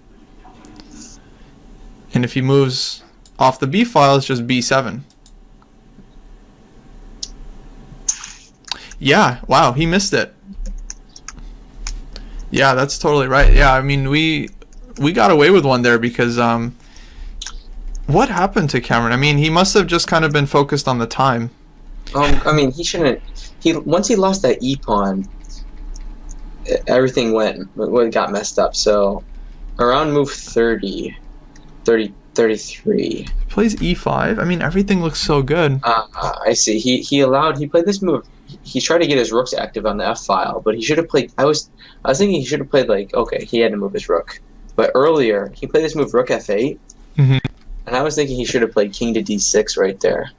S1: And if he moves off the b file, it's just b7. Yeah, wow, he missed it. Yeah, that's totally right. Yeah, I mean, we got away with one there because what happened to Cameron? I mean, he must have just kind of been focused on the time.
S3: I mean, he shouldn't. Once he lost that e pawn, everything got messed up. So around move 33.
S1: He plays e5. I mean, everything looks so good.
S3: I see. He played this move. He tried to get his rooks active on the f file, but he should have played. I was thinking he should have played he had to move his rook, but earlier he played this move rook f8,
S1: Mm-hmm.
S3: and I was thinking he should have played king to d6 right there.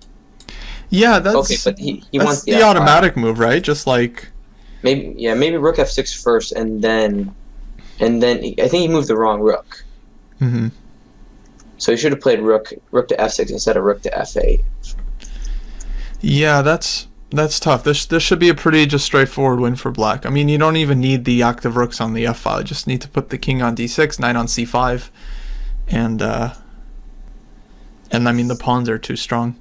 S1: Yeah, that's
S3: Okay, but he
S1: that's
S3: wants
S1: the automatic move, right? Just like
S3: maybe rook f6 first, and then I think he moved the wrong rook.
S1: Mm-hmm.
S3: So he should have played rook to f6 instead of rook to f8.
S1: Yeah, that's tough. This should be a pretty just straightforward win for black. I mean, you don't even need the active rooks on the f file. You just need to put the king on d6, knight on c5, and I mean the pawns are too strong.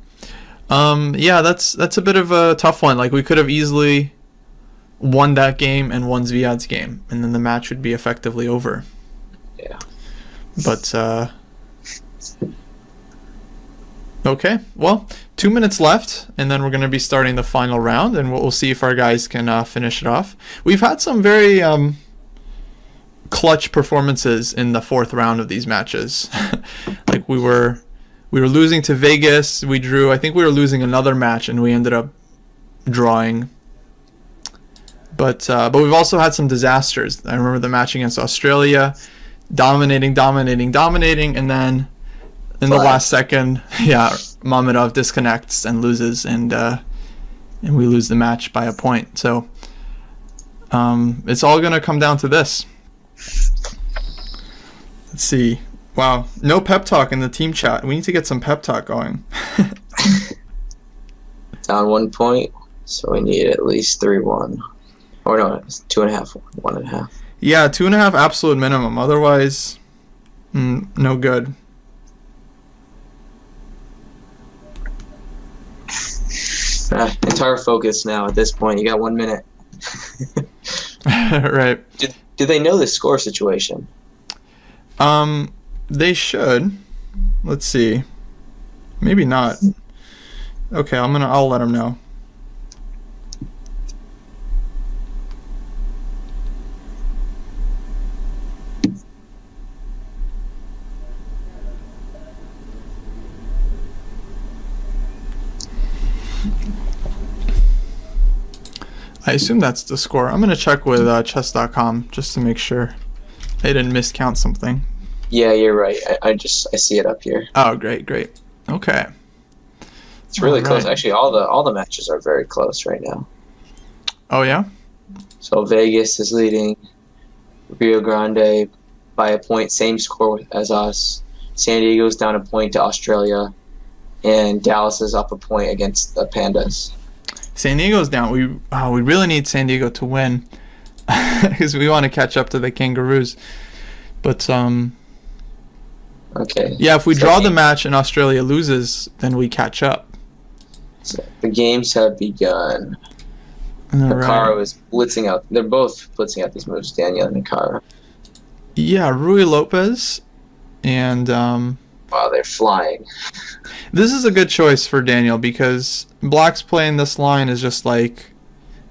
S1: Yeah, that's a bit of a tough one. Like we could have easily won that game and won Zviad's game, and then the match would be effectively over.
S3: Yeah.
S1: But okay, well, 2 minutes left, and then we're going to be starting the final round, and we'll see if our guys can finish it off. We've had some very clutch performances in the 4th round of these matches. Like we were losing to Vegas. We drew. I think we were losing another match, and we ended up drawing. But we've also had some disasters. I remember the match against Australia, dominating, and then in the last second, yeah, Mamedov disconnects and loses, and we lose the match by a point. So it's all gonna come down to this. Let's see. Wow, no pep talk in the team chat. We need to get some pep talk going.
S3: Down 1 point, so we need at least 3-1. Or no, it's 2.5, 1.5.
S1: Yeah, 2.5 absolute minimum. Otherwise, no good.
S3: Entire focus now at this point. You got 1 minute.
S1: Right.
S3: Do they know the score situation?
S1: They should. Let's see. Maybe not. Okay, I'll let them know. I assume that's the score. I'm gonna check with chess.com just to make sure they didn't miscount something.
S3: Yeah, you're right. I see it up here.
S1: Oh, great. Okay.
S3: It's really close. Actually, all the matches are very close right now.
S1: Oh yeah.
S3: So Vegas is leading Rio Grande by a point, same score as us. San Diego's down a point to Australia, and Dallas is up a point against the Pandas.
S1: San Diego's down. We really need San Diego to win because we want to catch up to the Kangaroos. But
S3: okay.
S1: Yeah, if we draw the match and Australia loses, then we catch up.
S3: So the games have begun. Hikaru is blitzing out. They're both blitzing out these moves, Daniel and Hikaru.
S1: Yeah, Rui Lopez and
S3: wow, they're flying.
S1: This is a good choice for Daniel because Black's play in this line is just like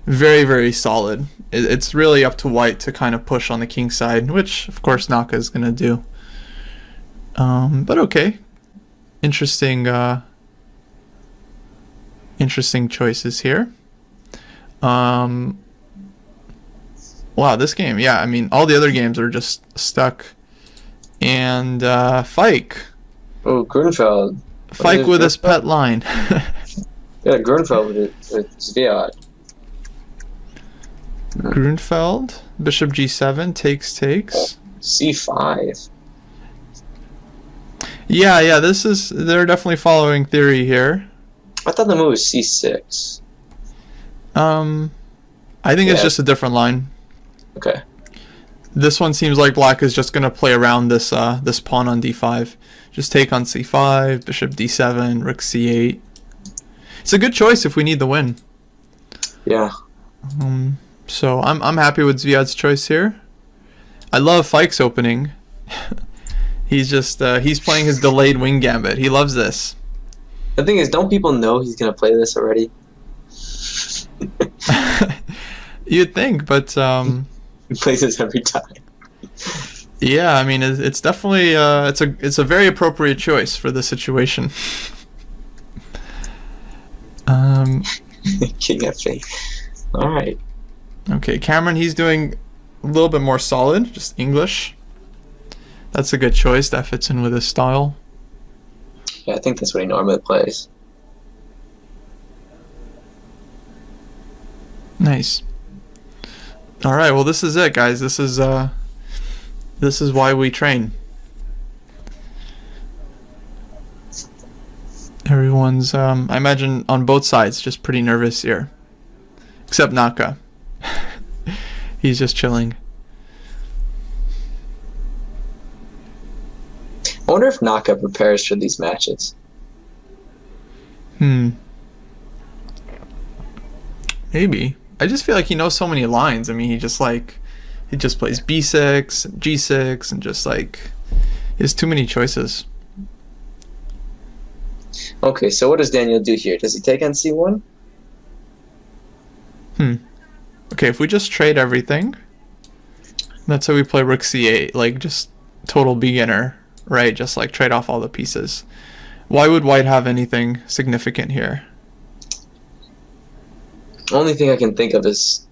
S1: very, very solid. It's really up to White to kind of push on the king side, which of course Naka is going to do. But okay. Interesting choices here. Wow, this game, yeah, I mean, all the other games are just stuck. And Fike.
S3: Oh, Grunfeld.
S1: Fike with his pet line.
S3: Yeah, Grunfeld with Zviad.
S1: Grunfeld, bishop g7, takes.
S3: C5.
S1: Yeah, they're definitely following theory here.
S3: I thought the move was C6.
S1: I think it's just a different line.
S3: Okay.
S1: This one seems like Black is just going to play around this pawn on d5. Just take on c5, bishop d7, rook c8. It's a good choice if we need the win.
S3: Yeah.
S1: So I'm happy with Zviad's choice here. I love Fike's opening. He's just he's playing his delayed wing gambit. He loves this.
S3: The thing is, don't people know he's gonna play this already?
S1: You'd think, but
S3: he plays this every time.
S1: Yeah, I mean it's definitely it's a very appropriate choice for the situation.
S3: King F8. All right.
S1: Okay, Cameron, he's doing a little bit more solid, just English. That's a good choice. That fits in with his style.
S3: Yeah, I think that's what he normally plays.
S1: Nice. All right, well, this is it, guys. This is why we train. Everyone's, I imagine, on both sides, just pretty nervous here. Except Naka. He's just chilling.
S3: I wonder if Naka prepares for these matches.
S1: Maybe. I just feel like he knows so many lines. I mean, he just plays b6, g6, and just like he has too many choices.
S3: Okay, so what does Daniel do here? Does he take on c1?
S1: Okay, if we just trade everything, that's how we play rook c8, like just total beginner, right? Just like trade off all the pieces. Why would White have anything significant here?
S3: Only thing I can think of is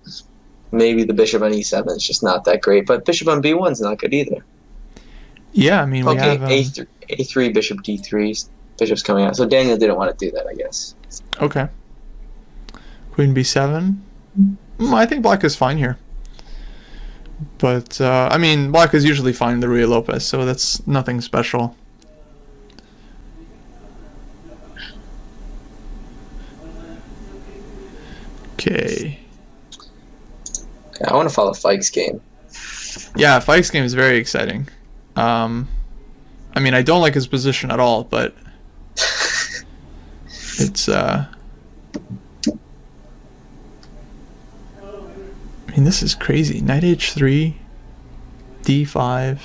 S3: maybe the bishop on e7 is just not that great, but bishop on b1 is not good either.
S1: Yeah, I mean, we
S3: Okay,
S1: have...
S3: a3, bishop d3, bishop's coming out. So Daniel didn't want to do that, I guess.
S1: Okay. Queen b7. I think black is fine here. But, I mean, black is usually fine in the Ruy Lopez, so that's nothing special. Okay.
S3: I want to follow Fike's game.
S1: Yeah, Fike's game is very exciting. I mean, I don't like his position at all, but it's, I mean, this is crazy. Knight h3, d5.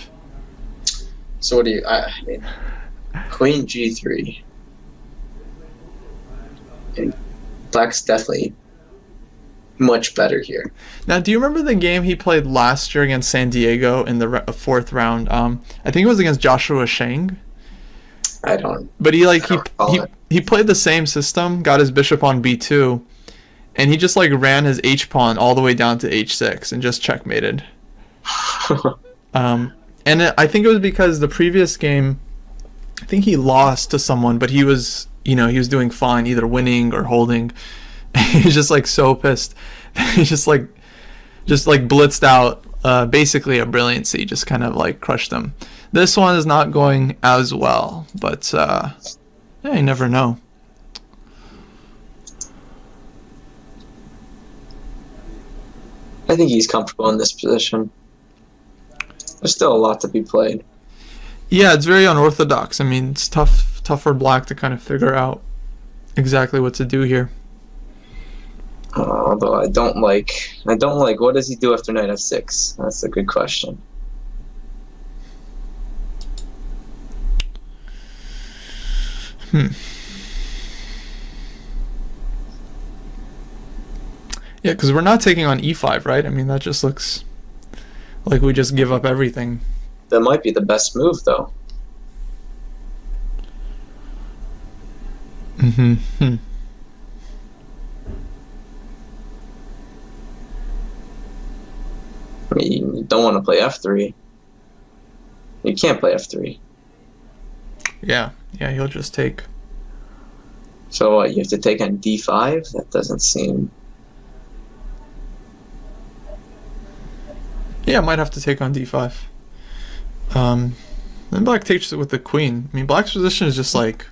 S3: So what do you... I mean, queen g3. And black's definitely much better here.
S1: Now, do you remember the game he played last year against San Diego in the fourth round? I think it was against Joshua Sheng.
S3: I don't...
S1: But he
S3: recall it.
S1: he played the same system, got his bishop on b2, and he just like ran his h-pawn all the way down to h6 and just checkmated. I think it was because the previous game, I think he lost to someone, but he was doing fine, either winning or holding. He's just like so pissed. He just blitzed out basically a brilliancy, just kind of like crushed him. This one is not going as well, but yeah, you never know.
S3: I think he's comfortable in this position. There's still a lot to be played.
S1: Yeah, it's very unorthodox. I mean, it's tough for black to kind of figure out exactly what to do here.
S3: Although I don't like what does he do after knight f6? That's a good question.
S1: Yeah, because we're not taking on e5, right? I mean, that just looks like we just give up everything.
S3: That might be the best move, though.
S1: Mm-hmm.
S3: I mean, you don't want to play f3. You can't play f3.
S1: Yeah, he'll just take.
S3: So what, you have to take on d5? That doesn't seem...
S1: Yeah, might have to take on d5. Then black takes it with the queen. I mean, black's position is just like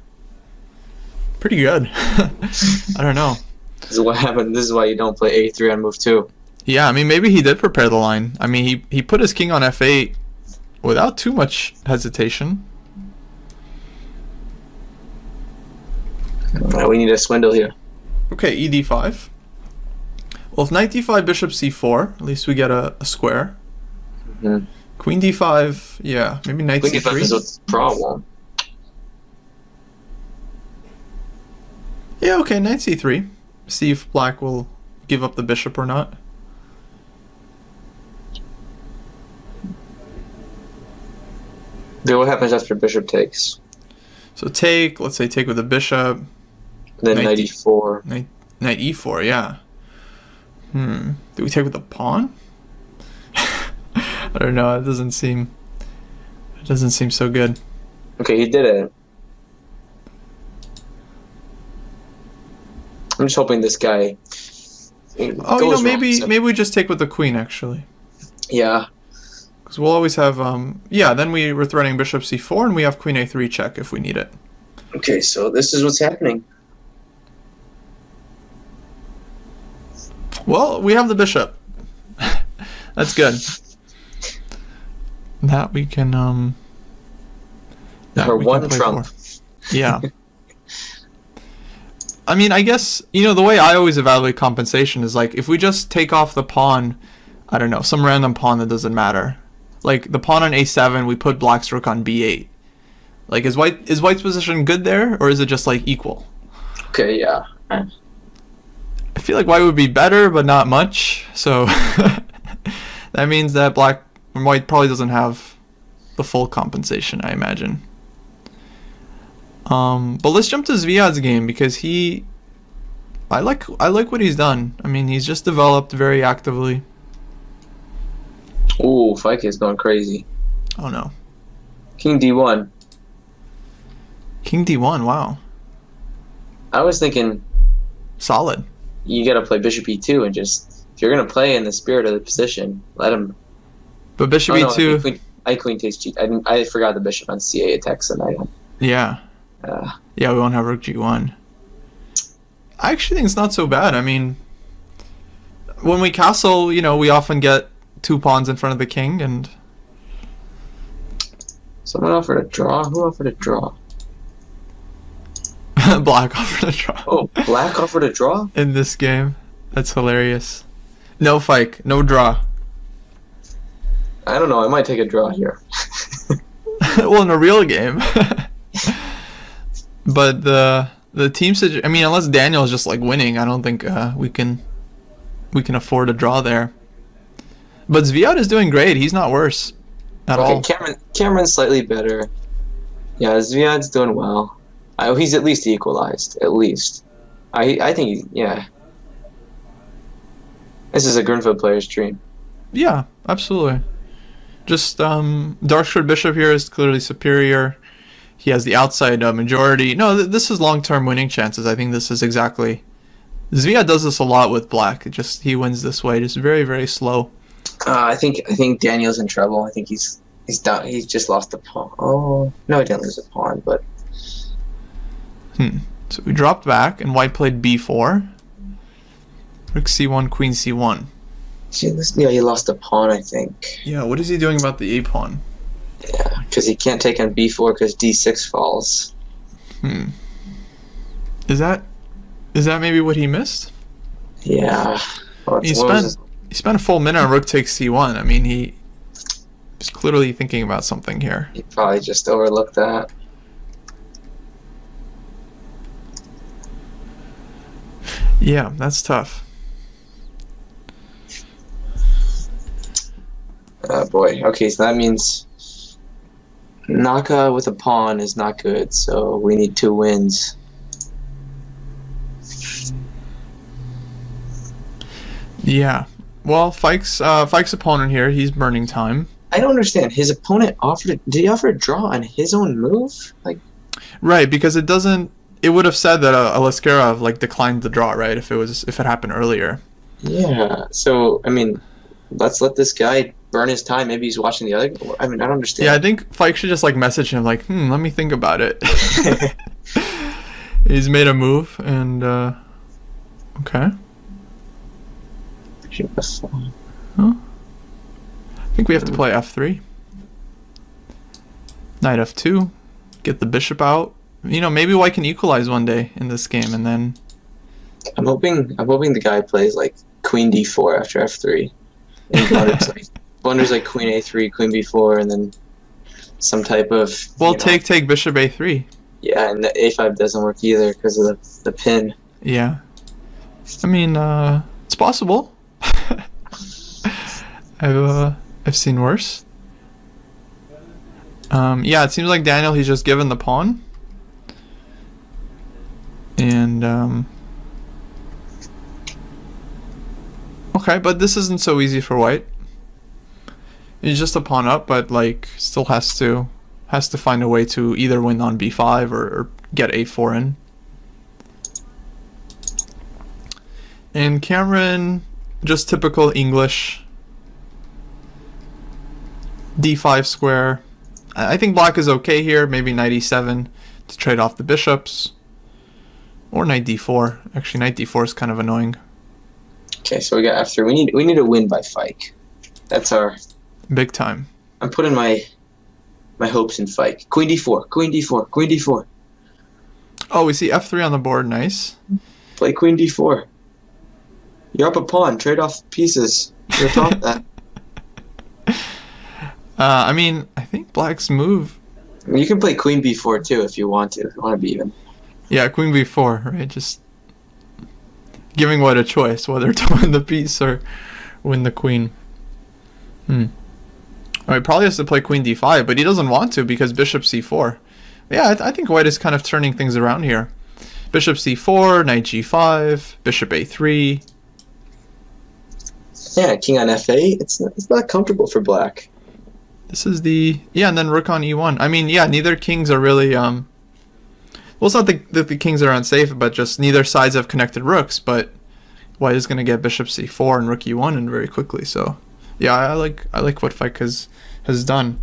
S1: pretty good. I don't know.
S3: This is what happened. This is why you don't play a3 on move 2.
S1: Yeah, I mean, maybe he did prepare the line. I mean, he put his king on f8 without too much hesitation.
S3: We need a swindle here.
S1: Okay, e d5. Well, if knight d5, bishop c4, at least we get a square.
S3: Mm-hmm.
S1: Queen d5, yeah, maybe knight
S3: Queen
S1: c3.
S3: d5 is what's the problem.
S1: Yeah, okay, knight c3. See if black will give up the bishop or not.
S3: Then what happens after bishop takes?
S1: So take, let's say take with the bishop.
S3: Then knight e4.
S1: Knight e4, yeah. Do we take with the pawn? I don't know. It doesn't seem so good.
S3: Okay, he did it. I'm just hoping this guy.
S1: Oh, maybe we just take with the queen actually.
S3: Yeah.
S1: Because we'll always have then we're threatening bishop c4 and we have queen a3 check if we need it.
S3: Okay, so this is what's happening.
S1: Well, we have the bishop. That's good. That we can
S3: For one trump.
S1: Yeah. I mean, I guess, the way I always evaluate compensation is like if we just take off the pawn, I don't know, some random pawn that doesn't matter. Like the pawn on a7, we put black's rook on b8. Like is white's position good there, or is it just like equal?
S3: Okay, yeah.
S1: I feel like white would be better, but not much. So that means that white probably doesn't have the full compensation, I imagine. But let's jump to Zviad's game because I like what he's done. I mean, he's just developed very actively.
S3: Oh, Fike is going crazy.
S1: Oh no.
S3: King D1.
S1: King D1, wow.
S3: I was thinking
S1: Solid.
S3: you got to play Bishop E2 and just, if you're going to play in the spirit of the position, let him.
S1: But Bishop
S3: Oh, no,
S1: E2.
S3: Queen takes G. I forgot the Bishop on C8 attacks the knight.
S1: Yeah. Yeah, we won't have Rook G1. I actually think it's not so bad. I mean, when we castle, we often get 2 pawns in front of the king, and
S3: Someone offered a draw. Who offered a draw?
S1: Black offered a draw.
S3: Oh, Black offered a draw?
S1: In this game. That's hilarious. No Fike, no draw.
S3: I don't know. I might take a draw here.
S1: Well, in a real game. But the team situation, I mean, unless Daniel is just like winning, I don't think we can afford a draw there. But Zviad is doing great. He's not worse at all.
S3: Cameron's slightly better. Yeah, Zviad's doing well. He's at least equalized. At least. I think yeah. This is a Grunfeld player's dream.
S1: Yeah, absolutely. Just Darkshard Bishop here is clearly superior. He has the outside majority. No, this is long-term winning chances. I think this is exactly. Zviad does this a lot with Black. He wins this way, just very, very slow.
S3: I think Daniel's in trouble. I think he's down. He's just lost a pawn. Oh no, he didn't lose a pawn, but.
S1: So we dropped back, and White played B4. Rook C1, Queen C1.
S3: Yeah, he lost a pawn, I think.
S1: Yeah, what is he doing about the A pawn?
S3: Yeah, because he can't take on B4 because D6 falls.
S1: Is that maybe what he missed?
S3: Yeah.
S1: He spent a full minute on Rook takes C1. I mean, he is clearly thinking about something here.
S3: He probably just overlooked that.
S1: Yeah, that's tough.
S3: Boy. Okay, so that means Naka with a pawn is not good, so we need 2 wins.
S1: Yeah. Well, Fike's opponent here, he's burning time.
S3: I don't understand. His opponent did he offer a draw on his own move?
S1: Right, because it would have said that Laskarov declined the draw, right? If it happened earlier.
S3: Yeah. So I mean, let's let this guy burn his time. Maybe he's watching the other. I mean, I don't understand.
S1: Yeah, I think Fike should just message him let me think about it. He's made a move, and okay. Huh? I think we have to play F3. Knight F2. Get the bishop out. Maybe White can equalize one day in this game, and then.
S3: I'm hoping the guy plays Queen D4 after F3. And blunders Queen A3, Queen B4, and then some type of.
S1: Well, take Bishop A3.
S3: Yeah, and the A5 doesn't work either because of the pin.
S1: Yeah. I mean, it's possible. I've seen worse. Yeah, it seems like Daniel, he's just given the pawn. And, okay, but this isn't so easy for White. He's just a pawn up, but still has to find a way to either win on B5 or get A4 in. And Cameron, just typical English. D5 square. I think Black is okay here. Maybe Knight E7 to trade off the bishops. Or Knight D4. Actually, Knight D4 is kind of annoying.
S3: Okay, so we got F3. We need a win by Fike. That's our...
S1: Big time.
S3: I'm putting my hopes in Fike. Queen D4, Queen D4, Queen D4.
S1: Oh, we see F3 on the board. Nice.
S3: Play Queen D4. You're up a pawn. Trade off pieces. You're taught that.
S1: I mean, I think Black's move...
S3: You can play Queen B4 too if you want to be even.
S1: Yeah, Queen B4, right? Just giving White a choice, whether to win the piece or win the queen. Alright, probably has to play Queen D5, but he doesn't want to because Bishop C4. Yeah, I think White is kind of turning things around here. Bishop C4, Knight G5, Bishop A3.
S3: Yeah, king on f8. It's not comfortable for black.
S1: This is and then rook on e1. I mean, yeah, neither kings are really well, it's not that the kings are unsafe, but just neither sides have connected rooks, but white is going to get bishop c4 and rook e1 and very quickly. So yeah, I like what Fike has done.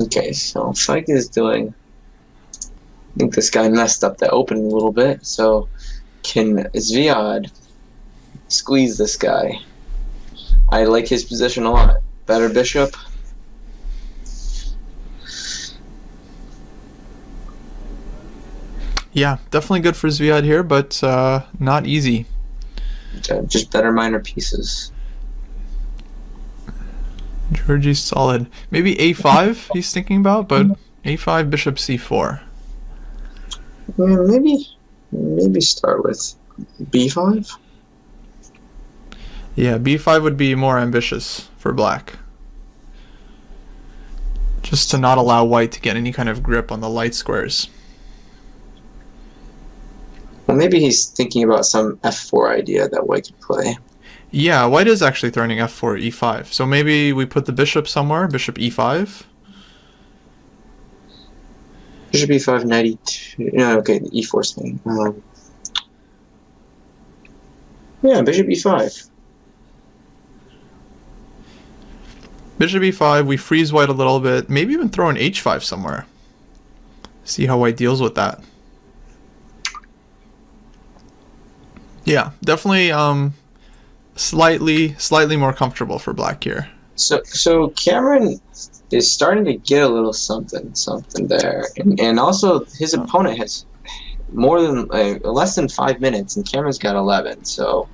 S3: Okay, so Fike is doing. I think this guy messed up the opening a little bit. So can Zviad squeeze this guy? I like his position a lot. Better bishop.
S1: Yeah, definitely good for Zviad here, but not easy.
S3: Just better minor pieces.
S1: Georgie's solid. Maybe a5 he's thinking about, but a5, bishop c4.
S3: Yeah, maybe start with b5.
S1: Yeah, b5 would be more ambitious for black. Just to not allow white to get any kind of grip on the light squares.
S3: Well, maybe he's thinking about some f4 idea that white could play.
S1: Yeah, white is actually threatening f4, e5. So maybe we put the bishop somewhere, bishop e5.
S3: Bishop e5, knight e2. No, okay, the e4 thing. Yeah, bishop e5.
S1: Bishop e5, we freeze white a little bit. Maybe even throw an h5 somewhere. See how white deals with that. Yeah, definitely slightly more comfortable for black here.
S3: So Cameron is starting to get a little something there, and also his opponent has more than less than 5 minutes, and Cameron's got 11. So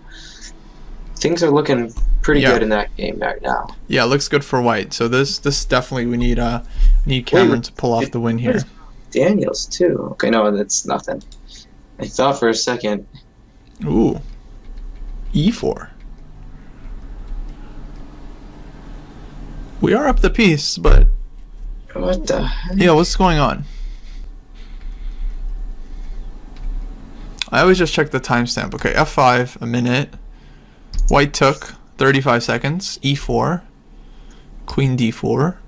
S3: things are looking pretty good in that game right now.
S1: Yeah, it looks good for white. So this definitely we need Cameron to pull off the win here.
S3: Daniels too. Okay, no, that's nothing. I thought for a second.
S1: Ooh, e4. We are up the piece, but
S3: What the heck?
S1: yeah, what's going on? I always just check the timestamp. Okay, f5, a minute. White took 35 seconds. e4, queen d4.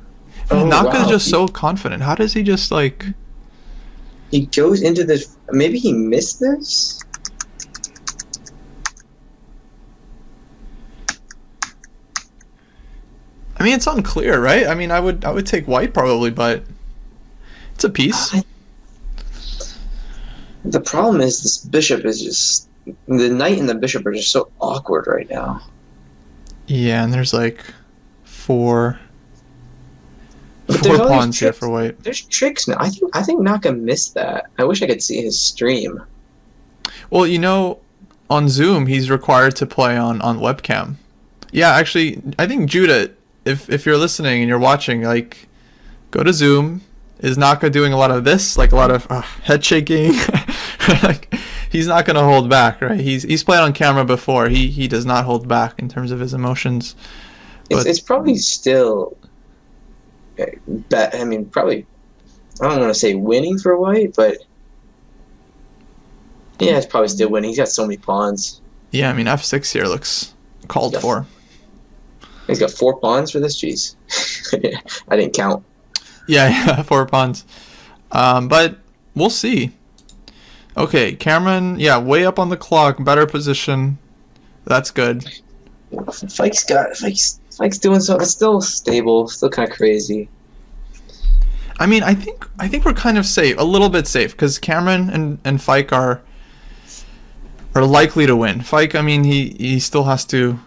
S1: Naka's just so confident. How does he just like?
S3: He goes into this. Maybe he missed this.
S1: I mean, it's unclear, right? I mean, I would take white probably, but it's a piece.
S3: The problem is this bishop is just the knight and the bishop are just so awkward right now.
S1: Yeah, and there's like four
S3: But there's all these
S1: pawns here
S3: tricks.
S1: for white.
S3: There's tricks now. I think Naka missed that. I wish I could see his stream.
S1: Well, you know, on Zoom he's required to play on webcam. Yeah, actually, I think Judah, if you're listening and you're watching, like, go to Zoom. Is Naka doing a lot of this, like a lot of head shaking? Like, he's not gonna hold back, right? He's played on camera before. He does not hold back in terms of his emotions.
S3: It's probably still. I mean, probably. I don't want to say winning for white, but yeah, it's probably still winning. He's got so many pawns.
S1: Yeah, I mean f6 here looks called for.
S3: He's got 4 pawns for this. Jeez, I didn't count.
S1: Yeah, 4 pawns. But we'll see. Okay, Cameron, yeah, way up on the clock, better position. That's good.
S3: Fike's doing so. It's still stable, still kind of crazy.
S1: I mean, I think we're kind of safe, a little bit safe, because Cameron and Fike are likely to win. Fike, I mean, he still has to,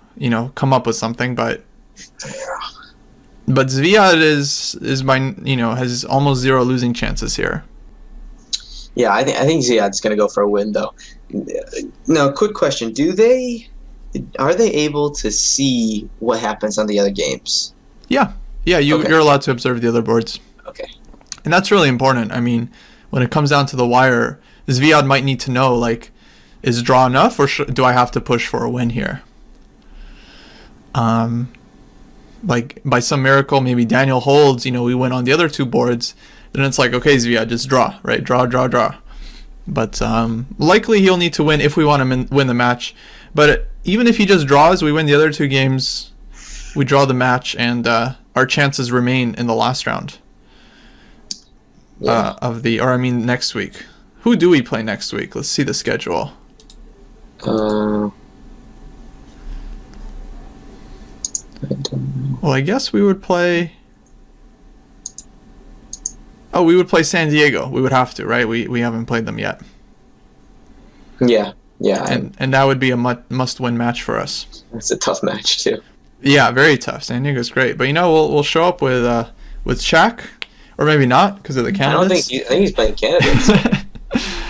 S1: come up with something, but Zviad is by, has almost 0 losing chances here.
S3: Yeah, I think Zviad's gonna go for a win though. Now, quick question: are they able to see what happens on the other games?
S1: Yeah, you're allowed to observe the other boards.
S3: Okay.
S1: And that's really important. I mean, when it comes down to the wire, Zviad might need to know, like, is draw enough, or do I have to push for a win here? Like, by some miracle, maybe Daniel holds, we win on the other 2 boards, then it's like, okay, Zviad, just draw, right? Draw. But likely he'll need to win if we want to win the match. But even if he just draws, we win the other 2 games, we draw the match, and our chances remain in the last round next week. Who do we play next week? Let's see the schedule.
S3: I don't know.
S1: Well, I guess we would play... Oh, we would play San Diego. We would have to, right? We haven't played them yet.
S3: Yeah.
S1: And that would be a must-win match for us.
S3: It's a tough match too.
S1: Yeah, very tough. San Diego's great, but we'll show up with Shaq, or maybe not because of the candidates.
S3: I think he's playing candidates.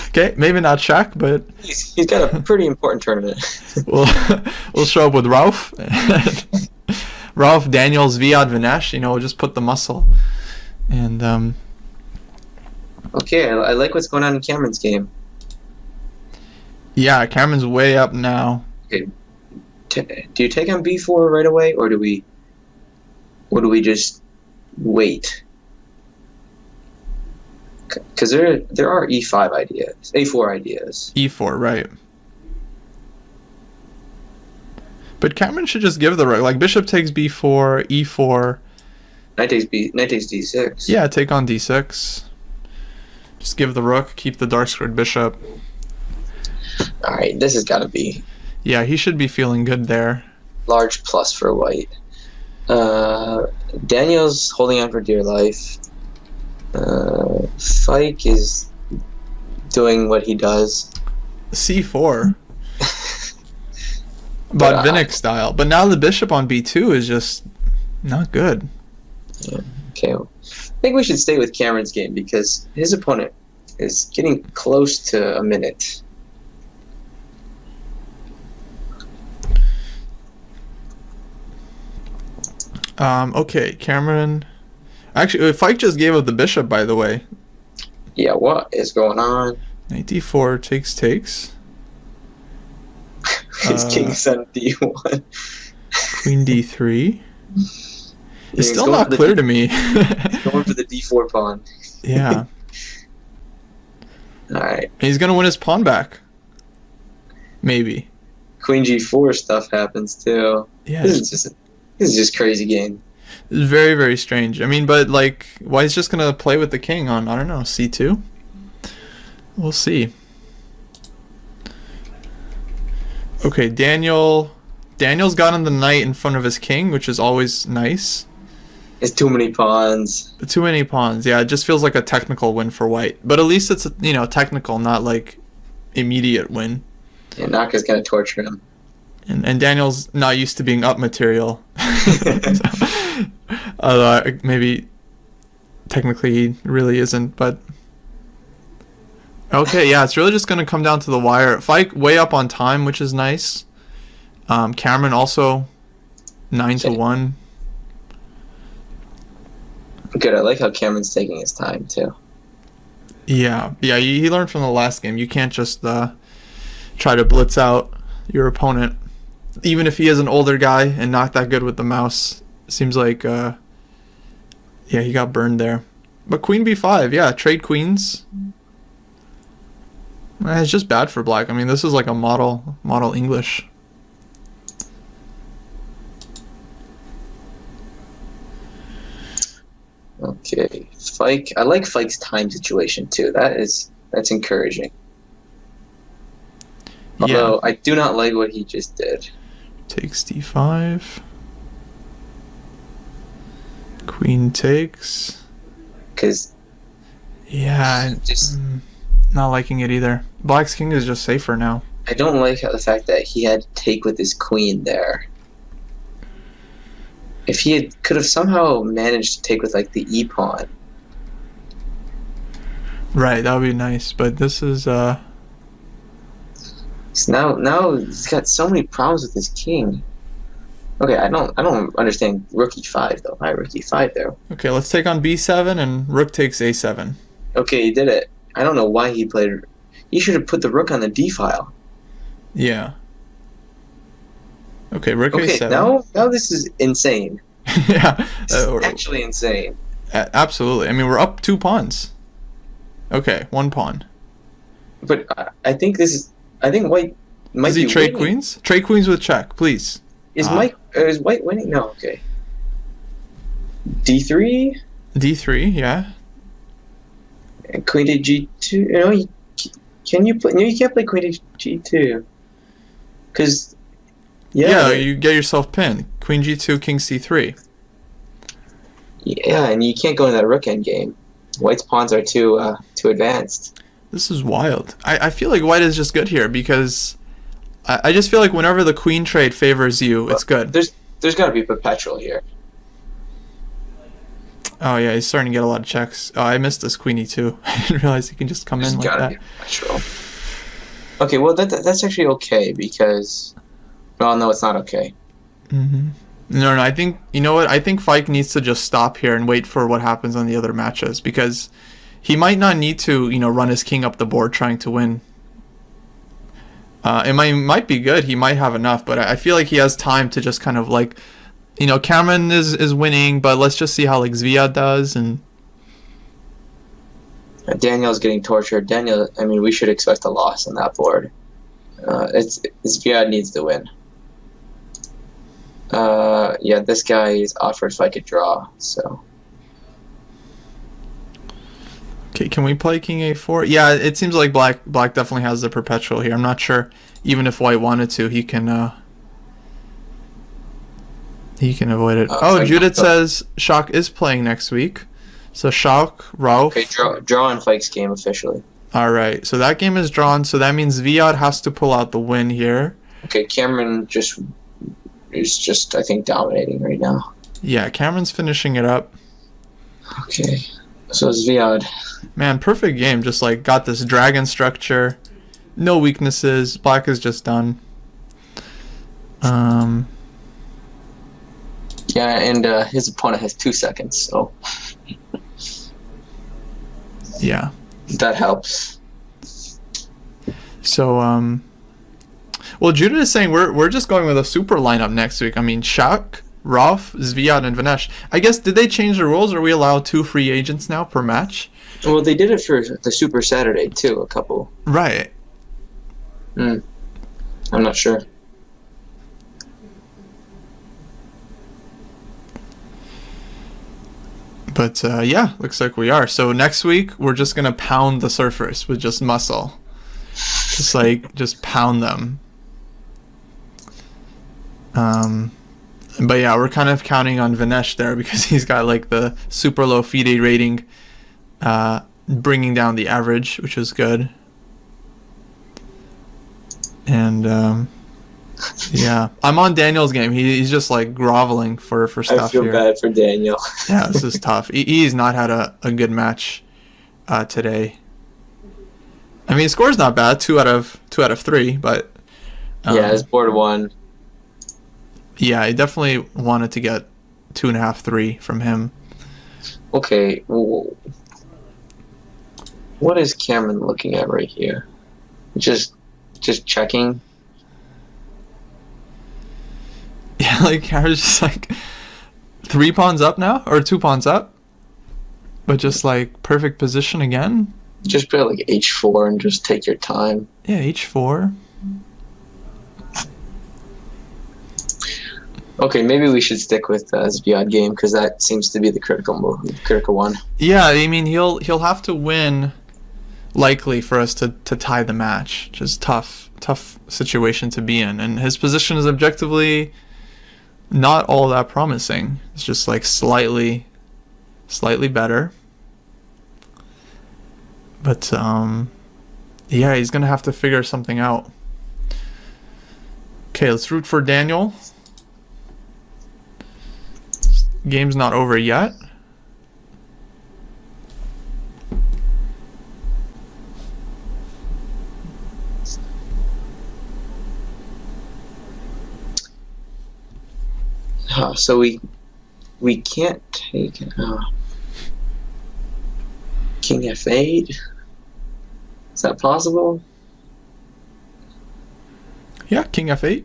S1: Okay, maybe not Shaq, but
S3: he's got a pretty important tournament.
S1: we'll show up with Ralph, Daniels, Viad, Vinesh. We'll just put the muscle, and
S3: Okay, I like what's going on in Cameron's game.
S1: Yeah, Cameron's way up now.
S3: Okay, do you take on b4 right away, or do we just wait? Because there are e5 ideas, a4 ideas.
S1: E4, right? But Cameron should just give the rook. Like bishop takes b4, e4.
S3: Knight takes d6.
S1: Yeah, take on d6. Just give the rook, keep the dark squared bishop.
S3: All right, this has got to be.
S1: Yeah, he should be feeling good there.
S3: Large plus for white. Daniel's holding on for dear life. Fike is doing what he does.
S1: C4. But Vinnick style. But now the bishop on b2 is just not good.
S3: Yeah. Okay. I think we should stay with Cameron's game because his opponent is getting close to a minute.
S1: Okay, Cameron. Actually, Fike just gave up the bishop, by the way.
S3: Yeah, what is going on?
S1: Knight d4 takes.
S3: His king's on d1.
S1: Queen d3. It's still
S3: going
S1: not
S3: for
S1: clear to me.
S3: He's going for the d4 pawn.
S1: Yeah.
S3: Alright.
S1: He's going to win his pawn back. Maybe.
S3: Queen g4 stuff happens too.
S1: Yeah.
S3: This is just crazy game.
S1: It's very, very strange. I mean, but like, why he's just going to play with the king on, I don't know, c2? We'll see. Okay, Daniel's gotten the knight in front of his king, which is always nice.
S3: It's too many pawns.
S1: Too many pawns. Yeah, it just feels like a technical win for white. But at least it's, technical, not like immediate win.
S3: Yeah, Naka's gonna torture him.
S1: And Daniel's not used to being up material. Maybe technically he really isn't, but okay, yeah, it's really just gonna come down to the wire. Fike way up on time, which is nice. Cameron also 9-1.
S3: Good. I like how Cameron's taking his time too.
S1: Yeah. He learned from the last game. You can't just try to blitz out your opponent, even if he is an older guy and not that good with the mouse. Seems like, he got burned there. But Queen b5, yeah, trade queens. It's just bad for black. I mean, this is like a model English.
S3: Okay, Fike. I like Fike's time situation too. That's encouraging. Although I do not like what he just did.
S1: Takes d5. Queen takes.
S3: Because.
S1: Yeah,
S3: just
S1: not liking it either. Black's king is just safer now.
S3: I don't like the fact that he had to take with his queen there. If he could have somehow managed to take with like the e pawn.
S1: Right, that would be nice. But this is
S3: So now he's got so many problems with his king. Okay, I don't understand rook e5 though. Why rook e5 there?
S1: Okay, let's take on b7 and rook takes a7.
S3: Okay, he did it. I don't know why he played. He should have put the rook on the d file.
S1: Yeah. Okay, rook
S3: Okay,
S1: a7.
S3: now this is insane.
S1: Yeah.
S3: Actually insane.
S1: Absolutely. I mean, we're up 2 pawns. Okay, 1 pawn.
S3: But I think white Might
S1: Does he
S3: be
S1: trade
S3: winning.
S1: queens? Trade queens with check, please.
S3: Is White winning? No, okay. D3,
S1: D3, yeah.
S3: and Queen to G2. No, can you play? No, you can't play Queen to G2. Because
S1: Yeah, you get yourself pinned. Queen G2, King C3.
S3: yeah, and you can't go in that rook end game. White's pawns are too advanced.
S1: This is wild. I feel like white is just good here because I just feel like whenever the queen trade favors you, it's good.
S3: There's got to be perpetual here.
S1: Oh yeah, he's starting to get a lot of checks. Oh, I missed this queen E2. I didn't realize he can just come
S3: There's
S1: in like
S3: got to
S1: that.
S3: be perpetual. Okay, well that's actually okay because, well, no, it's not okay.
S1: No, I think, you know what? I think Fike needs to just stop here and wait for what happens on the other matches because he might not need to, run his king up the board trying to win. It might be good. He might have enough, but I feel like he has time to just kind of like, Cameron is winning, but let's just see how like Zviad does. And
S3: Daniel's getting tortured. Daniel, I mean, we should expect a loss on that board. Zviad needs to win. Yeah, this guy is offered Fike a draw, so.
S1: Okay, can we play King A4? Yeah, it seems like black definitely has the perpetual here. I'm not sure, even if white wanted to, he can avoid it. Judith says Shock is playing next week. So Shock, Rauf.
S3: Okay, draw on Fike's game officially.
S1: All right, so that game is drawn. So that means Zviad has to pull out the win here.
S3: Okay, Cameron is just I think dominating right now.
S1: Yeah, Cameron's finishing it up.
S3: Okay, so Zviad.
S1: Man, perfect game. Just like got this dragon structure, no weaknesses. Black is just done.
S3: Yeah, and his opponent has 2 seconds, so
S1: Yeah.
S3: that helps.
S1: So well, Judith is saying we're just going with a super lineup next week. I mean, Shak, Rauf, Zviad, and Vinesh. I guess, did they change the rules? Are we allowed 2 free agents now per match?
S3: Well, they did it for the Super Saturday too. A couple.
S1: Right.
S3: I'm not sure.
S1: But yeah, looks like we are. So next week we're just gonna pound the surfers with just muscle, just pound them. But yeah, we're kind of counting on Vinesh there because he's got like the super low FIDE rating, bringing down the average, which is good. And yeah, I'm on Daniel's game. He's just like groveling for stuff
S3: I feel
S1: here.
S3: bad for Daniel.
S1: Yeah, this is tough. He's not had a good match today. I mean, his score's not bad, 2 out of 3, but
S3: Yeah, his board 1.
S1: yeah, I definitely wanted to get 2.5, 3 from him.
S3: Okay, what is Cameron looking at right here? Just checking.
S1: Yeah, like Cameron's just like 3 pawns up now, or 2 pawns up, but just like perfect position again.
S3: Just play like H4 and just take your time.
S1: Yeah, H4.
S3: Okay, maybe we should stick with Zviad game because that seems to be the critical one.
S1: Yeah, I mean he'll have to win likely for us to tie the match. Just tough situation to be in, and his position is objectively not all that promising. It's just like slightly better. But yeah, he's gonna have to figure something out. Okay, let's root for Daniel. Game's not over yet.
S3: So we can't take King F8. Is that possible?
S1: Yeah, King F8.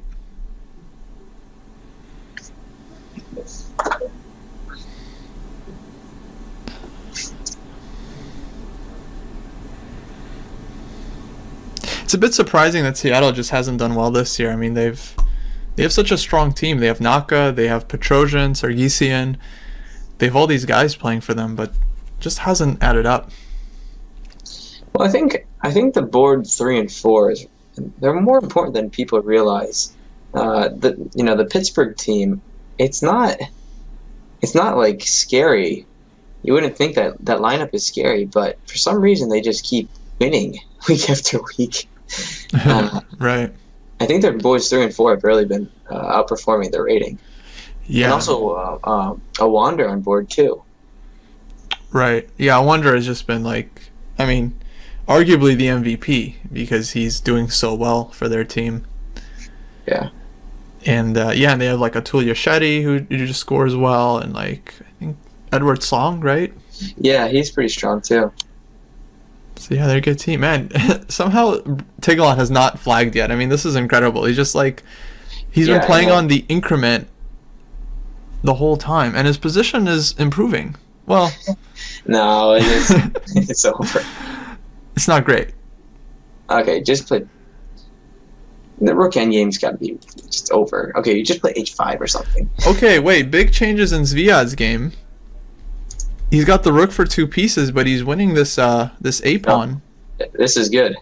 S1: It's a bit surprising that Seattle just hasn't done well this year. I mean, they have such a strong team. They have Naka, they have Petrosian, Sargsyan. They have all these guys playing for them, but just hasn't added up.
S3: Well, I think the board 3 and 4 they're more important than people realize. The Pittsburgh team, it's not like scary. You wouldn't think that lineup is scary, but for some reason they just keep winning week after week.
S1: Right.
S3: I think their boys 3 and 4 have really been outperforming their rating.
S1: Yeah.
S3: And also a Wander on board too.
S1: Right. Yeah, Wander has just been arguably the MVP because he's doing so well for their team.
S3: Yeah.
S1: And and they have like Atul Yasheti who just scores well, and I think Edward Song, right?
S3: Yeah, he's pretty strong too.
S1: So yeah, they're a good team, man. Somehow Tigalon has not flagged yet. I mean, this is incredible. He's just he's been playing on the increment the whole time, and his position is improving. Well,
S3: no, it's over.
S1: It's not great.
S3: Okay, just play. The rook endgame's got to be just over. Okay, you just play h5 or something.
S1: Okay, wait. Big changes in Zviad's game. He's got the rook for 2 pieces, but he's winning this a pawn.
S3: Oh, this is good.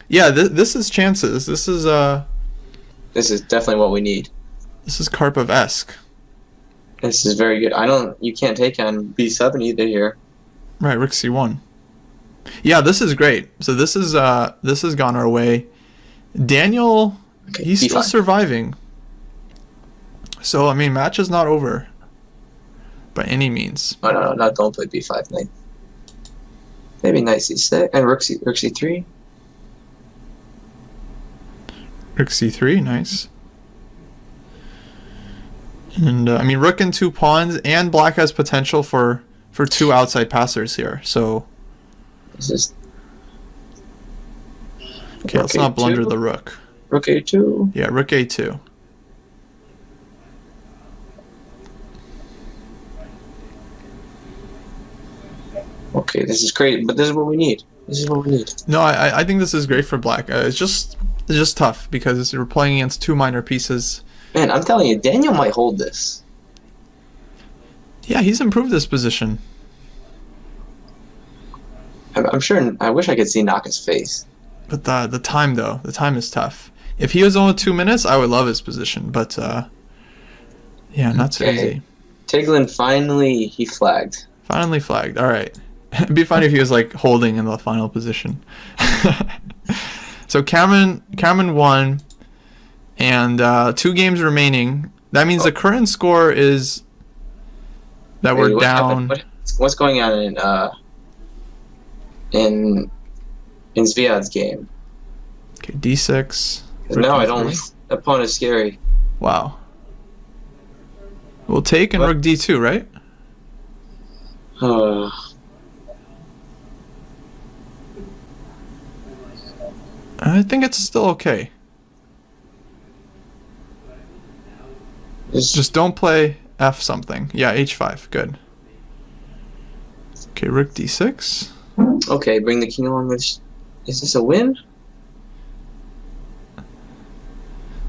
S1: Yeah, this is chances. This is
S3: definitely what we need.
S1: This is Karpov-esque.
S3: This is very good. You can't take on b7 either here.
S1: Right, rook c1. Yeah, this is great. So this has gone our way. Daniel, he's
S3: b5.
S1: still surviving. So I mean, match is not over by any means.
S3: Oh no, don't play b5 knight. Maybe knight c6 and rook c3.
S1: Rook c3, nice. And rook and 2 pawns, and black has potential for 2 outside passers here. So
S3: This is
S1: okay. Let's not blunder the rook.
S3: Rook a2.
S1: Yeah, rook a2.
S3: Okay, this is great, but this is what we need.
S1: No, I think this is great for black. It's just tough because we're playing against 2 minor pieces.
S3: Man, I'm telling you, Daniel might hold this.
S1: Yeah, he's improved this position.
S3: I'm sure. I wish I could see Naka's face.
S1: But the time is tough. If he was only 2 minutes, I would love his position. But yeah, not so easy.
S3: Tiglin finally flagged.
S1: Finally flagged. All right. It'd be funny if he was holding in the final position. So Cameron won, and 2 games remaining. That means the current score is that we're down.
S3: What's going on in Zviad's game?
S1: Okay, d6.
S3: No, I don't. That pawn is scary.
S1: Wow. We'll take and rook d2, right? I think it's still okay. Just don't play f something. Yeah, h5. Good. Okay, rook d6.
S3: Okay, bring the king along with... Is this a win?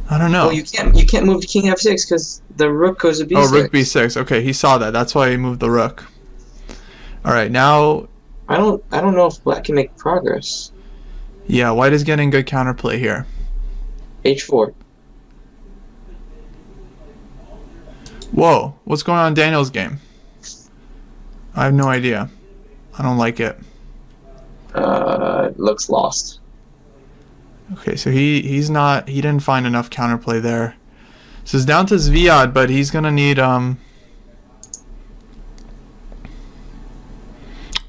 S1: I don't know.
S3: Oh, you can't move to king f6 because the rook goes to b6.
S1: Oh, rook b6. Okay, he saw that. That's why he moved the rook. All right, now...
S3: I don't know if black can make progress.
S1: Yeah, white is getting good counterplay here.
S3: h4.
S1: Whoa, what's going on in Daniel's game? I have no idea. I don't like it.
S3: Looks lost.
S1: Okay, so he didn't find enough counterplay there. So it's down to Zviad, but he's gonna need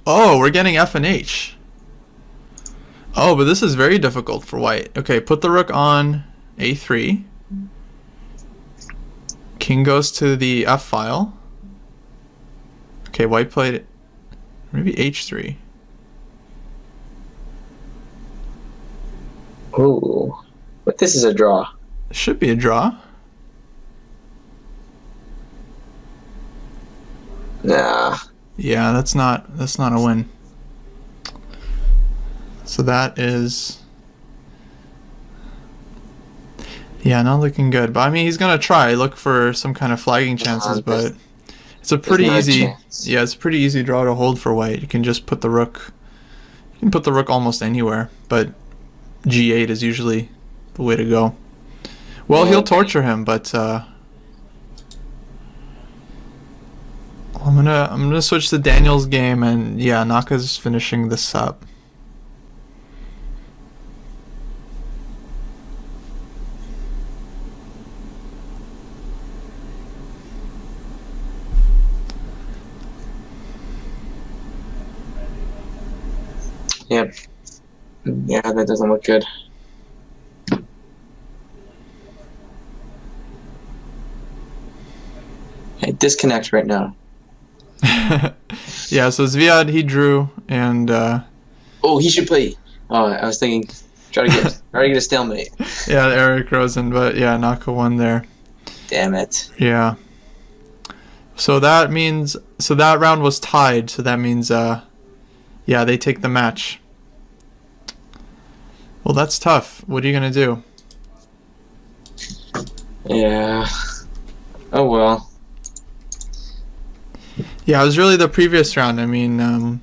S1: Oh, we're getting F and H. Oh, but this is very difficult for white. Okay, put the rook on A3. King goes to the F file. Okay, white played it. Maybe H3.
S3: Ooh, but this is a draw.
S1: It should be a draw.
S3: Nah.
S1: Yeah, that's not a win. So that is Yeah, not looking good. But I mean, he's gonna try look for some kind of flagging chances, but it's a pretty
S3: no
S1: easy.
S3: chance.
S1: Yeah, it's a pretty easy draw to hold for white. You can just put the rook. You can put the rook almost anywhere, but g8 is usually the way to go. Well, he'll torture him, but I'm gonna switch to Daniel's game, and yeah, Naka's finishing this up.
S3: Yep. Yeah, that doesn't look good. Hey, disconnect right now.
S1: Yeah, so Zviad, he drew, and
S3: Oh, he should play. Oh, I was thinking, try to get a stalemate.
S1: yeah, Eric Rosen, but yeah, Naka won there.
S3: Damn it.
S1: Yeah. So that means, so that round was tied, so that means, yeah, they take the match. Well, that's tough. What are you gonna do?
S3: Yeah. Oh well.
S1: Yeah, it was really the previous round. I mean,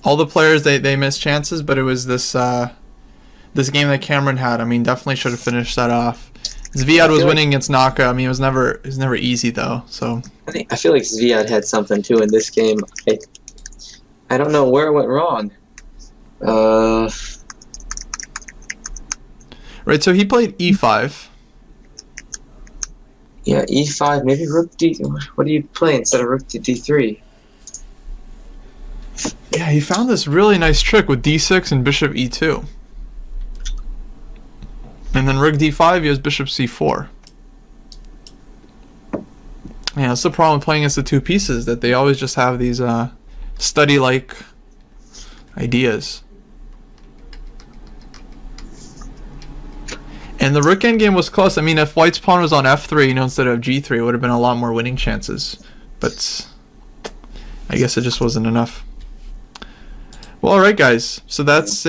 S1: all the players they missed chances, but it was this this game that Cameron had. I mean, definitely should have finished that off. Zviad was winning against Naka. I mean, it was never easy though. So
S3: I feel like Zviad had something too in this game. I don't know where it went wrong.
S1: Right. So he played e5.
S3: Yeah, e5, maybe rook d. What do you play instead of rook to d3?
S1: Yeah, he found this really nice trick with d6 and bishop e2. And then rook d5, he has bishop c4. Yeah, that's the problem with playing against the two pieces, that they always just have these study-like ideas. And the rook endgame was close. I mean, if white's pawn was on f3, instead of g3, it would have been a lot more winning chances. But I guess it just wasn't enough. Well, all right, guys. So that's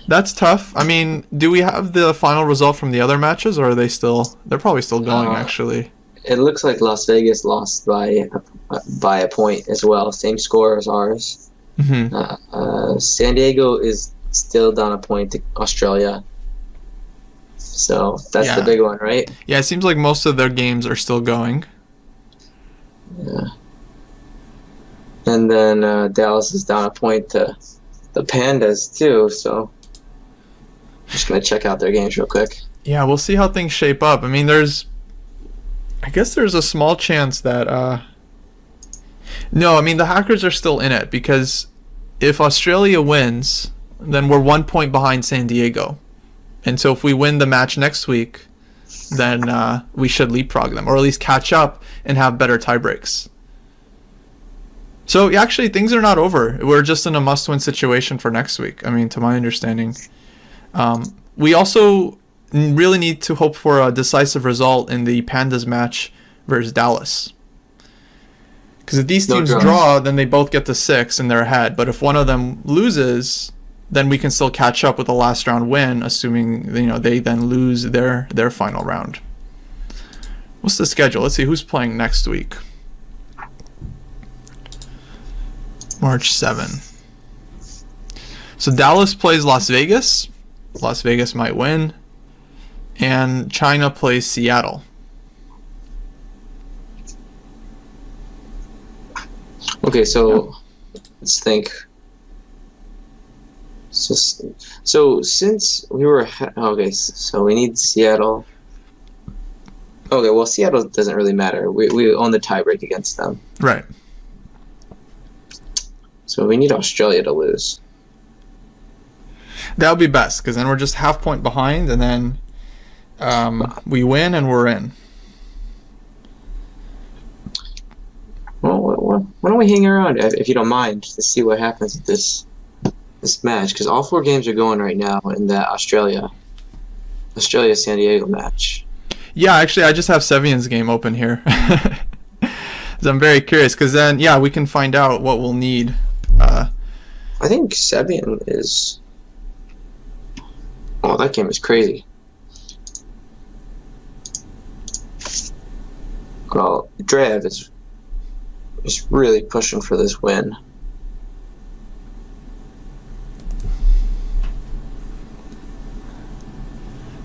S1: that's tough. I mean, do we have the final result from the other matches, or are they still? They're probably still going, actually.
S3: It looks like Las Vegas lost by a point as well. Same score as ours.
S1: Mm-hmm.
S3: San Diego is still down a point to Australia. So that's the big one, right?
S1: Yeah, it seems like most of their games are still going.
S3: Yeah. And then Dallas is down a point to the Pandas too. So I'm just gonna check out their games real quick.
S1: Yeah, we'll see how things shape up. I mean, I guess there's a small chance that no, I mean the Hackers are still in it, because if Australia wins, then we're 1 point behind San Diego. And so if we win the match next week, then we should leapfrog them, or at least catch up and have better tiebreaks. So actually, things are not over. We're just in a must-win situation for next week, I mean, to my understanding. We also really need to hope for a decisive result in the Pandas match versus Dallas. Because if these teams draw, then they both get to 6 and they're ahead. But if one of them loses, then we can still catch up with a last round win, assuming they then lose their final round. What's the schedule? Let's see who's playing next week. March 7. So Dallas plays Las Vegas. Las Vegas might win. And China plays Seattle.
S3: Okay, so let's think. So since we were okay, so we need Seattle. Okay, well Seattle doesn't really matter. We own the tiebreak against them.
S1: Right.
S3: So we need Australia to lose.
S1: That would be best, because then we're just half point behind, and then we win and we're in.
S3: Well, why don't we hang around, if you don't mind, to see what happens with this match? Because all 4 games are going right now in that Australia-San Diego match. Yeah,
S1: actually, I just have Sevian's game open here. So I'm very curious, because then, yeah, we can find out what we'll need.
S3: I think Sevian is... Oh, that game is crazy. Well, Drev is really pushing for this win.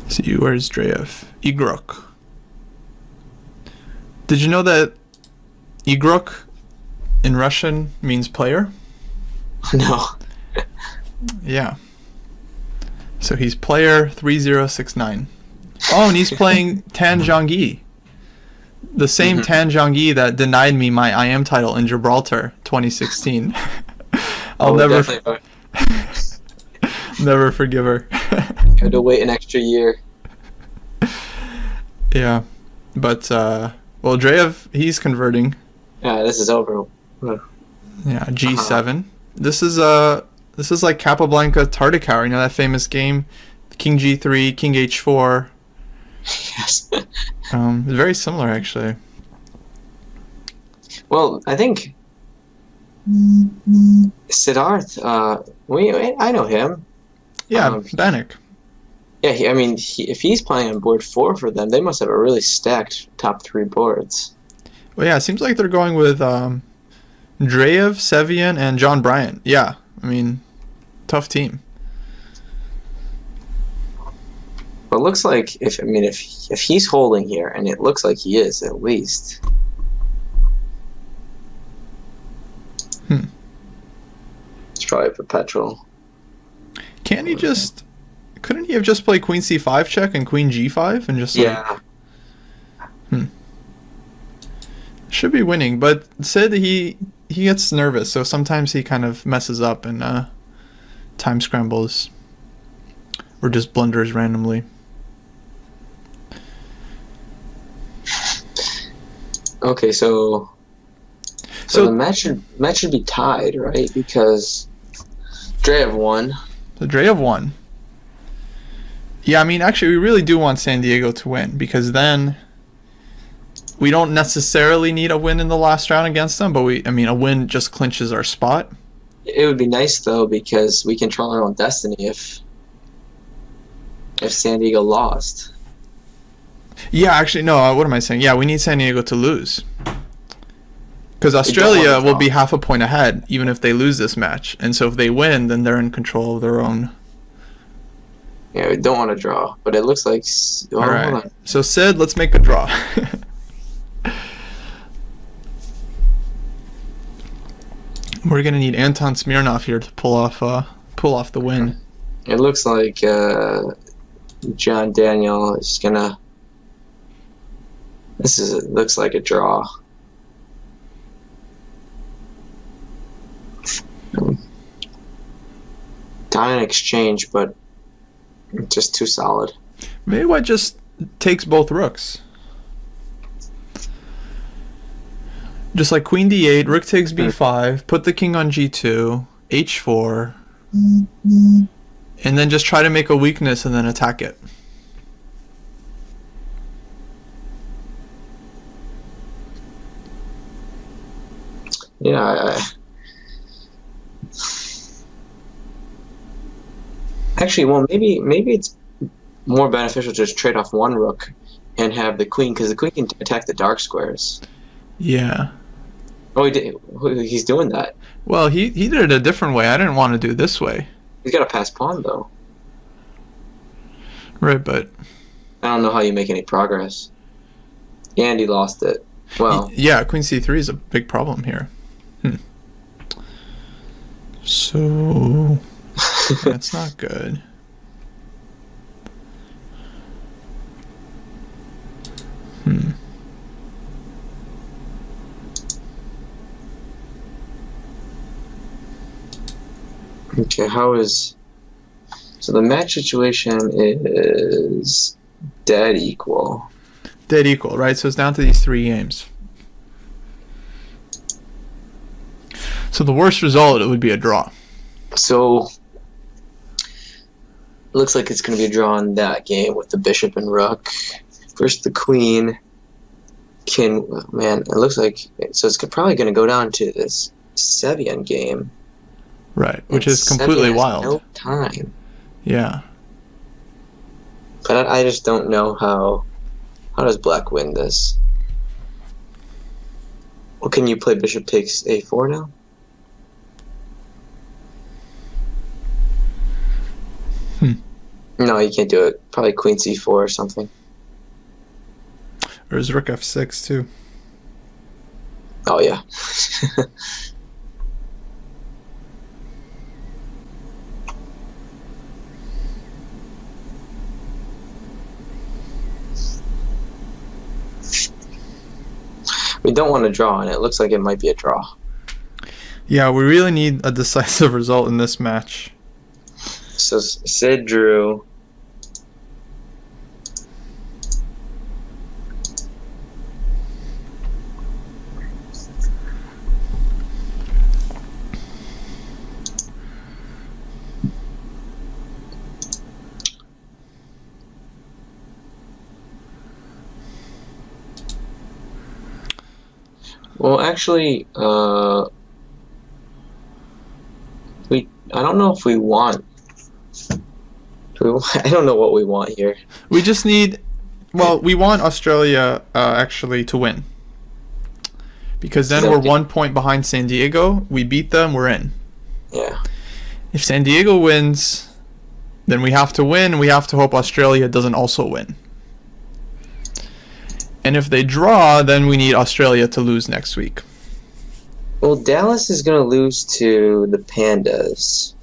S1: See, where's Dreyev? Igrok. Did you know that Igrok in Russian means player?
S3: No.
S1: Yeah. So he's player 3069. Oh, and he's playing Tan Zhangyi. The same Tan Zhangyi that denied me my IM title in Gibraltar 2016. I'll never forgive her.
S3: Had to wait an extra year.
S1: Yeah. But well, Dreyev, he's converting.
S3: Yeah, this is over.
S1: Yeah, G7. This is like Capablanca Tartakower, you know that famous game? King G3, King H4.
S3: Yes.
S1: It's very similar actually.
S3: Well, I think Siddharth, I know him.
S1: Yeah, Bannock.
S3: Yeah, if he's playing on board 4 for them, they must have a really stacked top 3 boards.
S1: Well, yeah, it seems like they're going with Dreyev, Sevian, and John Bryant. Yeah, I mean, tough team.
S3: But it looks like if he's holding here, and it looks like he is at least. It's probably perpetual.
S1: Couldn't he have just played Queen C5 check and Queen G5 and just
S3: Yeah.
S1: Should be winning, but Sid he gets nervous, so sometimes he kind of messes up and time scrambles or just blunders randomly.
S3: Okay, so the match should be tied, right? Because Dreyev won.
S1: The Dreyev won. Yeah, I mean, actually, we really do want San Diego to win because then we don't necessarily need a win in the last round against them, but a win just clinches our spot.
S3: It would be nice though because we control our own destiny if San Diego lost.
S1: Yeah, actually, no. What am I saying? Yeah, we need San Diego to lose because Australia will be half a point ahead even if they lose this match, and so if they win, then they're in control of their own.
S3: Yeah, we don't want to draw, but it looks like.
S1: All right. Hold on. So Sid, let's make a draw. We're gonna need Anton Smirnov here to pull off the win.
S3: It looks like John Daniel is gonna. Looks like a draw. Dominant exchange, but just too solid.
S1: Maybe White just takes both rooks. Just like Queen D8, Rook takes B5, put the king on G2, H4, and then just try to make a weakness and then attack it.
S3: Yeah, actually, well, maybe it's more beneficial to just trade off one rook and have the queen, because the queen can attack the dark squares.
S1: Yeah.
S3: Oh, he's doing that.
S1: Well, he did it a different way. I didn't want to do it this way.
S3: He's got to pass pawn, though.
S1: Right, but
S3: I don't know how you make any progress. And he lost it. Well,
S1: yeah, Queen C3 is a big problem here. So that's not good.
S3: Okay, so the match situation is dead equal.
S1: Dead equal, right? So it's down to these 3 games. So the worst result, it would be a draw.
S3: So it looks like it's going to be a draw in that game with the bishop and rook. First the queen it looks like, so it's probably going to go down to this Sevian game.
S1: Right, which is completely wild.
S3: No time.
S1: Yeah.
S3: But I just don't know how does black win this? Well, can you play bishop takes a4 now? No, you can't do it. Probably queen c4 or something.
S1: Or is rook f6 too?
S3: Oh, yeah. We don't want to draw, and it looks like it might be a draw.
S1: Yeah, we really need a decisive result in this match.
S3: So Sid drew. Well, actually, I don't know if we want. I don't know what we want here.
S1: We just need, well, we want Australia actually to win. Because then we're 1 point behind San Diego. We beat them, we're in.
S3: Yeah.
S1: If San Diego wins, then we have to win. We have to hope Australia doesn't also win. And if they draw, then we need Australia to lose next week.
S3: Well, Dallas is going to lose to the Pandas.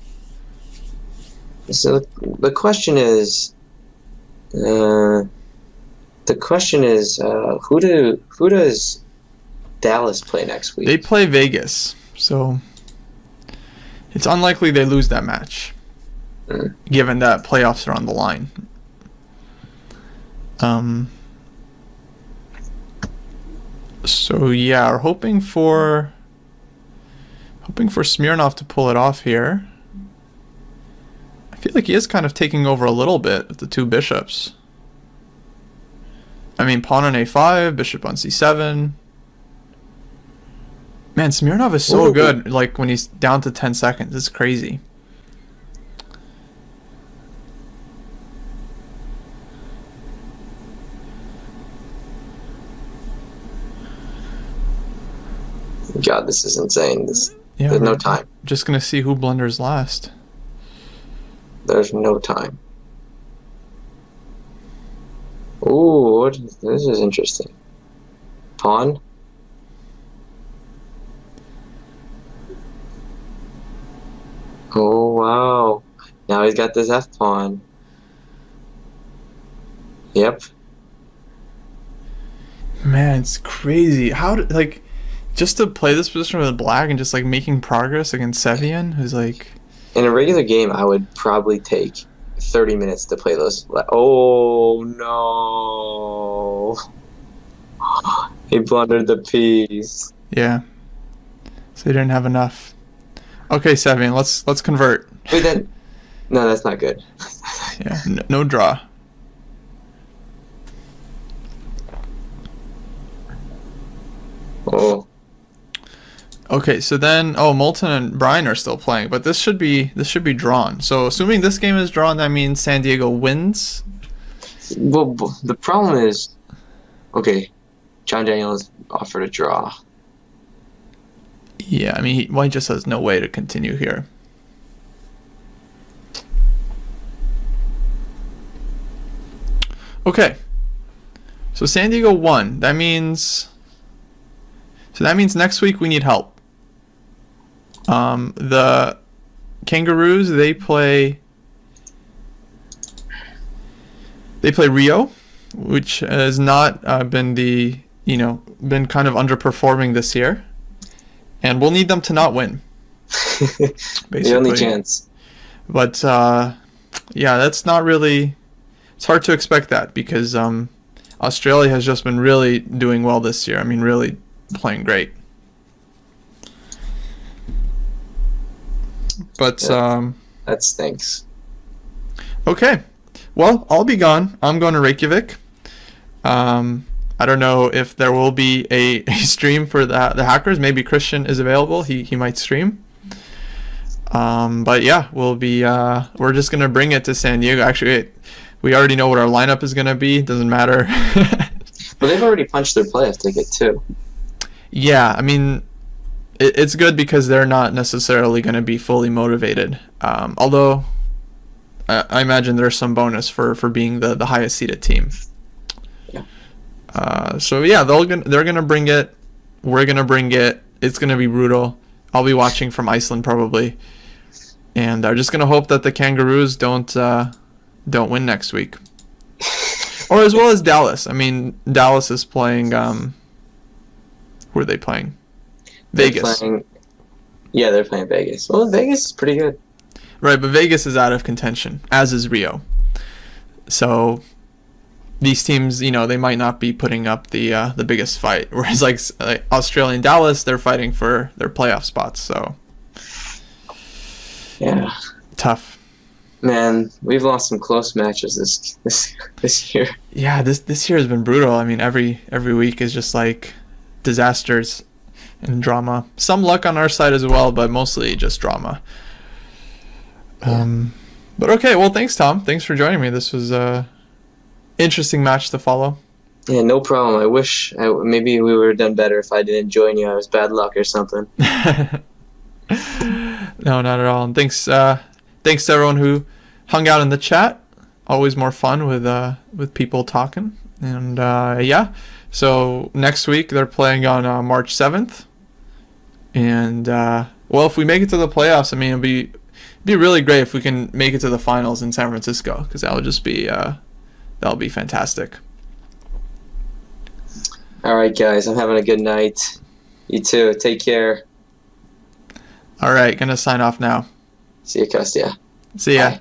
S3: So the question is, who does Dallas play next week?
S1: They play Vegas, so it's unlikely they lose that match, given that playoffs are on the line. So yeah, we're hoping for Smirnov to pull it off here. I feel like he is kind of taking over a little bit with the two bishops. I mean, pawn on a5, bishop on c7. Man, Smirnov is so good, like, when he's down to 10 seconds. It's crazy.
S3: God, this is insane.
S1: Yeah,
S3: there's no time.
S1: Just going to see who blunders last.
S3: There's no time. Ooh, this is interesting. Pawn. Oh, wow. Now he's got this f-pawn. Yep.
S1: Man, it's crazy. How did, like, just to play this position with black and just, like, making progress against Sevian, who's, like...
S3: In a regular game, I would probably take 30 minutes to play those. Oh, no. He blundered the piece.
S1: Yeah. So he didn't have enough. Okay, Sevian, let's convert.
S3: Wait, then... No, that's not good.
S1: Yeah, no draw.
S3: Oh.
S1: Okay, so then Moulton and Brian are still playing, but this should be drawn. So assuming this game is drawn, that means San Diego wins.
S3: Well, the problem is, okay, John Daniels offered a draw.
S1: Yeah, I mean, he just has no way to continue here. Okay, so San Diego won. That means next week we need help. The Kangaroos, they play Rio, which has not been been kind of underperforming this year, and we'll need them to not win. Basically.
S3: The only chance.
S1: But yeah, that's not really. It's hard to expect that because Australia has just been really doing well this year. I mean, really playing great. But
S3: that stinks.
S1: Okay, well, I'll be gone. I'm going to Reykjavik. I don't know if there will be a stream for the hackers. Maybe Christian is available. He might stream. But yeah, we'll be. We're just gonna bring it to San Diego. Actually, we already know what our lineup is gonna be. Doesn't matter.
S3: But they've already punched their playoff ticket too.
S1: Yeah, I mean, it's good because they're not necessarily going to be fully motivated. Although I imagine there's some bonus for being the highest seeded team. So yeah, they're gonna bring it. We're gonna bring it. It's gonna be brutal. I'll be watching from Iceland probably, and I'm just gonna hope that the Kangaroos don't win next week, or as well as Dallas. I mean, Dallas is playing. Who are they playing? Vegas.
S3: They're playing Vegas. Well, Vegas is pretty good.
S1: Right, but Vegas is out of contention, as is Rio. So these teams, they might not be putting up the biggest fight. Whereas like Australia and Dallas, they're fighting for their playoff spots. So
S3: yeah,
S1: tough.
S3: Man, we've lost some close matches this year.
S1: Yeah, this year has been brutal. I mean, every week is just like disasters and drama. Some luck on our side as well, but mostly just drama. But okay, well, thanks, Tom. Thanks for joining me. This was a interesting match to follow.
S3: Yeah, no problem. I wish maybe we would have done better if I didn't join you. I was bad luck or something.
S1: No, not at all. And thanks to everyone who hung out in the chat. Always more fun with people talking. And yeah, so next week they're playing on March 7th. And well, if we make it to the playoffs, I mean, it'd be really great if we can make it to the finals in San Francisco, because that would just be that'll be fantastic.
S3: All right, guys, I'm having a good night. You too. Take care.
S1: All right, gonna sign off now.
S3: See you, Kostya.
S1: See ya.
S3: Bye.